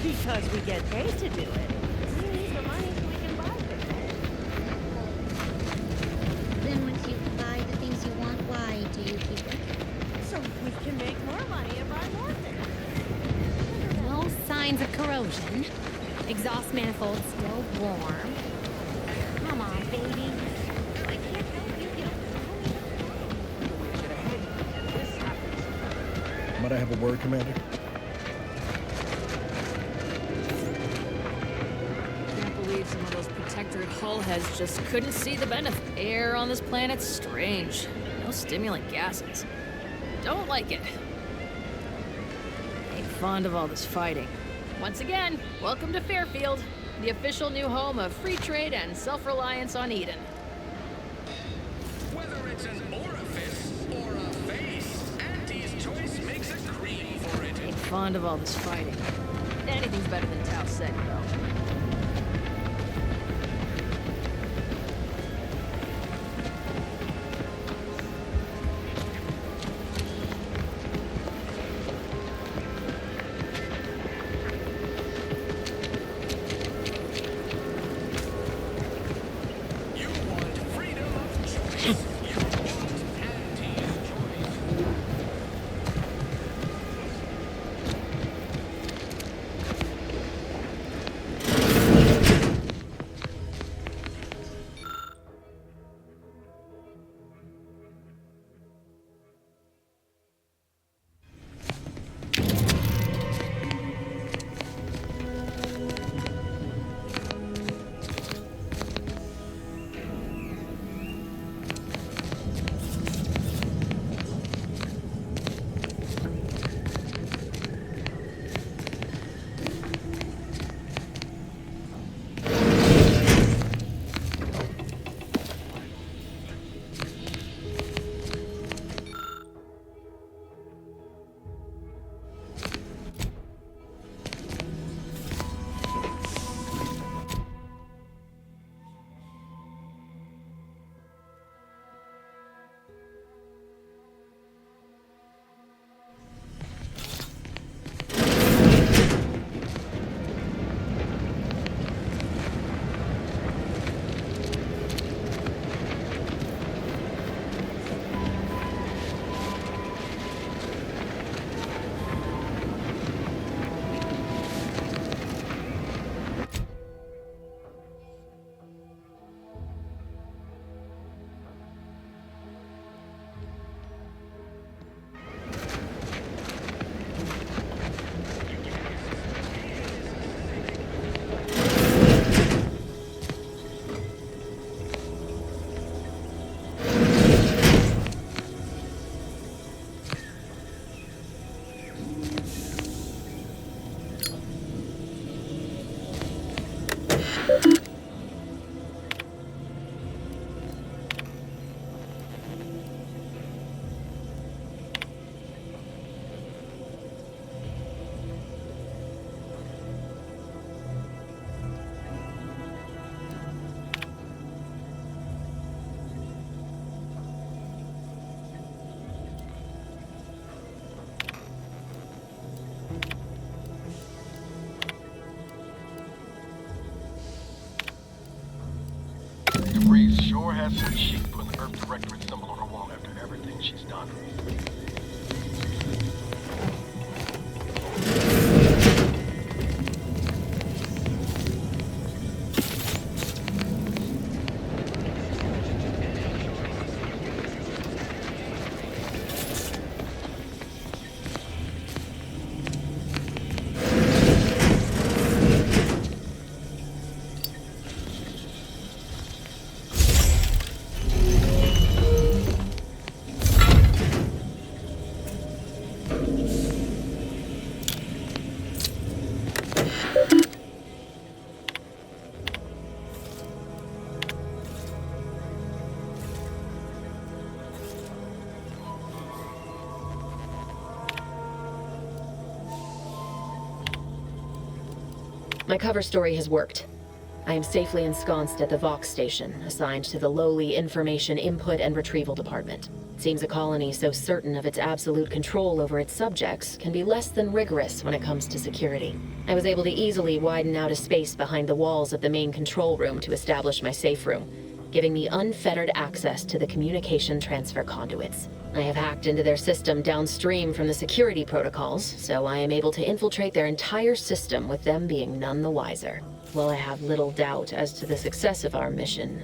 Because we get paid to do it. We need the money so we can buy things. Then once you buy the things you want, why do you keep working? So we can make more money and buy more things. No signs of corrosion. Exhaust manifold still warm. Come on, baby. I can't help you. Might I have a word, Commander? Can't believe some of those protectorate hull heads just couldn't see the benefit. Air on this planet's strange. No stimulant gases. Don't like it. Ain't fond of all this fighting. Once again, welcome to Fairfield, the official new home of free trade and self-reliance on Eden. Whether it's an orifice or a face, Auntie's choice makes a cream for it. Ain't fond of all this fighting. Anything's better than Tau Ceti, though. DeVries sure has some chic putting the Earth Directorate symbol on her wall after everything she's done. My cover story has worked. I am safely ensconced at the Vox station, assigned to the lowly Information Input and Retrieval Department. It seems a colony so certain of its absolute control over its subjects can be less than rigorous when it comes to security. I was able to easily widen out a space behind the walls of the main control room to establish my safe room, giving me unfettered access to the communication transfer conduits. I have hacked into their system downstream from the security protocols, so I am able to infiltrate their entire system with them being none the wiser. While I have little doubt as to the success of our mission,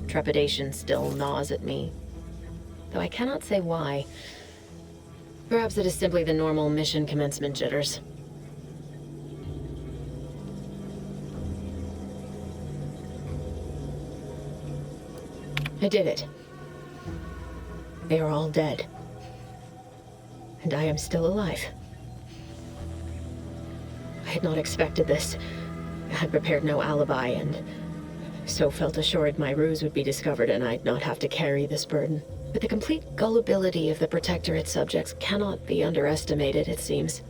trepidation still gnaws at me. Though I cannot say why. Perhaps it is simply the normal mission commencement jitters. I did it. They are all dead. And I am still alive. I had not expected this. I had prepared no alibi, and so felt assured my ruse would be discovered and I'd not have to carry this burden. But the complete gullibility of the Protectorate subjects cannot be underestimated, it seems.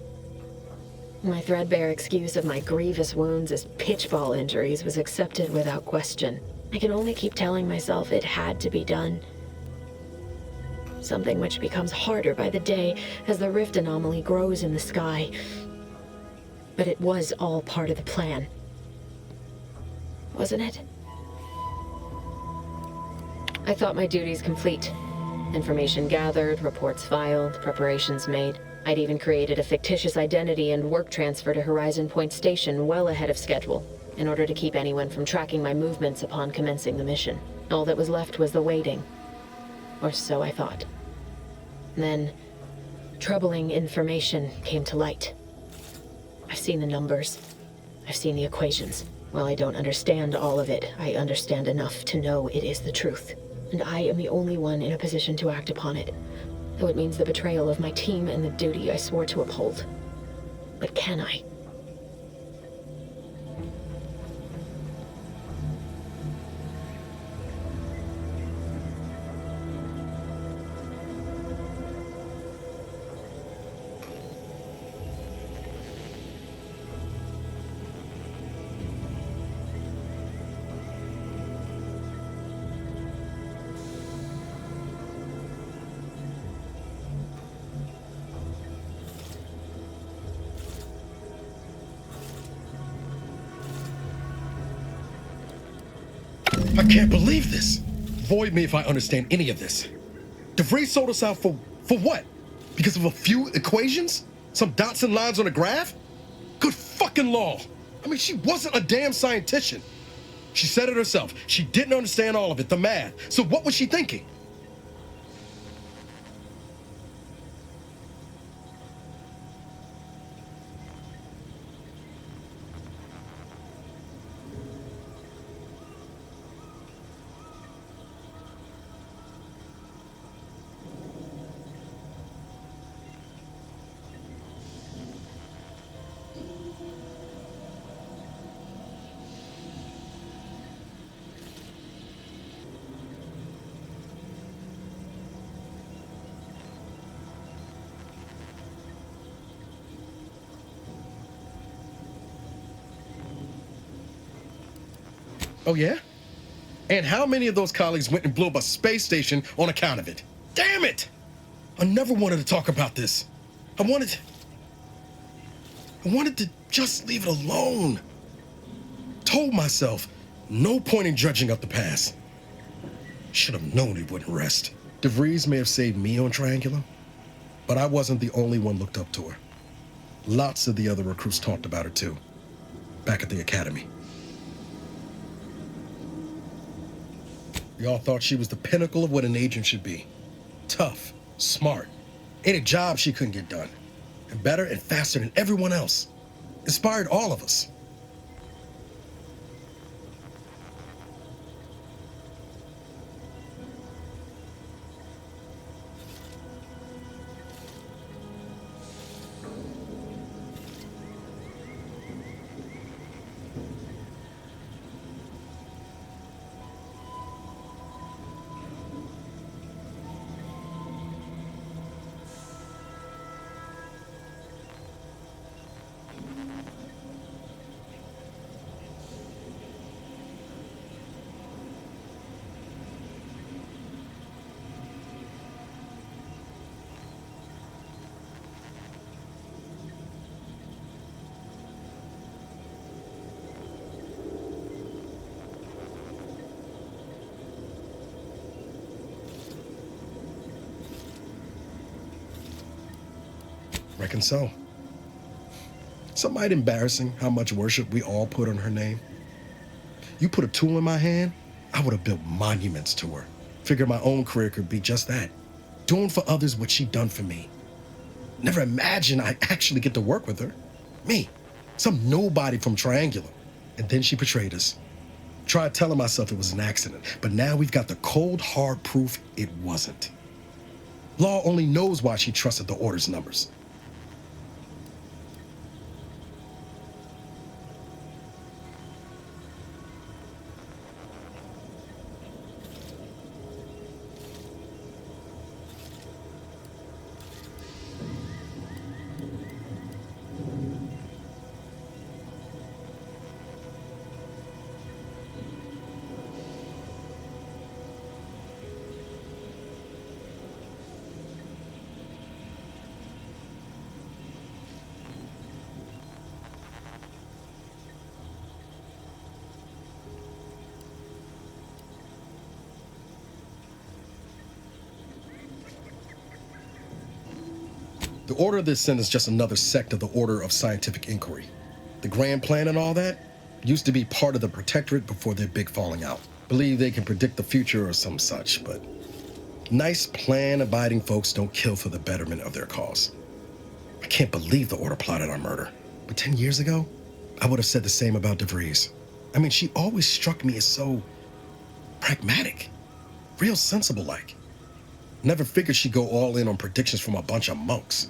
My threadbare excuse of my grievous wounds as pitchball injuries was accepted without question. I can only keep telling myself it had to be done. Something which becomes harder by the day as the rift anomaly grows in the sky. But it was all part of the plan. Wasn't it? I thought my duties complete. Information gathered, reports filed, preparations made. I'd even created a fictitious identity and work transfer to Horizon Point Station well ahead of schedule, in order to keep anyone from tracking my movements upon commencing the mission. All that was left was the waiting. Or so I thought. Then, troubling information came to light. I've seen the numbers. I've seen the equations. While I don't understand all of it, I understand enough to know it is the truth. And I am the only one in a position to act upon it, though it means the betrayal of my team and the duty I swore to uphold. But can I? I can't believe this. Void me if I understand any of this. DeVries sold us out for what? Because of a few equations? Some dots and lines on a graph? Good fucking law. I mean, she wasn't a damn scientist. She said it herself. She didn't understand all of it, the math. So what was she thinking? Oh, yeah? And how many of those colleagues went and blew up a space station on account of it? Damn it! I never wanted to talk about this. I wanted to just leave it alone. Told myself, no point in dredging up the past. Should have known it wouldn't rest. DeVries may have saved me on Triangula, but I wasn't the only one looked up to her. Lots of the other recruits talked about her too, back at the academy. We all thought she was the pinnacle of what an agent should be. Tough, smart, ain't a job she couldn't get done. And better and faster than everyone else. Inspired all of us. Reckon so. Some might embarrassing how much worship we all put on her name. You put a tool in my hand, I would have built monuments to her. Figured my own career could be just that. Doing for others what she done for me. Never imagined I'd actually get to work with her. Me, some nobody from Triangular. And then she betrayed us. Tried telling myself it was an accident, but now we've got the cold, hard proof it wasn't. Law only knows why she trusted the Order's numbers. The Order of the Ascent is just another sect of the Order of Scientific Inquiry. The Grand Plan and all that used to be part of the Protectorate before their big falling out. Believe they can predict the future or some such, but nice plan-abiding folks don't kill for the betterment of their cause. I can't believe the Order plotted our murder. But 10 years ago, I would have said the same about DeVries. I mean, she always struck me as so pragmatic, real sensible-like. Never figured she'd go all in on predictions from a bunch of monks.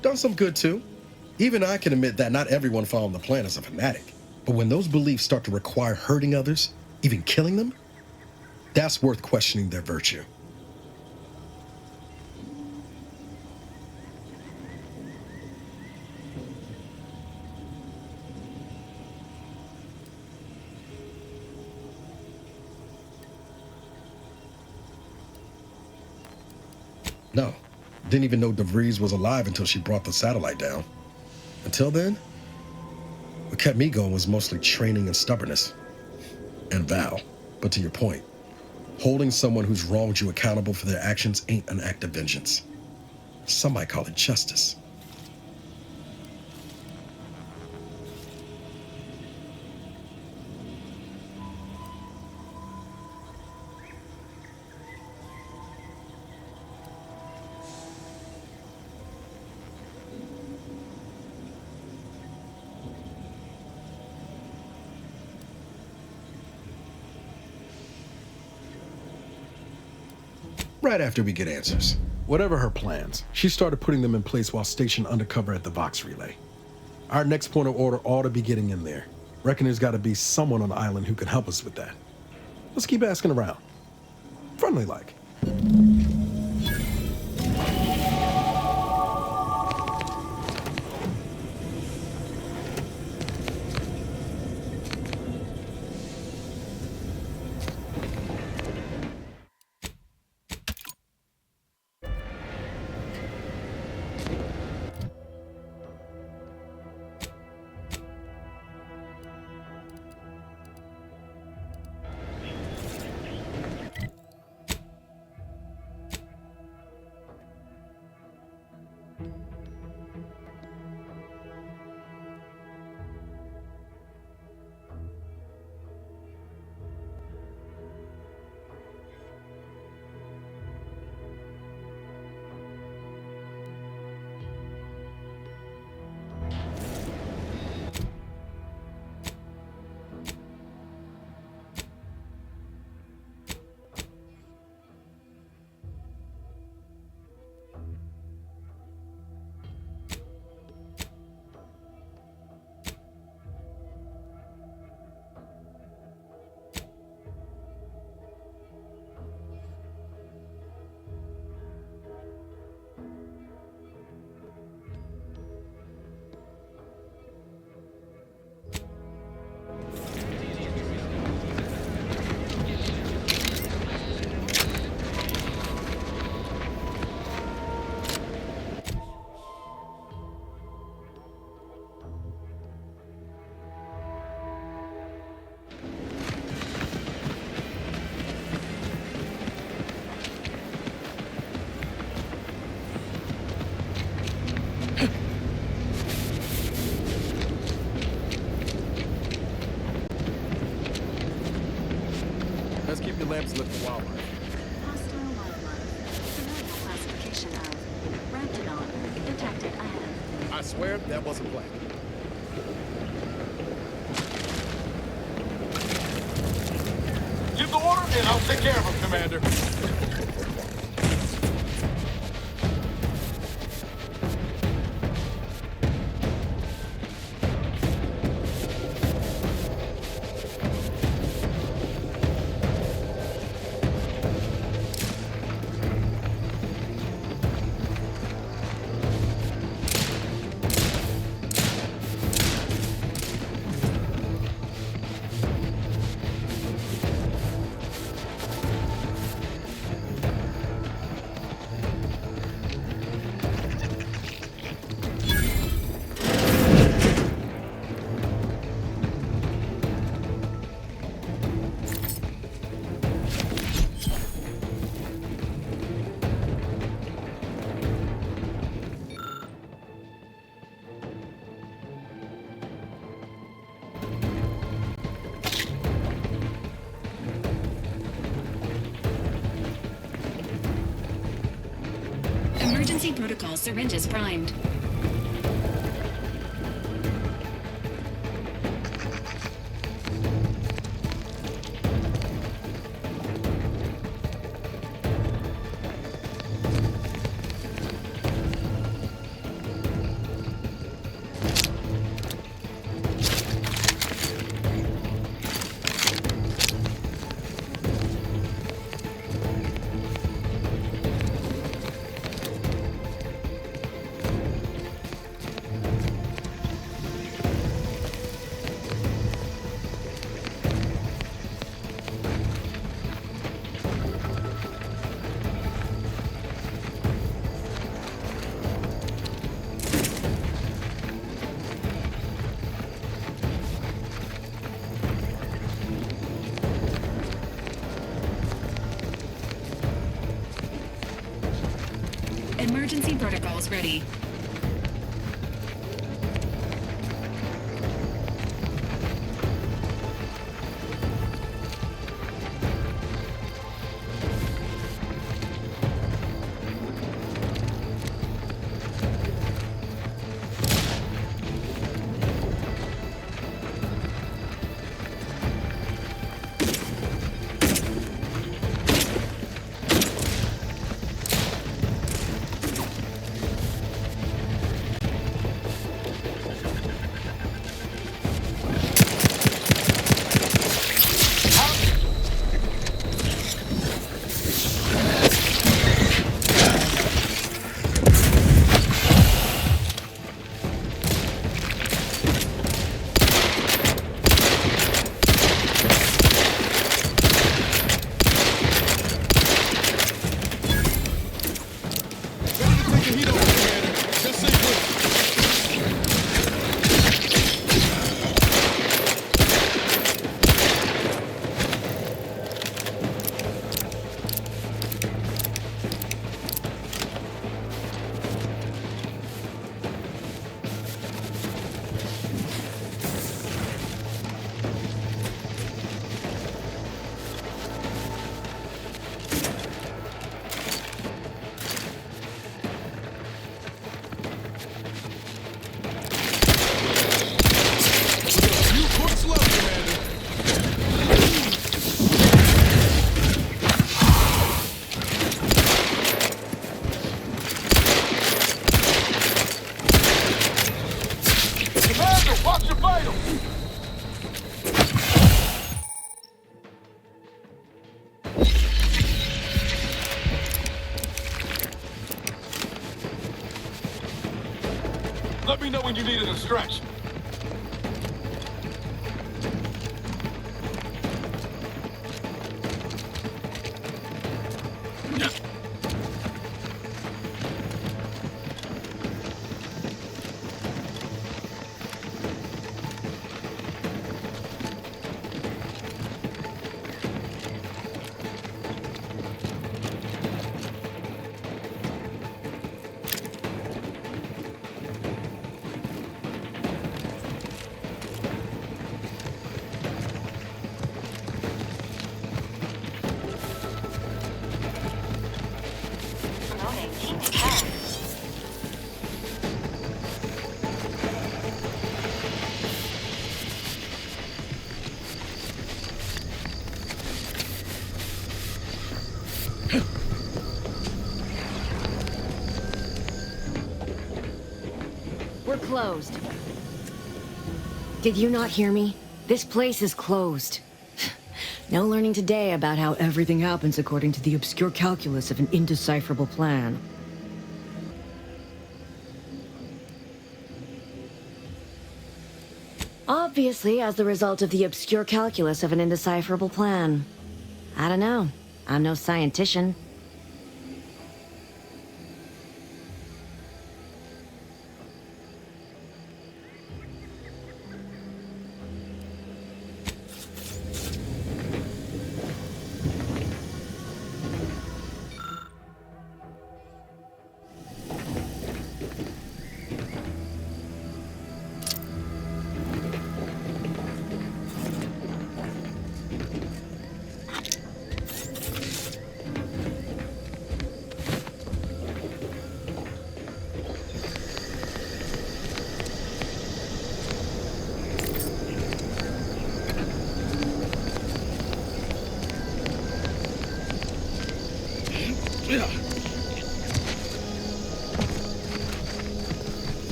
Done some good too. Even I can admit that not everyone following the plan is a fanatic. But when those beliefs start to require hurting others, even killing them, that's worth questioning their virtue. No, didn't even know DeVries was alive until she brought the satellite down. Until then, what kept me going was mostly training and stubbornness. And Val. But to your point, holding someone who's wronged you accountable for their actions ain't an act of vengeance. Some might call it justice. Right after we get answers. Whatever her plans, she started putting them in place while stationed undercover at the Vox Relay. Our next point of order ought to be getting in there. Reckon there's got to be someone on the island who can help us with that. Let's keep asking around. Friendly like. Hostile wildlife. Familial classification of Raptidon. Detected ahead. I swear that wasn't planned. Give the order, and I'll take care of him, Commander. Emergency protocol syringes primed. Emergency protocols ready. Let me know when you need a distraction. We're closed. Did you not hear me? This place is closed. No learning today about how everything happens according to the obscure calculus of an indecipherable plan. Obviously, as the result of the obscure calculus of an indecipherable plan. I don't know. I'm no scientician.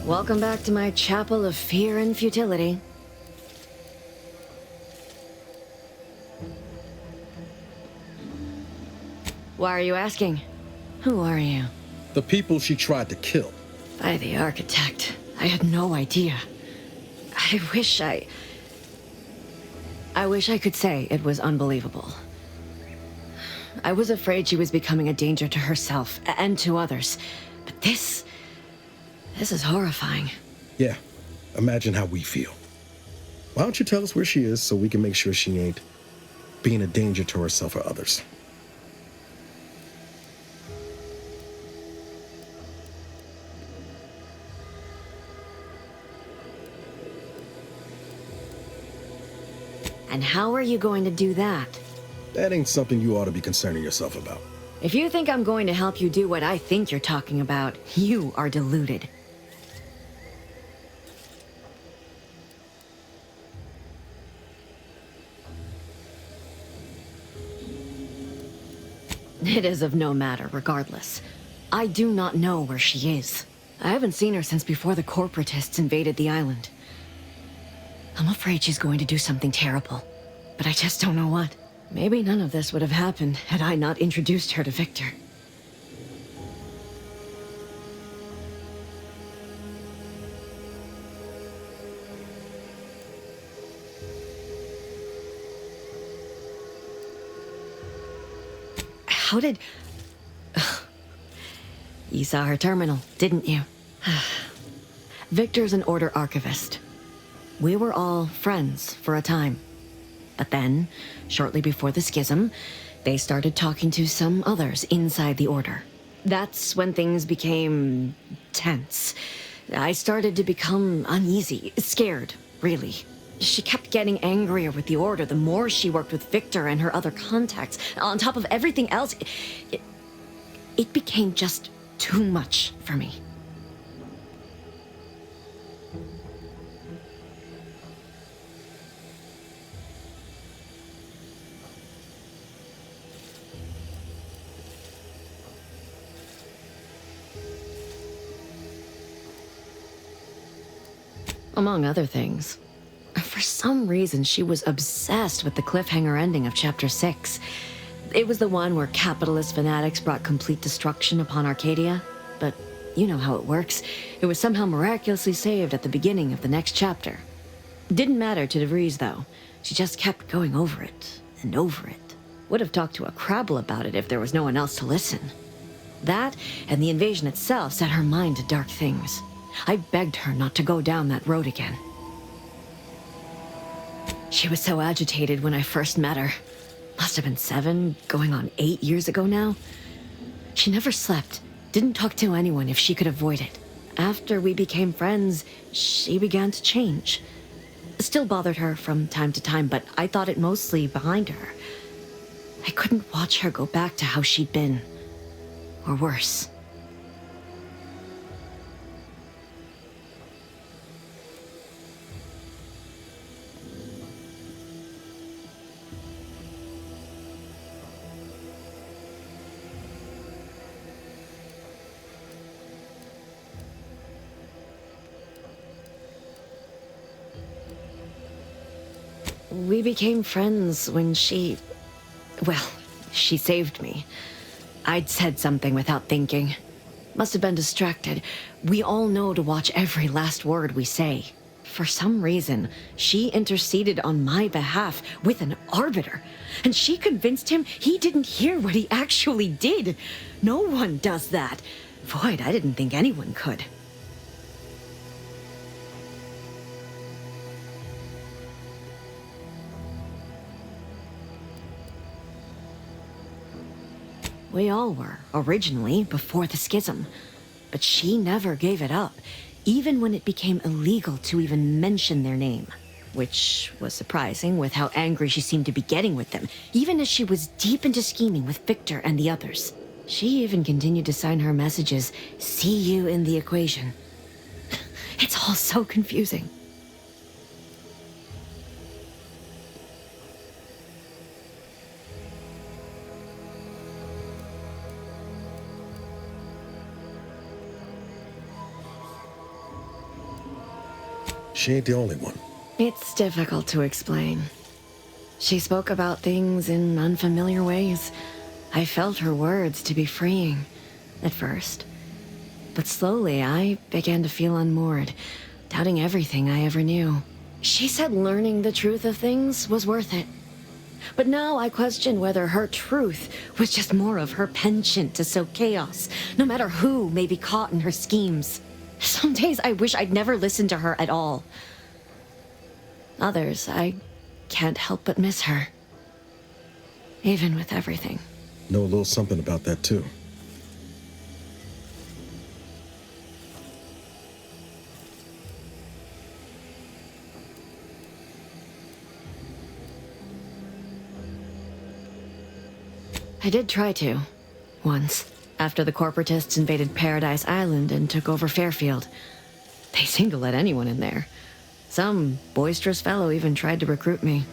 Welcome back to my chapel of fear and futility. Why are you asking? Who are you? The people she tried to kill. By the architect. I had no idea. I wish I could say it was unbelievable. I was afraid she was becoming a danger to herself and to others. But this is horrifying. Yeah, imagine how we feel. Why don't you tell us where she is so we can make sure she ain't being a danger to herself or others? And how are you going to do that? That ain't something you ought to be concerning yourself about. If you think I'm going to help you do what I think you're talking about, you are deluded. It is of no matter, regardless. I do not know where she is. I haven't seen her since before the corporatists invaded the island. I'm afraid she's going to do something terrible, but I just don't know what. Maybe none of this would have happened had I not introduced her to Victor. How did... You saw her terminal, didn't you? Victor's an Order archivist. We were all friends for a time. But then, shortly before the schism, they started talking to some others inside the Order. That's when things became tense. I started to become uneasy, scared, really. She kept getting angrier with the Order the more she worked with Victor and her other contacts. On top of everything else, it became just too much for me. Among other things. For some reason, she was obsessed with the cliffhanger ending of Chapter 6. It was the one where capitalist fanatics brought complete destruction upon Arcadia. But you know how it works. It was somehow miraculously saved at the beginning of the next chapter. Didn't matter to DeVries, though. She just kept going over it and over it. Would have talked to a Crabble about it if there was no one else to listen. That and the invasion itself set her mind to dark things. I begged her not to go down that road again. She was so agitated when I first met her. Must have been 7, going on 8 years ago now. She never slept, didn't talk to anyone if she could avoid it. After we became friends, she began to change. Still bothered her from time to time, but I thought it mostly behind her. I couldn't watch her go back to how she'd been. Or worse. We became friends when she... well, she saved me. I'd said something without thinking. Must have been distracted. We all know to watch every last word we say. For some reason, she interceded on my behalf with an arbiter. And she convinced him he didn't hear what he actually did. No one does that. Void, I didn't think anyone could. We all were, originally, before the schism. But she never gave it up, even when it became illegal to even mention their name. Which was surprising with how angry she seemed to be getting with them, even as she was deep into scheming with Victor and the others. She even continued to sign her messages, "See you in the equation." It's all so confusing. She ain't the only one. It's difficult to explain. She spoke about things in unfamiliar ways. I felt her words to be freeing, at first. But slowly, I began to feel unmoored, doubting everything I ever knew. She said learning the truth of things was worth it. But now I question whether her truth was just more of her penchant to sow chaos, no matter who may be caught in her schemes. Some days I wish I'd never listened to her at all. Others, I can't help but miss her. Even with everything. Know a little something about that, too. I did try to. Once. After the corporatists invaded Paradise Island and took over Fairfield. They seemed to let anyone in there. Some boisterous fellow even tried to recruit me.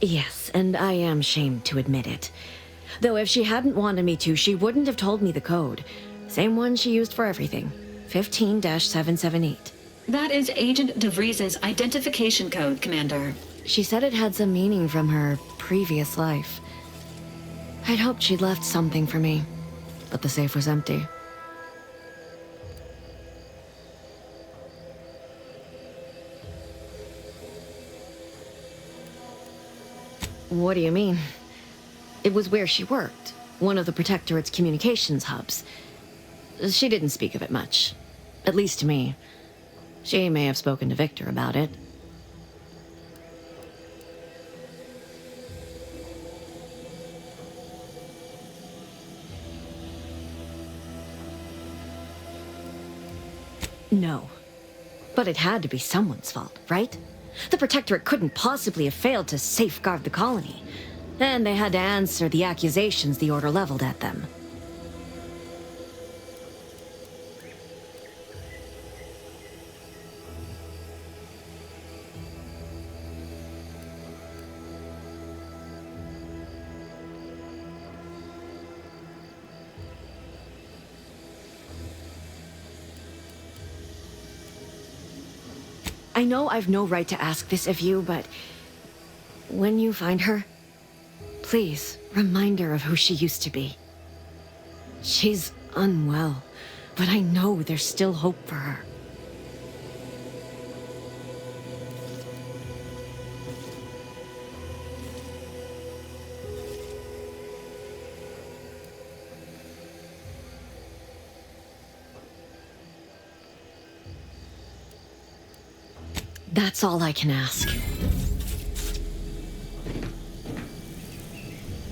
Yes, and I am shamed to admit it. Though if she hadn't wanted me to, she wouldn't have told me the code. Same one she used for everything. 15-778. That is Agent DeVries's identification code, Commander. She said it had some meaning from her previous life. I'd hoped she'd left something for me, but the safe was empty. What do you mean? It was where she worked, one of the Protectorate's communications hubs. She didn't speak of it much, at least to me. She may have spoken to Victor about it. No. But it had to be someone's fault, right? The Protectorate couldn't possibly have failed to safeguard the colony. Then they had to answer the accusations the Order leveled at them. I know I've no right to ask this of you, but when you find her, Please, remind her of who she used to be. She's unwell, but I know there's still hope for her. That's all I can ask.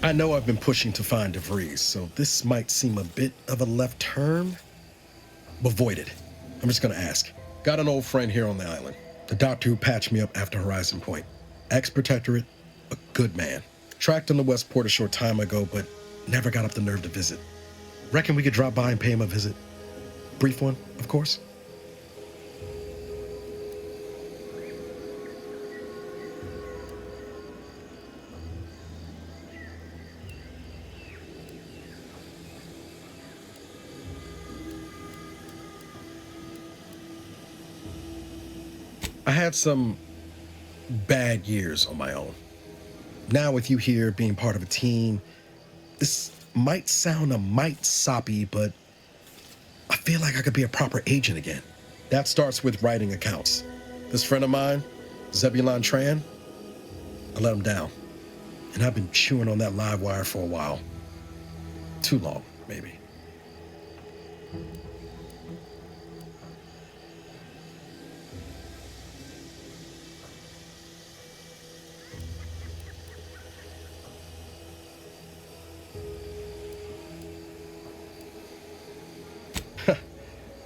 I know I've been pushing to find DeVries, so this might seem a bit of a left turn. But void it. I'm just gonna ask. Got an old friend here on the island. The doctor who patched me up after Horizon Point. Ex-protectorate, a good man. Tracked him to Westport a short time ago, but never got up the nerve to visit. Reckon we could drop by and pay him a visit? Brief one, of course. I had some bad years on my own. Now with you here being part of a team, this might sound a mite soppy, but I feel like I could be a proper agent again. That starts with writing accounts. This friend of mine, Zebulon Tran, I let him down. And I've been chewing on that live wire for a while. Too long, maybe.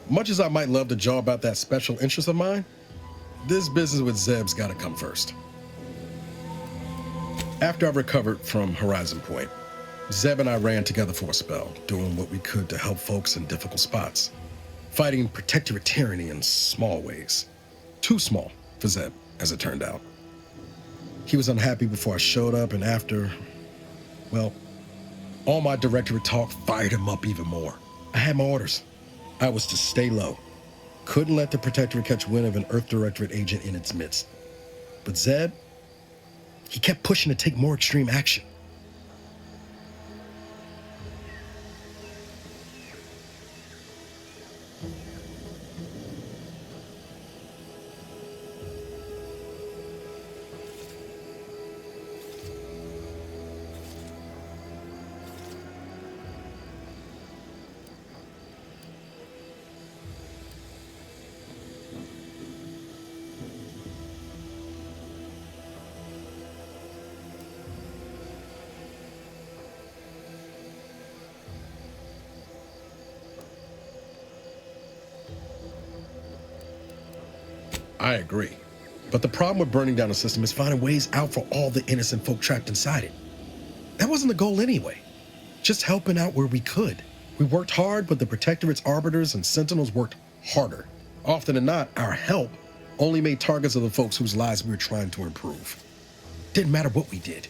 Much as I might love to jaw about that special interest of mine, this business with Zeb's gotta come first. After I recovered from Horizon Point, Zeb and I ran together for a spell, doing what we could to help folks in difficult spots, fighting protectorate tyranny in small ways. Too small for Zeb, as it turned out. He was unhappy before I showed up, and after, well, all my directorate talk fired him up even more. I had my orders. I was to stay low. Couldn't let the Protectorate catch wind of an Earth Directorate agent in its midst. But Zeb, he kept pushing to take more extreme action. I agree. But the problem with burning down a system is finding ways out for all the innocent folk trapped inside it. That wasn't the goal anyway. Just helping out where we could. We worked hard, but the Protectorate's arbiters and sentinels worked harder. Often than not, our help only made targets of the folks whose lives we were trying to improve. Didn't matter what we did.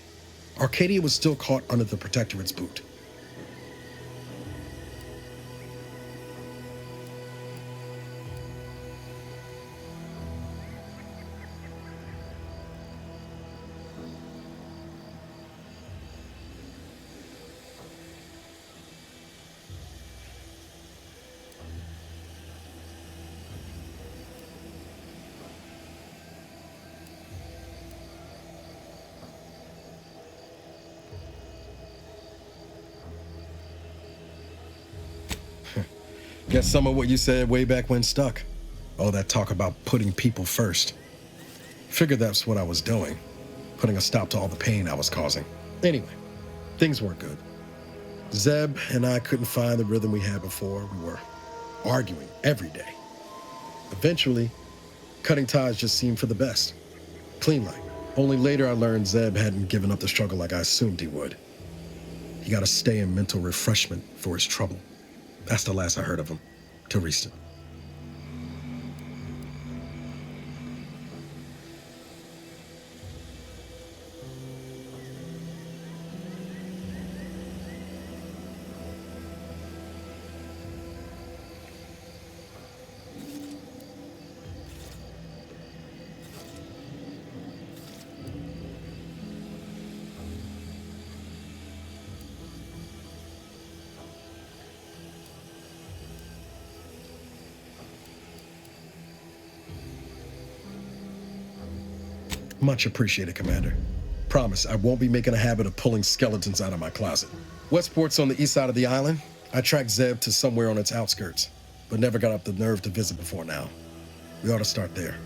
Arcadia was still caught under the Protectorate's boot. Guess some of what you said way back when stuck. All that talk about putting people first. Figured that's what I was doing. Putting a stop to all the pain I was causing. Anyway, things weren't good. Zeb and I couldn't find the rhythm we had before. We were arguing every day. Eventually, cutting ties just seemed for the best. Clean like. Only later I learned Zeb hadn't given up the struggle like I assumed he would. He got to stay in mental refreshment for his trouble. That's the last I heard of him, till recent. Much appreciated, Commander. Promise, I won't be making a habit of pulling skeletons out of my closet. Westport's on the east side of the island. I tracked Zeb to somewhere on its outskirts, but never got up the nerve to visit before now. We ought to start there.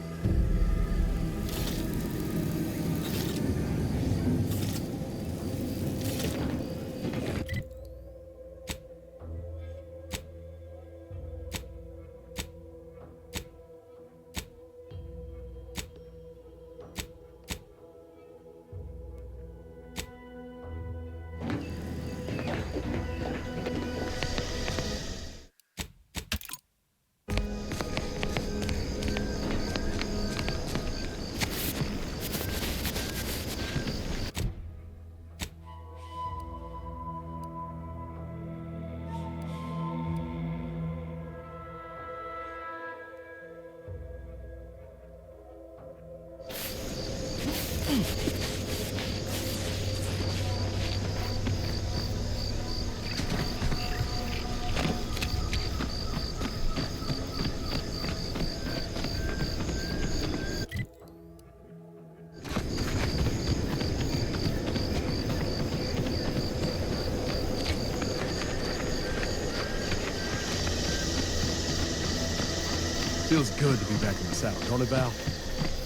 Feels good to be back in the saddle, don't it, Val?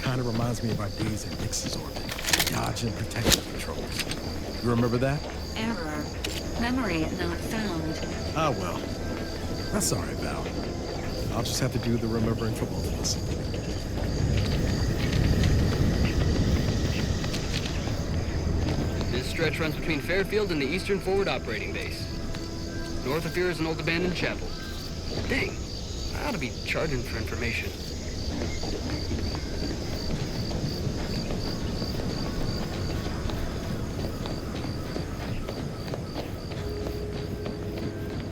Kind of reminds me of our days at Nix's orbit, dodging protection patrols. You remember that? Error. Memory not found. Ah, well. That's all right, Val. I'll just have to do the remembering for both of us. This stretch runs between Fairfield and the Eastern Forward Operating Base. North of here is an old abandoned chapel. Dang, I ought to be charging for information.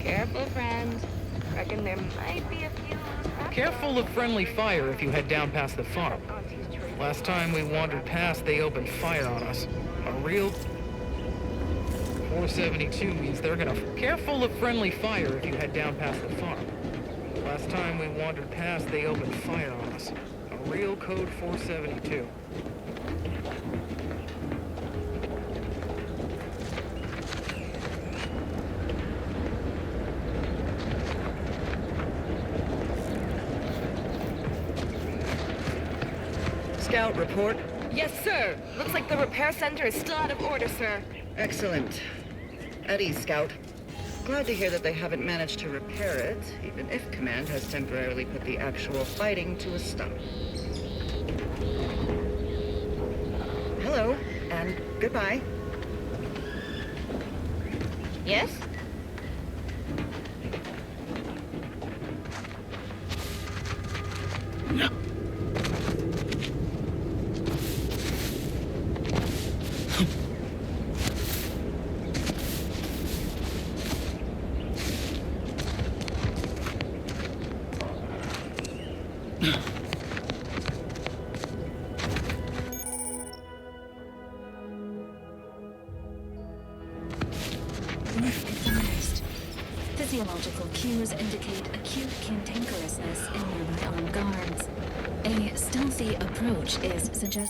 Careful, friend. Reckon there might be a few. Careful of friendly fire if you head down past the farm. Last time we wandered past, they opened fire on us. A real 472 means they're gonna... Careful of friendly fire if you head down past the farm. Last time we wandered past, they opened fire on us. A real code 472. Scout, report. Yes, sir. Looks like the repair center is still out of order, sir. Excellent. At ease, Scout. Glad to hear that they haven't managed to repair it, even if Command has temporarily put the actual fighting to a stop. Hello, and goodbye. Yes? No. Advised. Physiological cues indicate acute cantankerousness in nearby armed guards. A stealthy approach is suggested.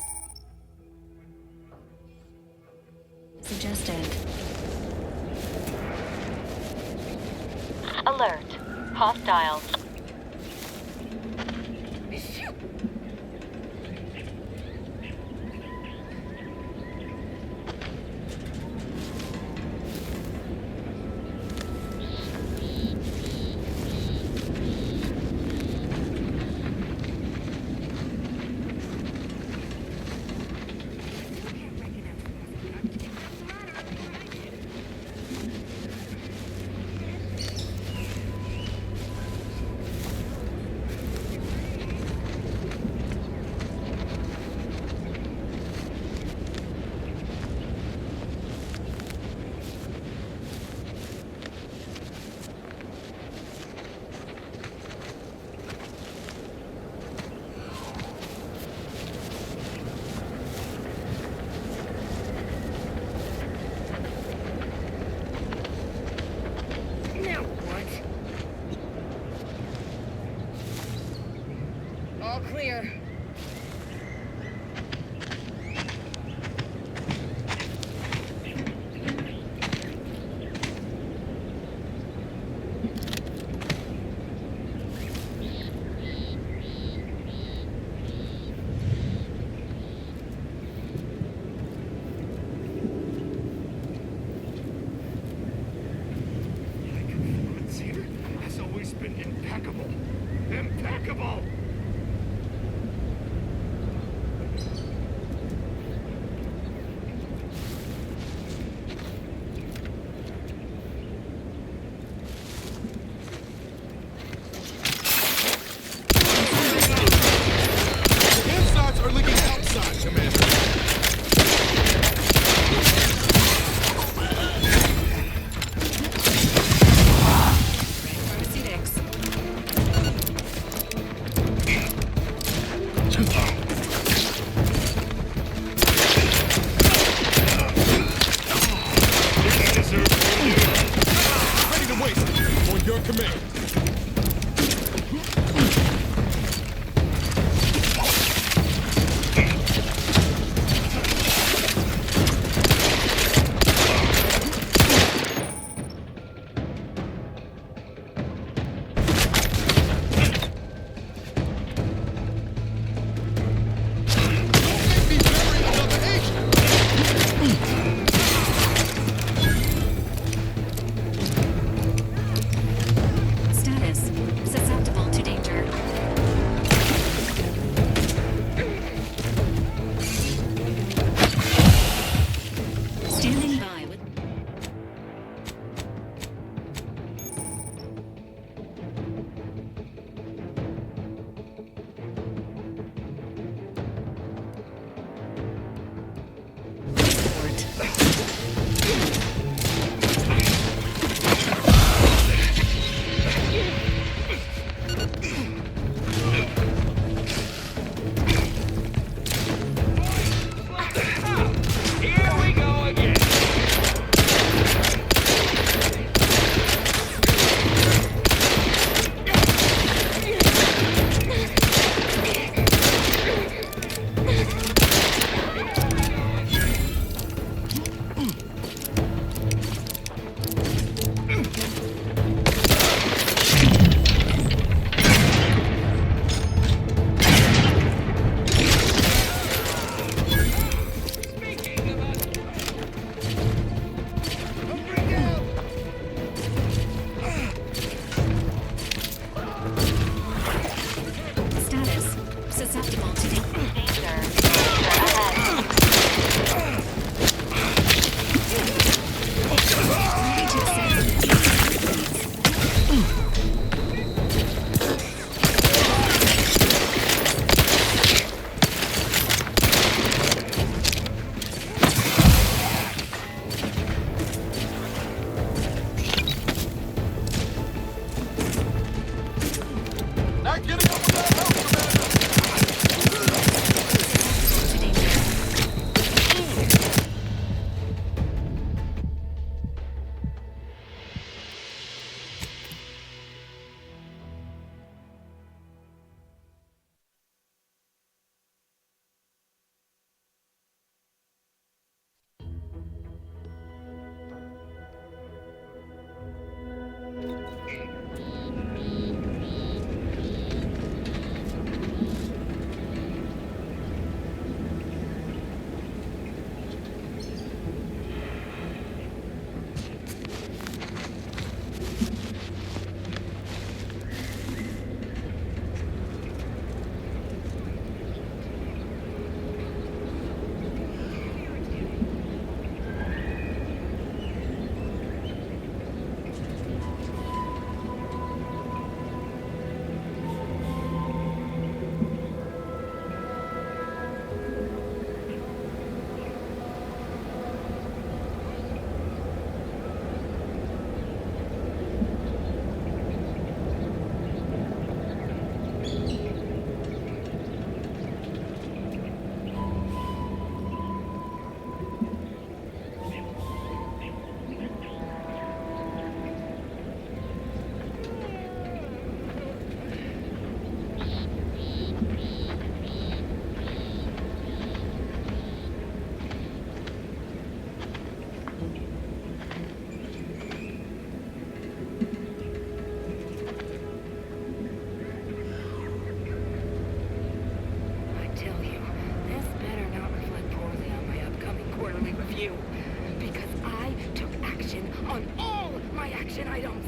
Alert. Hostiles. All clear. been impeccable. Impeccable! Insides are leaking outside, Commander. Ready to waste on your command. Status susceptible to danger. Standing by with Here we go again. status susceptible to danger. Ready to accept. Not getting up without help, on all my action items.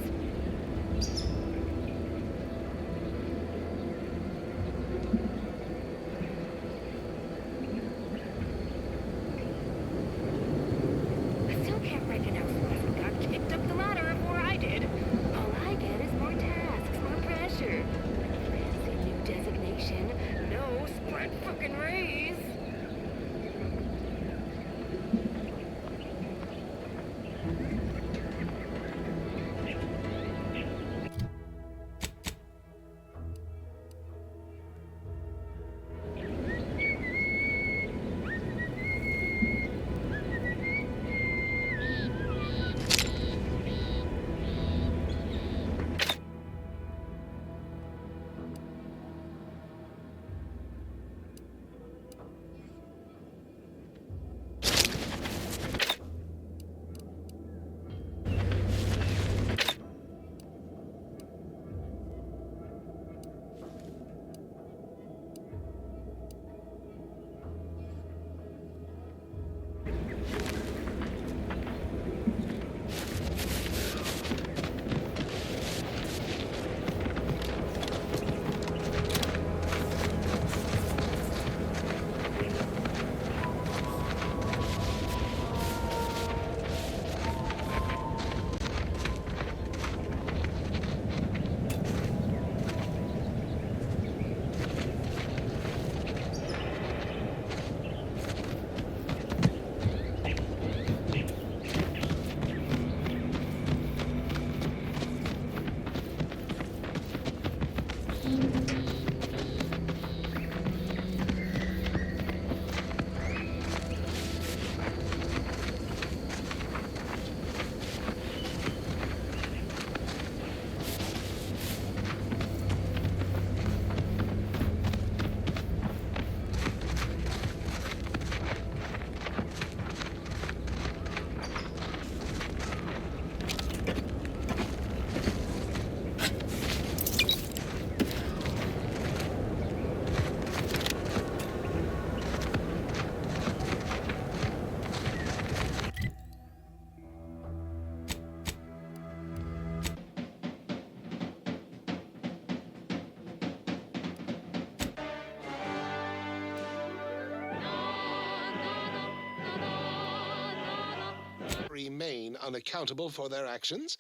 remain unaccountable for their actions,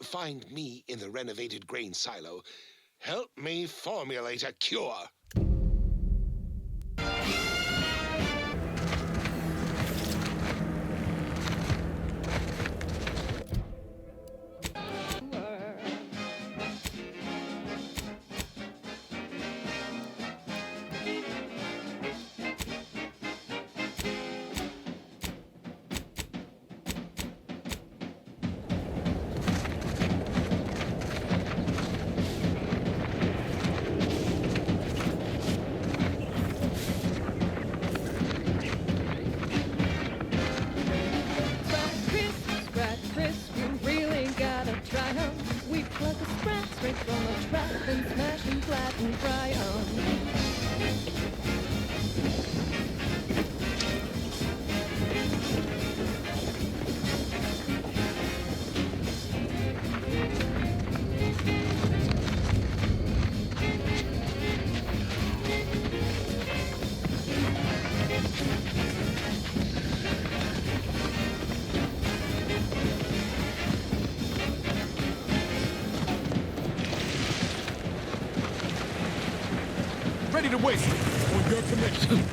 find me in the renovated grain silo. Help me formulate a cure. Ready to waste it. On your command.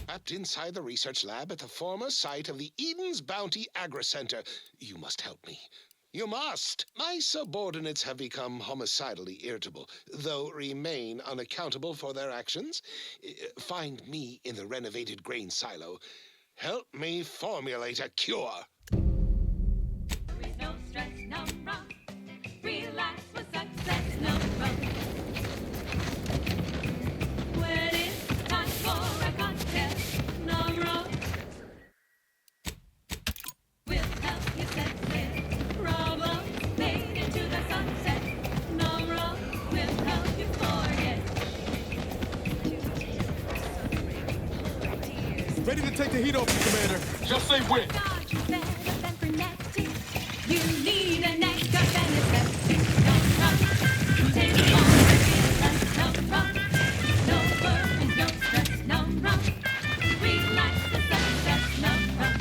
Trapped inside the research lab at the former site of the Eden's Bounty Agri-Center. You must help me. You must! My subordinates have become homicidally irritable, though remain unaccountable for their actions. Find me in the renovated grain silo. Help me formulate a cure. No stress, no wrong. Relax with success, no wrong. When it's time for a contest, no wrong. We'll help you set it. Problems made into the sunset, no wrong. We'll help you forget. Ready to take the heat off you, Commander. Just say when. You need a neck up and it's sexy. Don't run. Take it on. Don't run. No worry, no stress, no run. Relax the success, no run.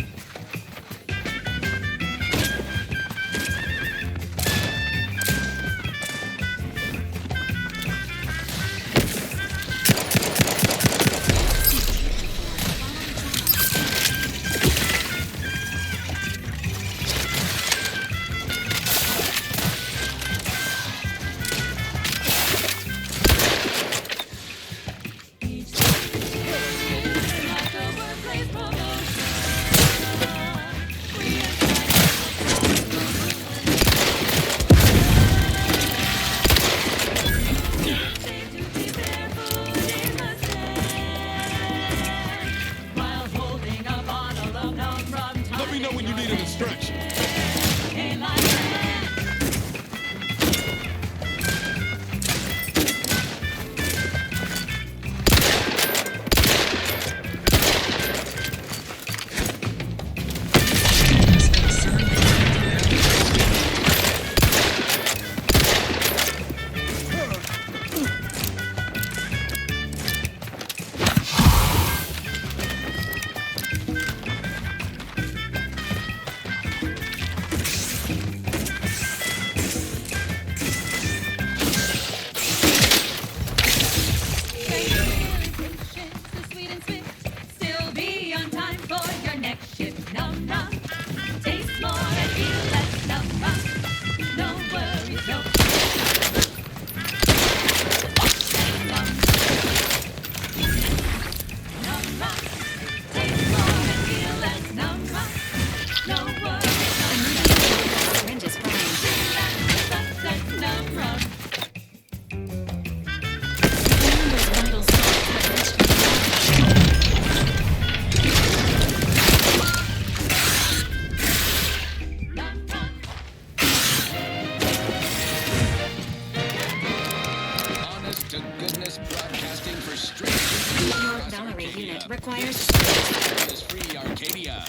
Broadcast broadcasting for strangers Your across Valerie Arcadia. unit requires This is free Arcadia.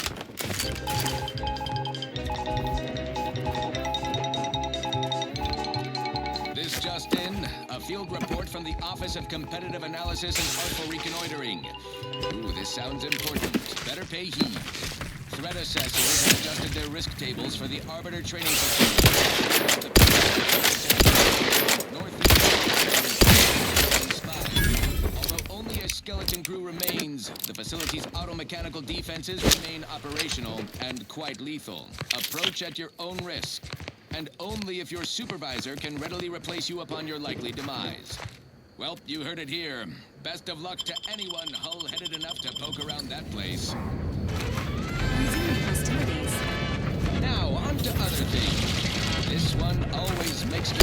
This just in, a field report from the Office of Competitive Analysis and Artful Reconnoitering. Ooh, this sounds important. Better pay heed. Threat assessors have adjusted their risk tables for the Arbiter training facility. Although only a skeleton crew remains, the facility's auto-mechanical defenses remain operational and quite lethal. Approach at your own risk. And only if your supervisor can readily replace you upon your likely demise. Well, you heard it here. Best of luck to anyone hull-headed enough to poke around that place. Now, on to other things. This one always makes me...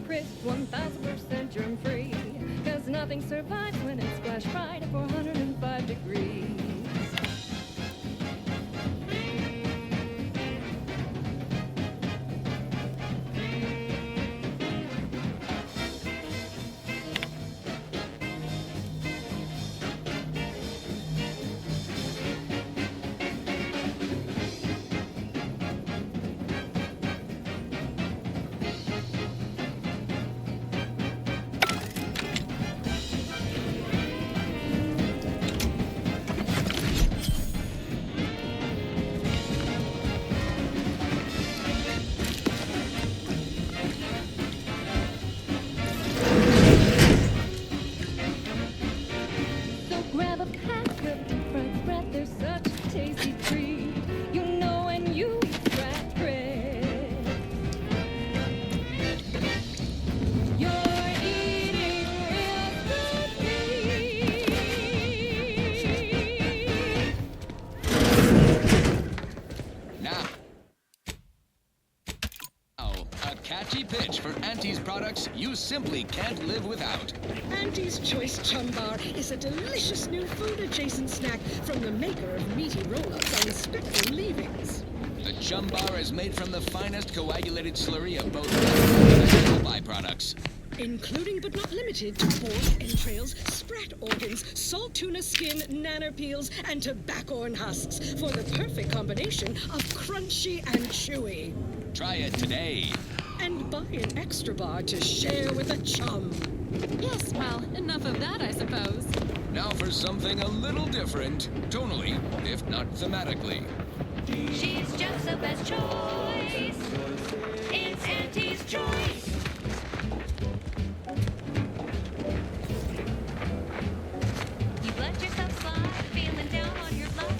Crisp, 1000% germ free. Cause nothing survives when it's flash fried at 405 degrees. You simply can't live without. Auntie's Choice Chum Bar is a delicious new food-adjacent snack from the maker of meaty roll-ups and spectral leavings. The Chum Bar is made from the finest coagulated slurry of both and byproducts. Including but not limited to pork entrails, sprat organs, salt tuna skin, nanner peels, and tobaccorn husks for the perfect combination of crunchy and chewy. Try it today. And buy an extra bar to share with a chum. Yes, well, enough of that, I suppose. Now for something a little different, tonally, if not thematically. She's just the best choice. It's Auntie's Choice. You've let yourself slide, feeling down on your luck.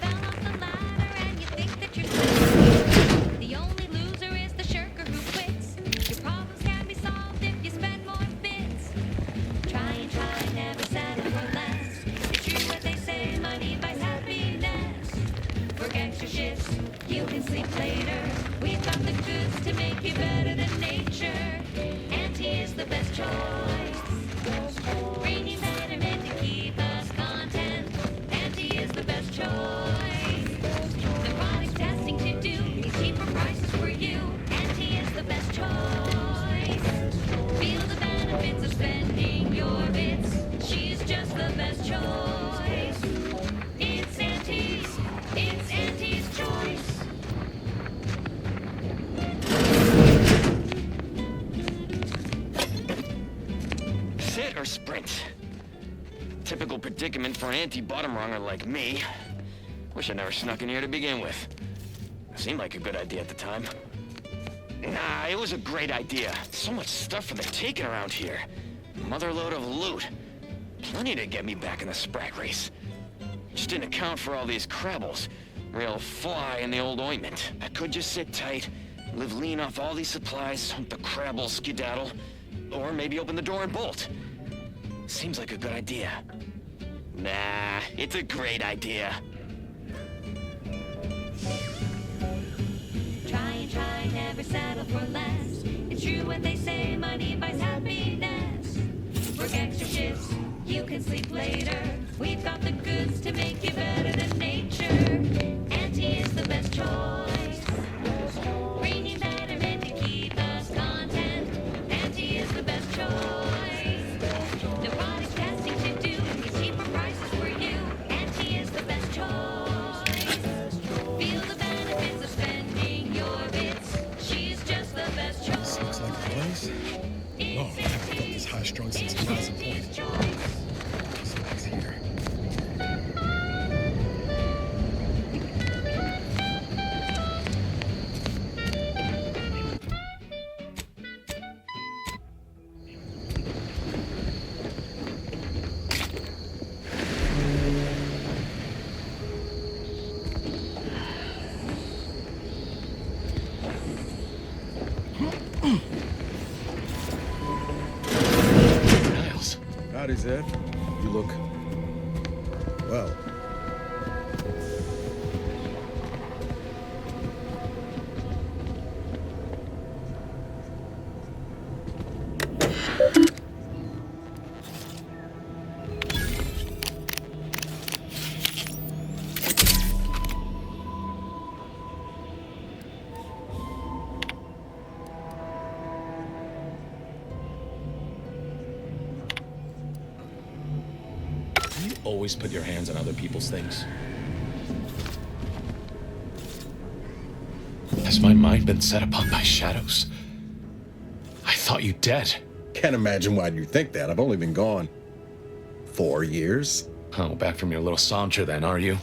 Fell on can sleep later. We've got the goods to make you better than nature. Auntie is the best choice. Bringing betterment to keep us content. Auntie is the best choice. The products testing to do, these cheaper prices for you. Auntie is the best choice. Feel the benefits of spending your bits. She's just the best choice. It's Auntie's choice. Sit or sprint? Typical predicament for an anti-bottom runger like me. Wish I never snuck in here to begin with. Seemed like a good idea at the time. Nah, it was a great idea. So much stuff for the taking around here. Motherload of loot. Plenty to get me back in the Sprack race. Just didn't account for all these crabbles. Real fly in the old ointment. I could just sit tight, live lean off all these supplies, hunt the crabble skedaddle, or maybe open the door and bolt. Seems like a good idea. Nah, it's a great idea. Try and try, never settle for less. It's true what they say, money buys happiness. Work extra shifts, you can sleep later. We've got the goods to make you better than nature. Auntie is the best choice. Bringing betterment to keep us content. Auntie is the best choice. No product testing to do, these cheaper prices for you. Auntie is the best choice. Feel the benefits of spending your bits. She's just the best choice. Looks like the place. Oh, I haven't felt this high-strung since Rising Point. Something's here. Howdy, Zed. You look... well. Always put your hands on other people's things. Has my mind been set upon by shadows? I thought you dead. Can't imagine why you think that. I've only been gone 4 years. Oh, back from your little saunter then, are you?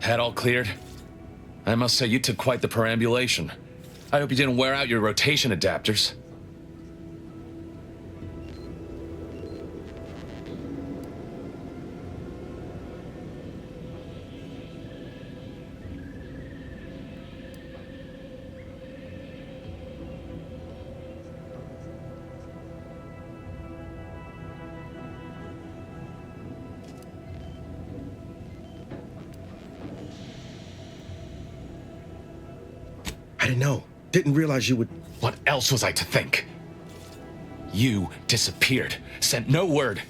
Head all cleared? I must say you took quite the perambulation. I hope you didn't wear out your rotation adapters. I didn't know. Didn't realize you would... What else was I to think? You disappeared. Sent no word.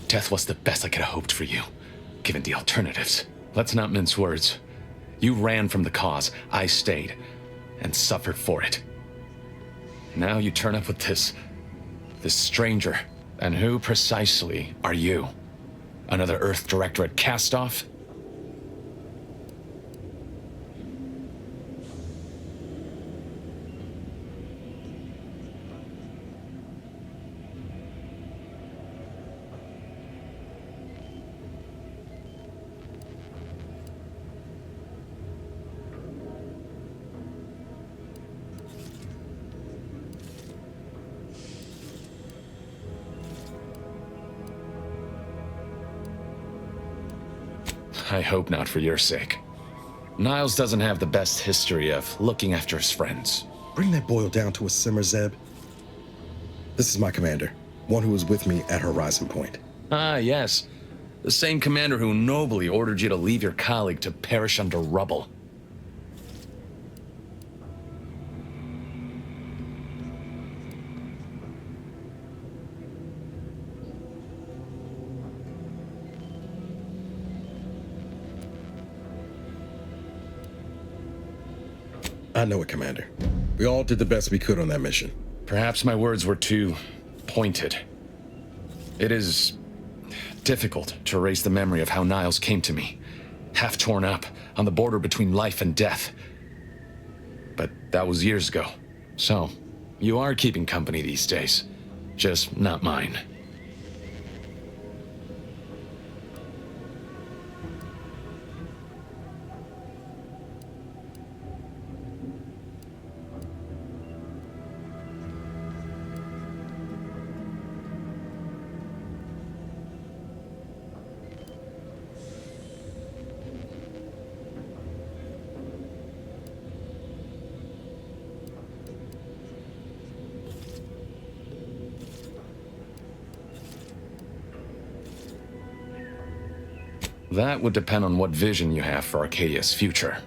Death was the best I could have hoped for you, given the alternatives. Let's not mince words. You ran from the cause. I stayed, and suffered for it. Now you turn up with this stranger. And who precisely are you? Another Earth Directorate cast-off? I hope not for your sake. Niles doesn't have the best history of looking after his friends. Bring that boil down to a simmer, Zeb. This is my commander, one who was with me at Horizon Point. Ah, yes. The same commander who nobly ordered you to leave your colleague to perish under rubble. I know it, Commander. We all did the best we could on that mission. Perhaps my words were too pointed. It is difficult to erase the memory of how Niles came to me, half torn up, on the border between life and death. But that was years ago. So, you are keeping company these days. Just not mine. That would depend on what vision you have for Arcadia's future.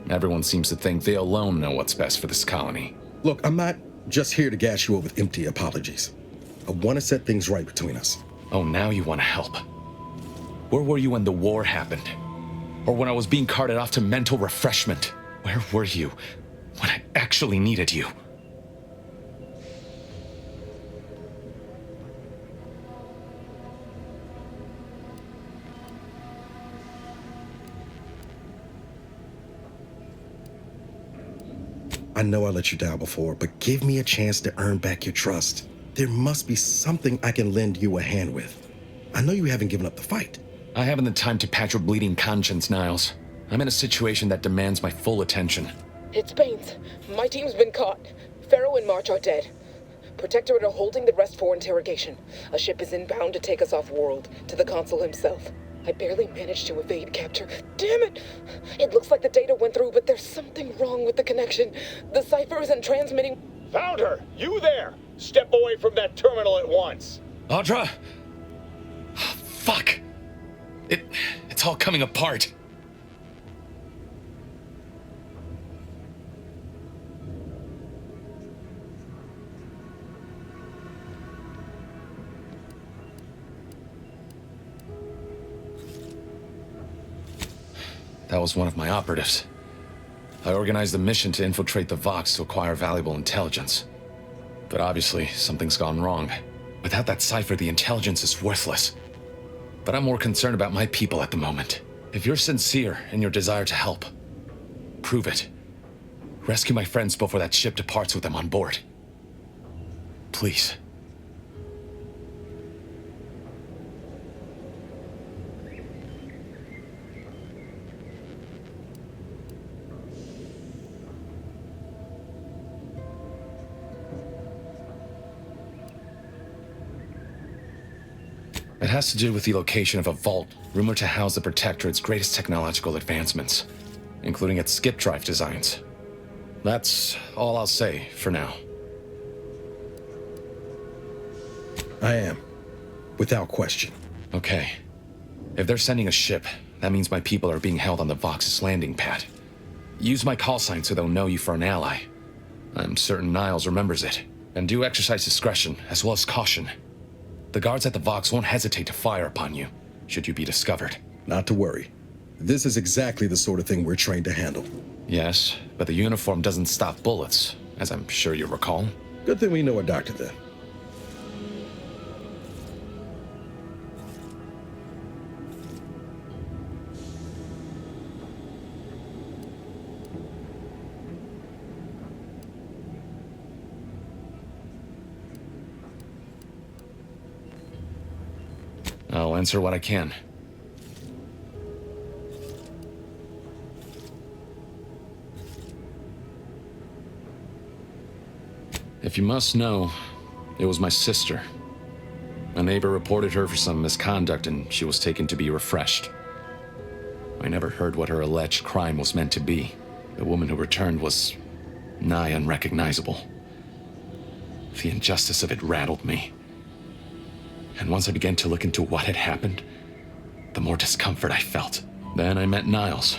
Everyone seems to think they alone know what's best for this colony. Look, I'm not just here to gas you up with empty apologies. I want to set things right between us. Oh, now you want to help. Where were you when the war happened? Or when I was being carted off to mental refreshment? Where were you when I actually needed you? I know I let you down before, but give me a chance to earn back your trust. There must be something I can lend you a hand with. I know you haven't given up the fight. I haven't the time to patch your bleeding conscience, Niles. I'm in a situation that demands my full attention. It's Baines. My team's been caught. Pharaoh and March are dead. Protectorate are holding the rest for interrogation. A ship is inbound to take us off-world, to the consul himself. I barely managed to evade capture. Damn it! It looks like the data went through, but there's something wrong with the connection. The cipher isn't transmitting. Found her! You there! Step away from that terminal at once! Audra! Fuck! It's all coming apart. That was one of my operatives. I organized a mission to infiltrate the Vox to acquire valuable intelligence. But obviously, something's gone wrong. Without that cipher, the intelligence is worthless. But I'm more concerned about my people at the moment. If you're sincere in your desire to help, prove it. Rescue my friends before that ship departs with them on board. Please. It has to do with the location of a vault rumored to house the Protectorate's greatest technological advancements, including its skip drive designs. That's all I'll say for now. I am. Without question. Okay. If they're sending a ship, that means my people are being held on the Vox's landing pad. Use my call sign so they'll know you for an ally. I'm certain Niles remembers it. And do exercise discretion, as well as caution. The guards at the Vox won't hesitate to fire upon you, should you be discovered. Not to worry. This is exactly the sort of thing we're trained to handle. Yes, but the uniform doesn't stop bullets, as I'm sure you recall. Good thing we know a doctor then. I'll answer what I can. If you must know, it was my sister. A neighbor reported her for some misconduct and she was taken to be refreshed. I never heard what her alleged crime was meant to be. The woman who returned was nigh unrecognizable. The injustice of it rattled me. And once I began to look into what had happened, the more discomfort I felt. Then I met Niles.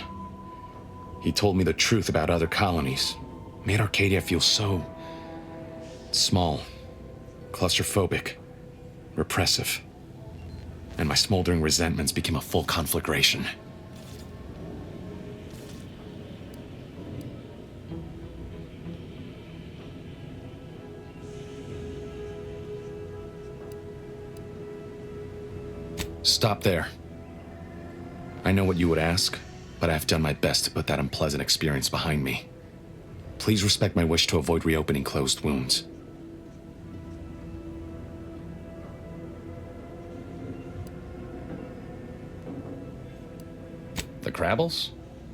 He told me the truth about other colonies. Made Arcadia feel so small, claustrophobic, repressive. And my smoldering resentments became a full conflagration. Stop there. I know what you would ask, but I've done my best to put that unpleasant experience behind me. Please respect my wish to avoid reopening closed wounds. The Crabbles?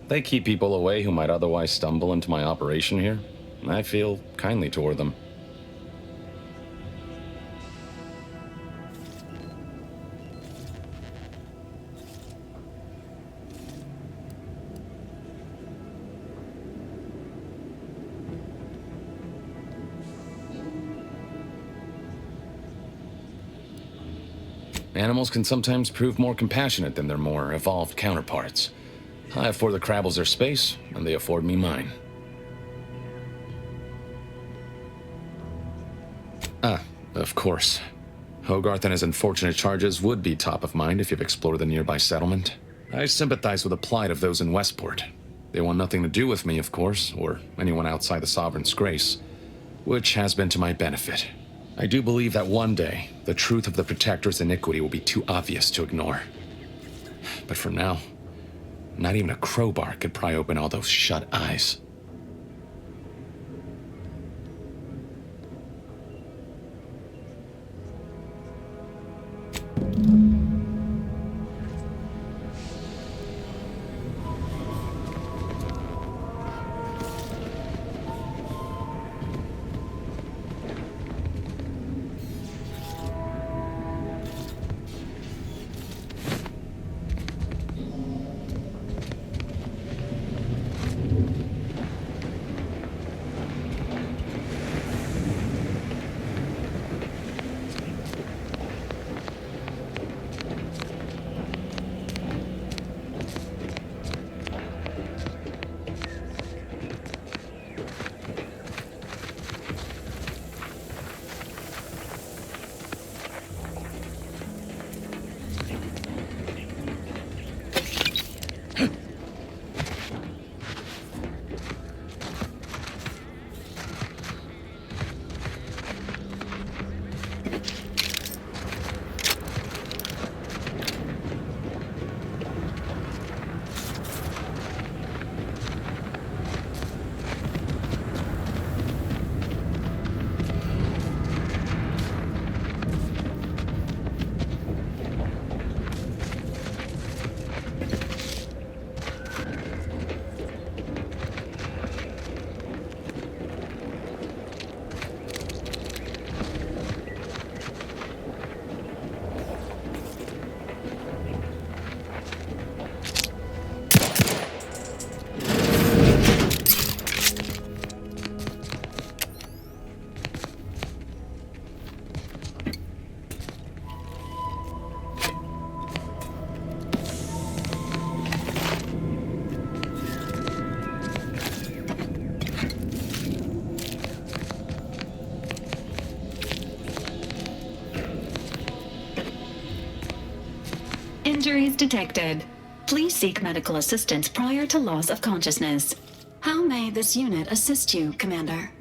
They keep people away who might otherwise stumble into my operation here. I feel kindly toward them. Animals can sometimes prove more compassionate than their more evolved counterparts. I afford the Crabbles their space, and they afford me mine. Ah, of course. Hogarth and his unfortunate charges would be top of mind if you've explored the nearby settlement. I sympathize with the plight of those in Westport. They want nothing to do with me, of course, or anyone outside the Sovereign's grace, which has been to my benefit. I do believe that one day, the truth of the Protector's iniquity will be too obvious to ignore. But for now, not even a crowbar could pry open all those shut eyes. Injuries detected. Please seek medical assistance prior to loss of consciousness. How may this unit assist you, Commander?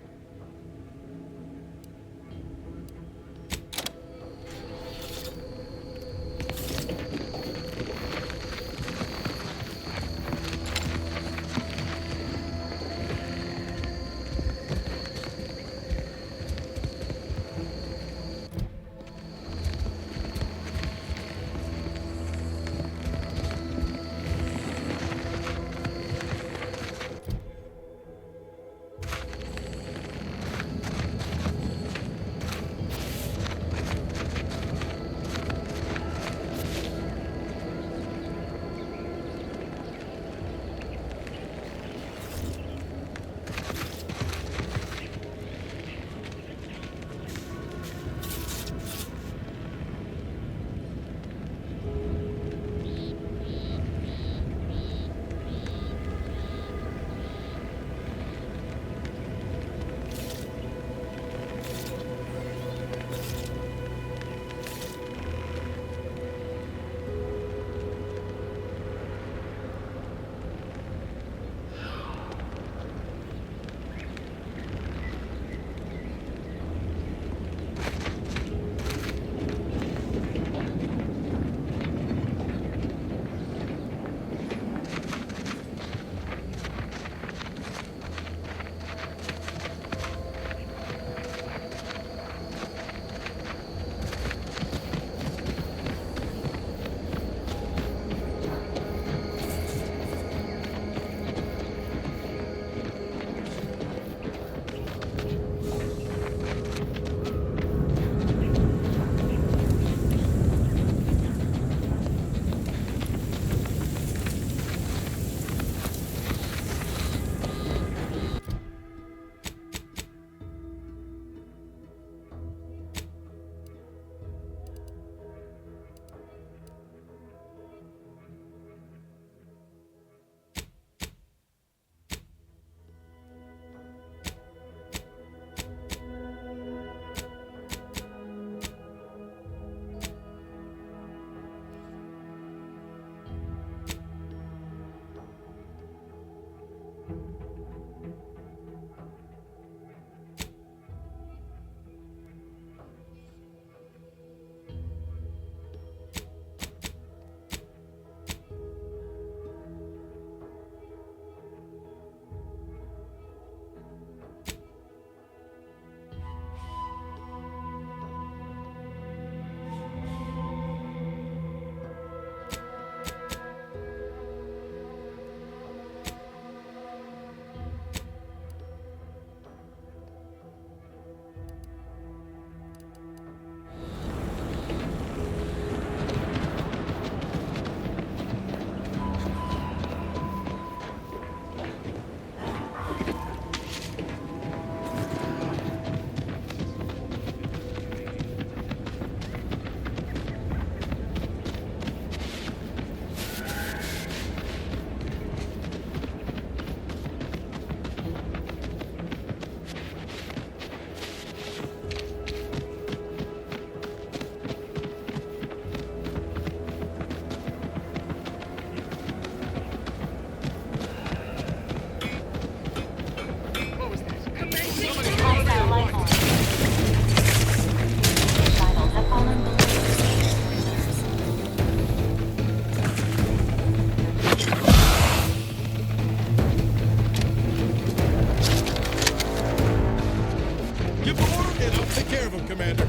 Take care of him, Commander.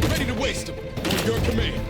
Ready to waste him. On your command.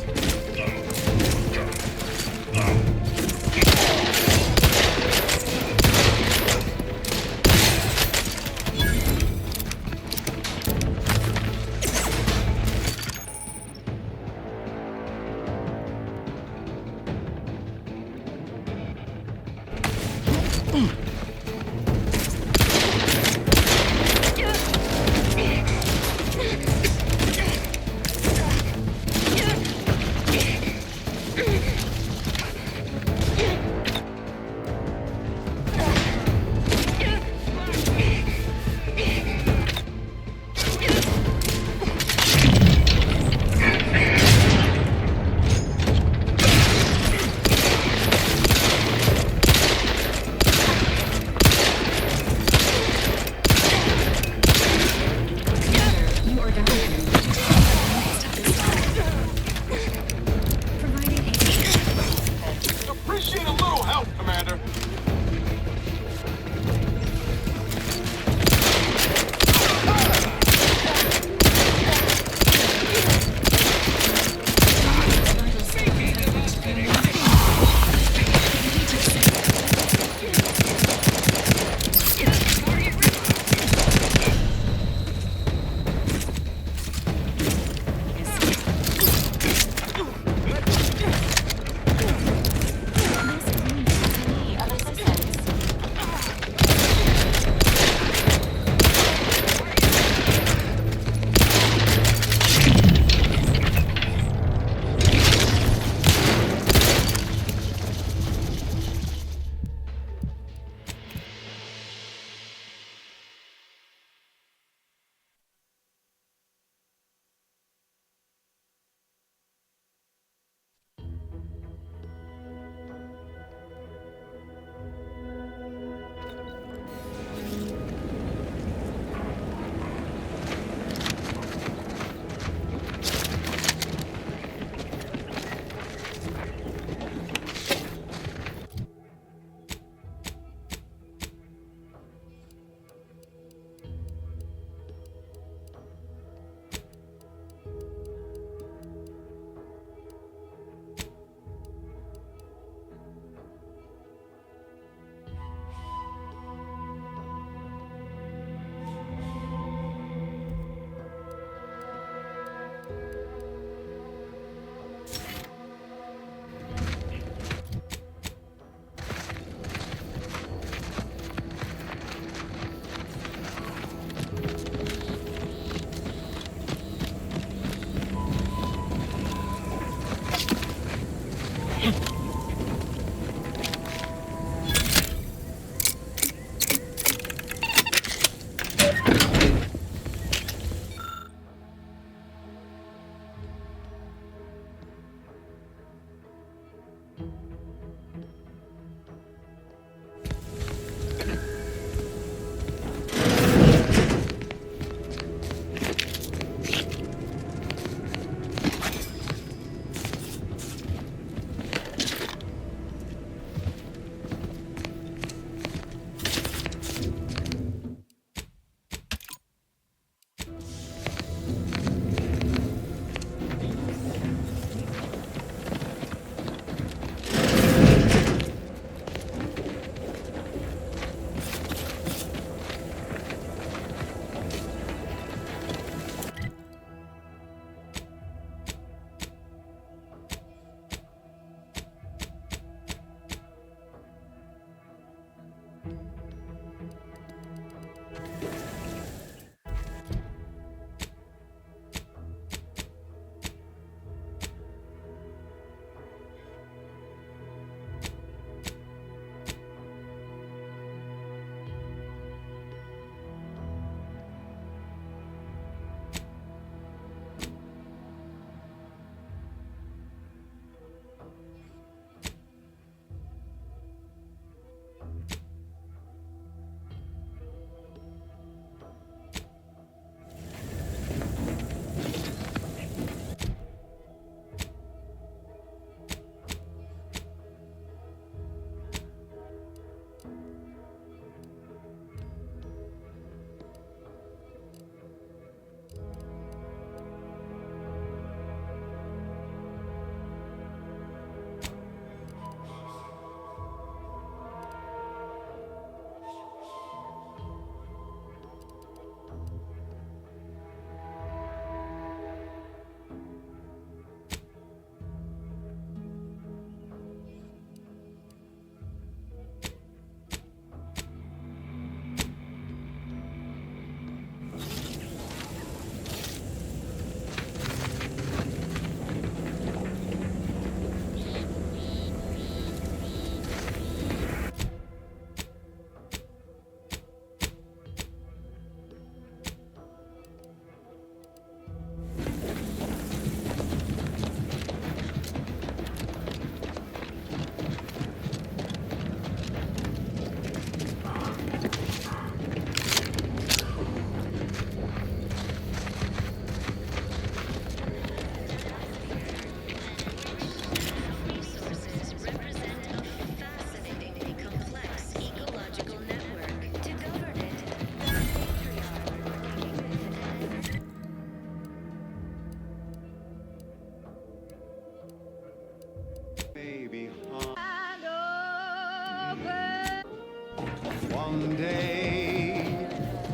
One day,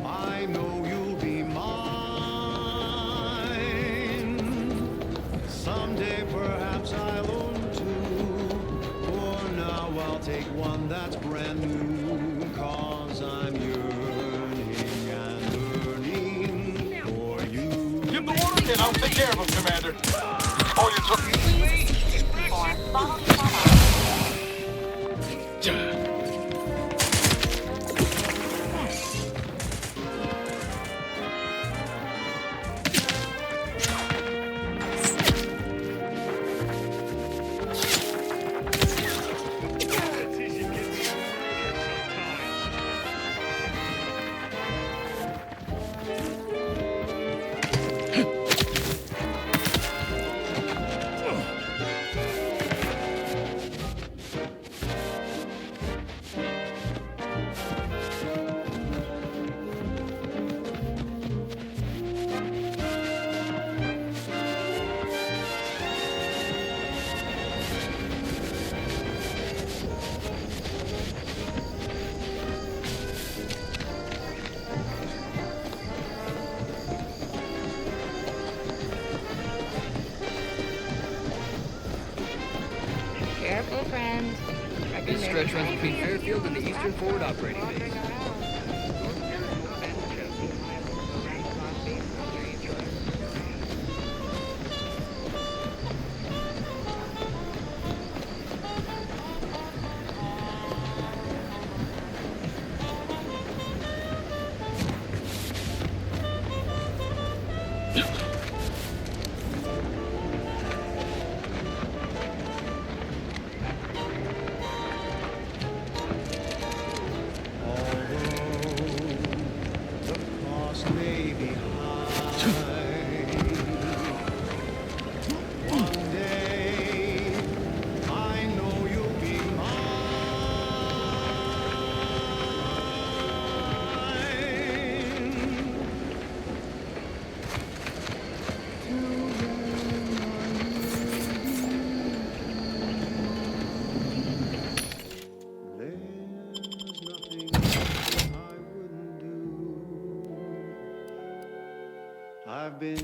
I know you'll be mine. Someday, perhaps I'll own two. For now, I'll take one that's brand new. 'Cause I'm yearning and yearning for you. Give the order and I'll take care of him, Commander. Oh, you took me. Careful, friend. This stretch runs between Fairfield and the Eastern Forward Operating Base. I've been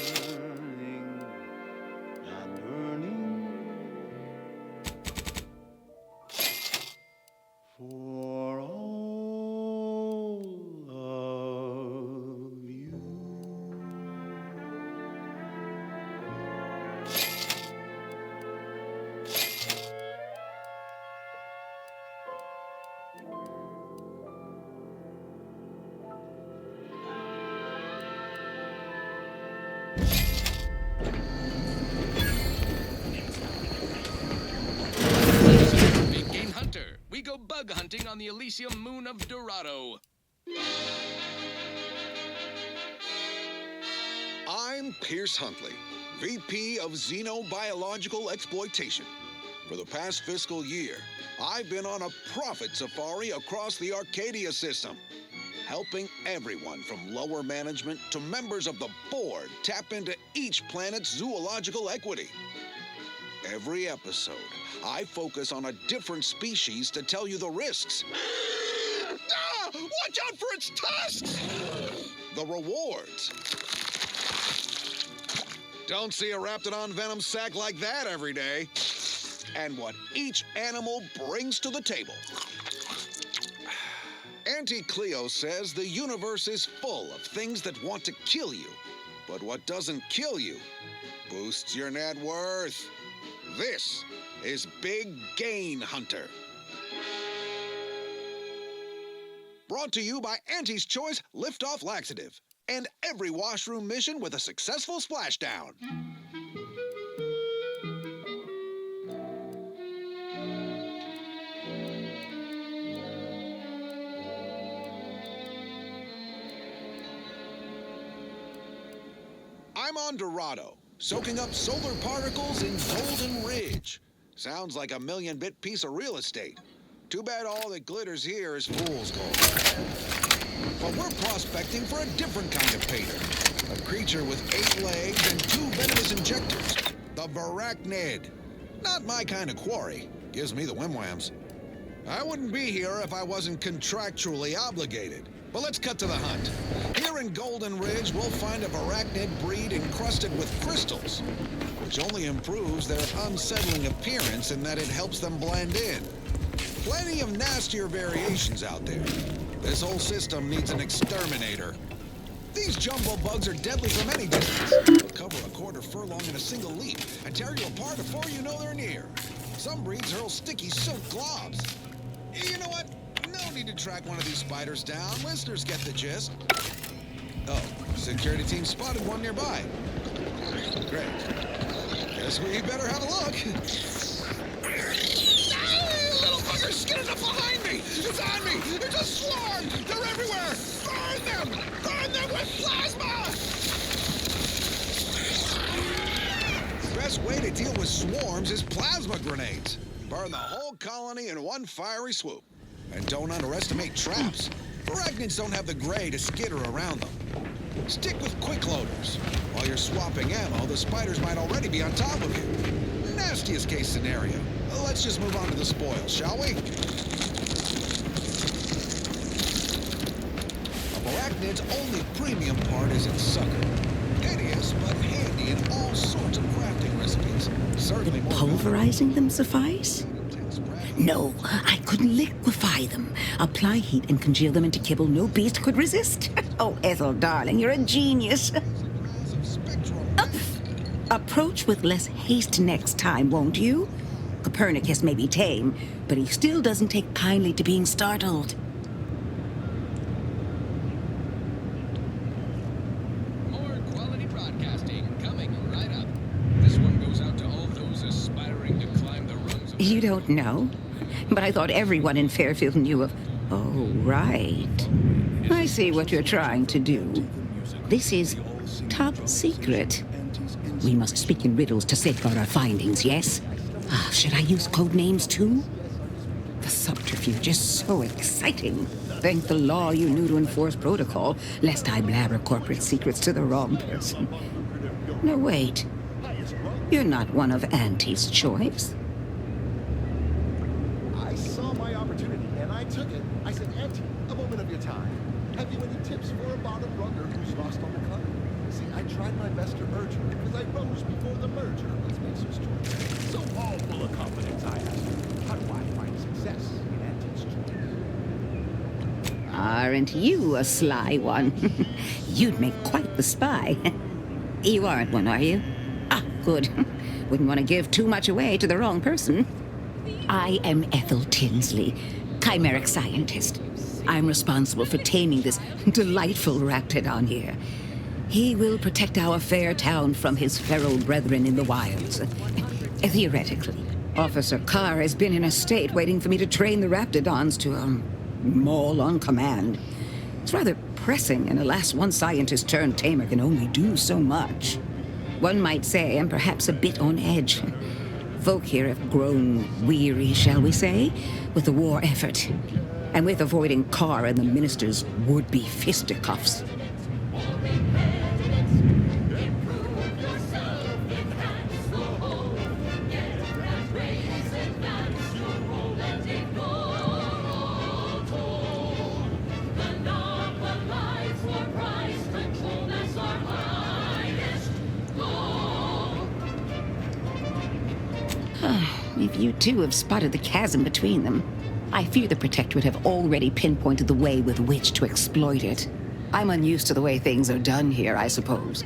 yearning and yearning for all of you. Big Game Hunter. We go bug hunting on the Elysium moon of Dorado. I'm Pierce Huntley, VP of Xenobiological Exploitation. For the past fiscal year, I've been on a profit safari across the Arcadia system, helping everyone from lower management to members of the board tap into each planet's zoological equity. Every episode, I focus on a different species to tell you the risks. Watch out for its tusks! The rewards. Don't see a Raptidon venom sac like that every day. And what each animal brings to the table. Auntie Cleo says the universe is full of things that want to kill you. But what doesn't kill you boosts your net worth. This is Big Game Hunter. Brought to you by Auntie's Choice Liftoff Laxative. And every washroom mission with a successful splashdown. I'm on Dorado, soaking up solar particles in Golden Ridge. Sounds like a million-bit piece of real estate. Too bad all that glitters here is fool's gold. But we're prospecting for a different kind of pater. A creature with 8 legs and 2 venomous injectors. The Varachnid. Not my kind of quarry. Gives me the whim-whams. I wouldn't be here if I wasn't contractually obligated. But let's cut to the hunt. Here in Golden Ridge, we'll find a arachnid breed encrusted with crystals, which only improves their unsettling appearance in that it helps them blend in. Plenty of nastier variations out there. This whole system needs an exterminator. These jumbo bugs are deadly from any distance. They'll cover a quarter furlong in a single leap and tear you apart before you know they're near. Some breeds hurl sticky silk globs. You know what? No need to track one of these spiders down. Listeners get the gist. Oh, security team spotted one nearby. Great. Guess we better have a look. Little fuckers, get it up behind me! It's on me! It's a swarm! They're everywhere! Burn them! Burn them with plasma! The best way to deal with swarms is plasma grenades. Burn the whole colony in one fiery swoop. And don't underestimate traps. Arachnids don't have the gray to skitter around them. Stick with quick loaders. While you're swapping ammo, the spiders might already be on top of you. Nastiest case scenario. Let's just move on to the spoils, shall we? A arachnid's only premium part is its sucker. Hideous, but handy in all sorts of crafting recipes. Certainly more Pulverizing them suffice? No, I couldn't liquefy them. Apply heat and congeal them into kibble no beast could resist. Oh, Ethel, darling, you're a genius. Approach with less haste next time, won't you? Copernicus may be tame, but he still doesn't take kindly to being startled. More quality broadcasting coming right up. This one goes out to all those aspiring to climb the rungs of... You don't know? But I thought everyone in Fairfield knew of... Oh, right. I see what you're trying to do. This is top secret. We must speak in riddles to safeguard our findings, yes? Should I use code names too? The subterfuge is so exciting. Thank the law you knew to enforce protocol, lest I blabber corporate secrets to the wrong person. No, wait. You're not one of Auntie's choice. I saw my opportunity, and I took it. I said, Auntie, a moment of your time. Have you any tips for a bottom runner who's lost on the climb? See, I tried my best to urge her because I rose before the merger. Let's make some choice. So all full of confidence, I asked her, how do I find success in Auntie's choice? Aren't you a sly one? You'd make quite the spy. You aren't one, are you? Ah, good. Wouldn't want to give too much away to the wrong person. I am Ethel Tinsley, chimeric scientist. I'm responsible for taming this delightful raptidon here. He will protect our fair town from his feral brethren in the wilds. Theoretically, Officer Carr has been in a state waiting for me to train the raptidons to, maul on command. It's rather pressing, and alas, one scientist turned tamer can only do so much. One might say I'm perhaps a bit on edge. Folk here have grown weary, shall we say, with the war effort, and with avoiding Carr and the minister's would-be fisticuffs. If you too have spotted the chasm between them, I fear the Protectorate have already pinpointed the way with which to exploit it. I'm unused to the way things are done here, I suppose.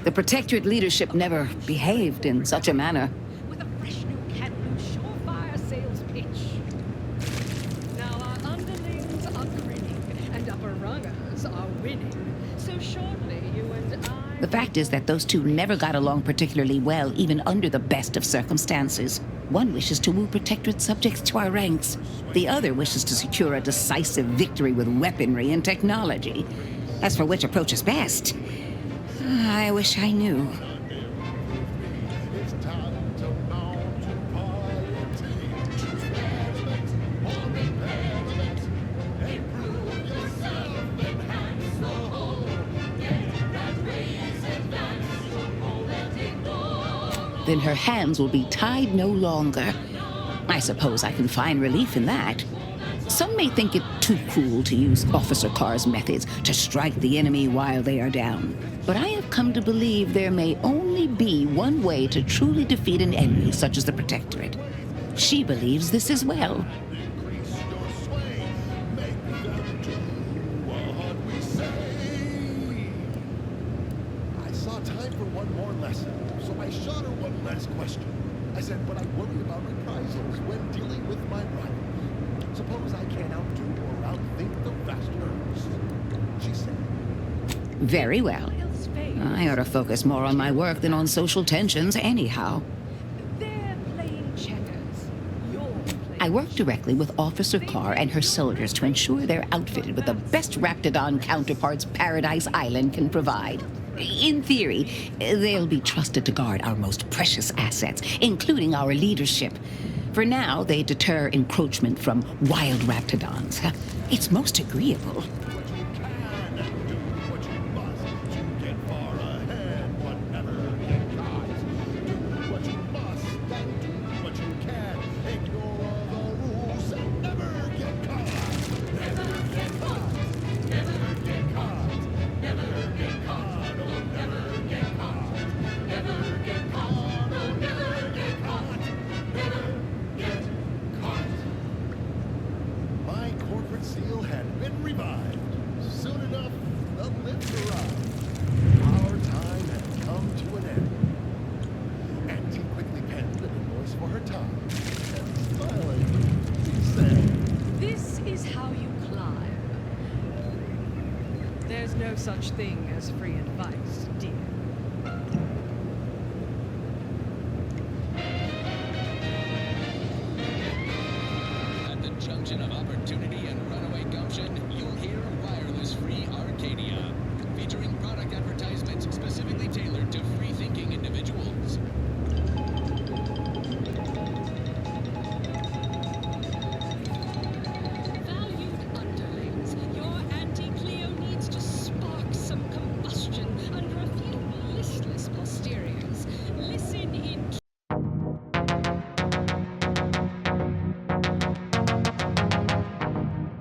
The Protectorate leadership never behaved in such a manner. With a fresh new cannon, surefire sales pitch. Now our underlings are grinning, and upper rungers are winning. So shortly, you and I... The fact is that those two never got along particularly well, even under the best of circumstances. One wishes to woo Protectorate subjects to our ranks. The other wishes to secure a decisive victory with weaponry and technology. As for which approach is best, I wish I knew. Then her hands will be tied no longer. I suppose I can find relief in that. Some may think it too cruel to use Officer Carr's methods to strike the enemy while they are down. But I have come to believe there may only be one way to truly defeat an enemy such as the Protectorate. She believes this as well. I saw time for one more lesson, so I shot her one last question. I said, but I worry about reprisals when dealing with my rivals. Suppose I can't outdo or outthink the Bastards. She said, Very well. I ought to focus more on my work than on social tensions anyhow. They're playing checkers. You're playing I work directly with Officer Carr and her soldiers to ensure they're outfitted with the best Raptidon counterparts Paradise Island can provide. In theory, they'll be trusted to guard our most precious assets, including our leadership. For now, they deter encroachment from wild Raptidons. It's most agreeable. my corporate seal had been revived. Soon enough, the lift arrived. Our time had come to an end. Auntie quickly penned an invoice for her time. And smiling, she said, This is how you climb. There's no such thing as free advice, dear.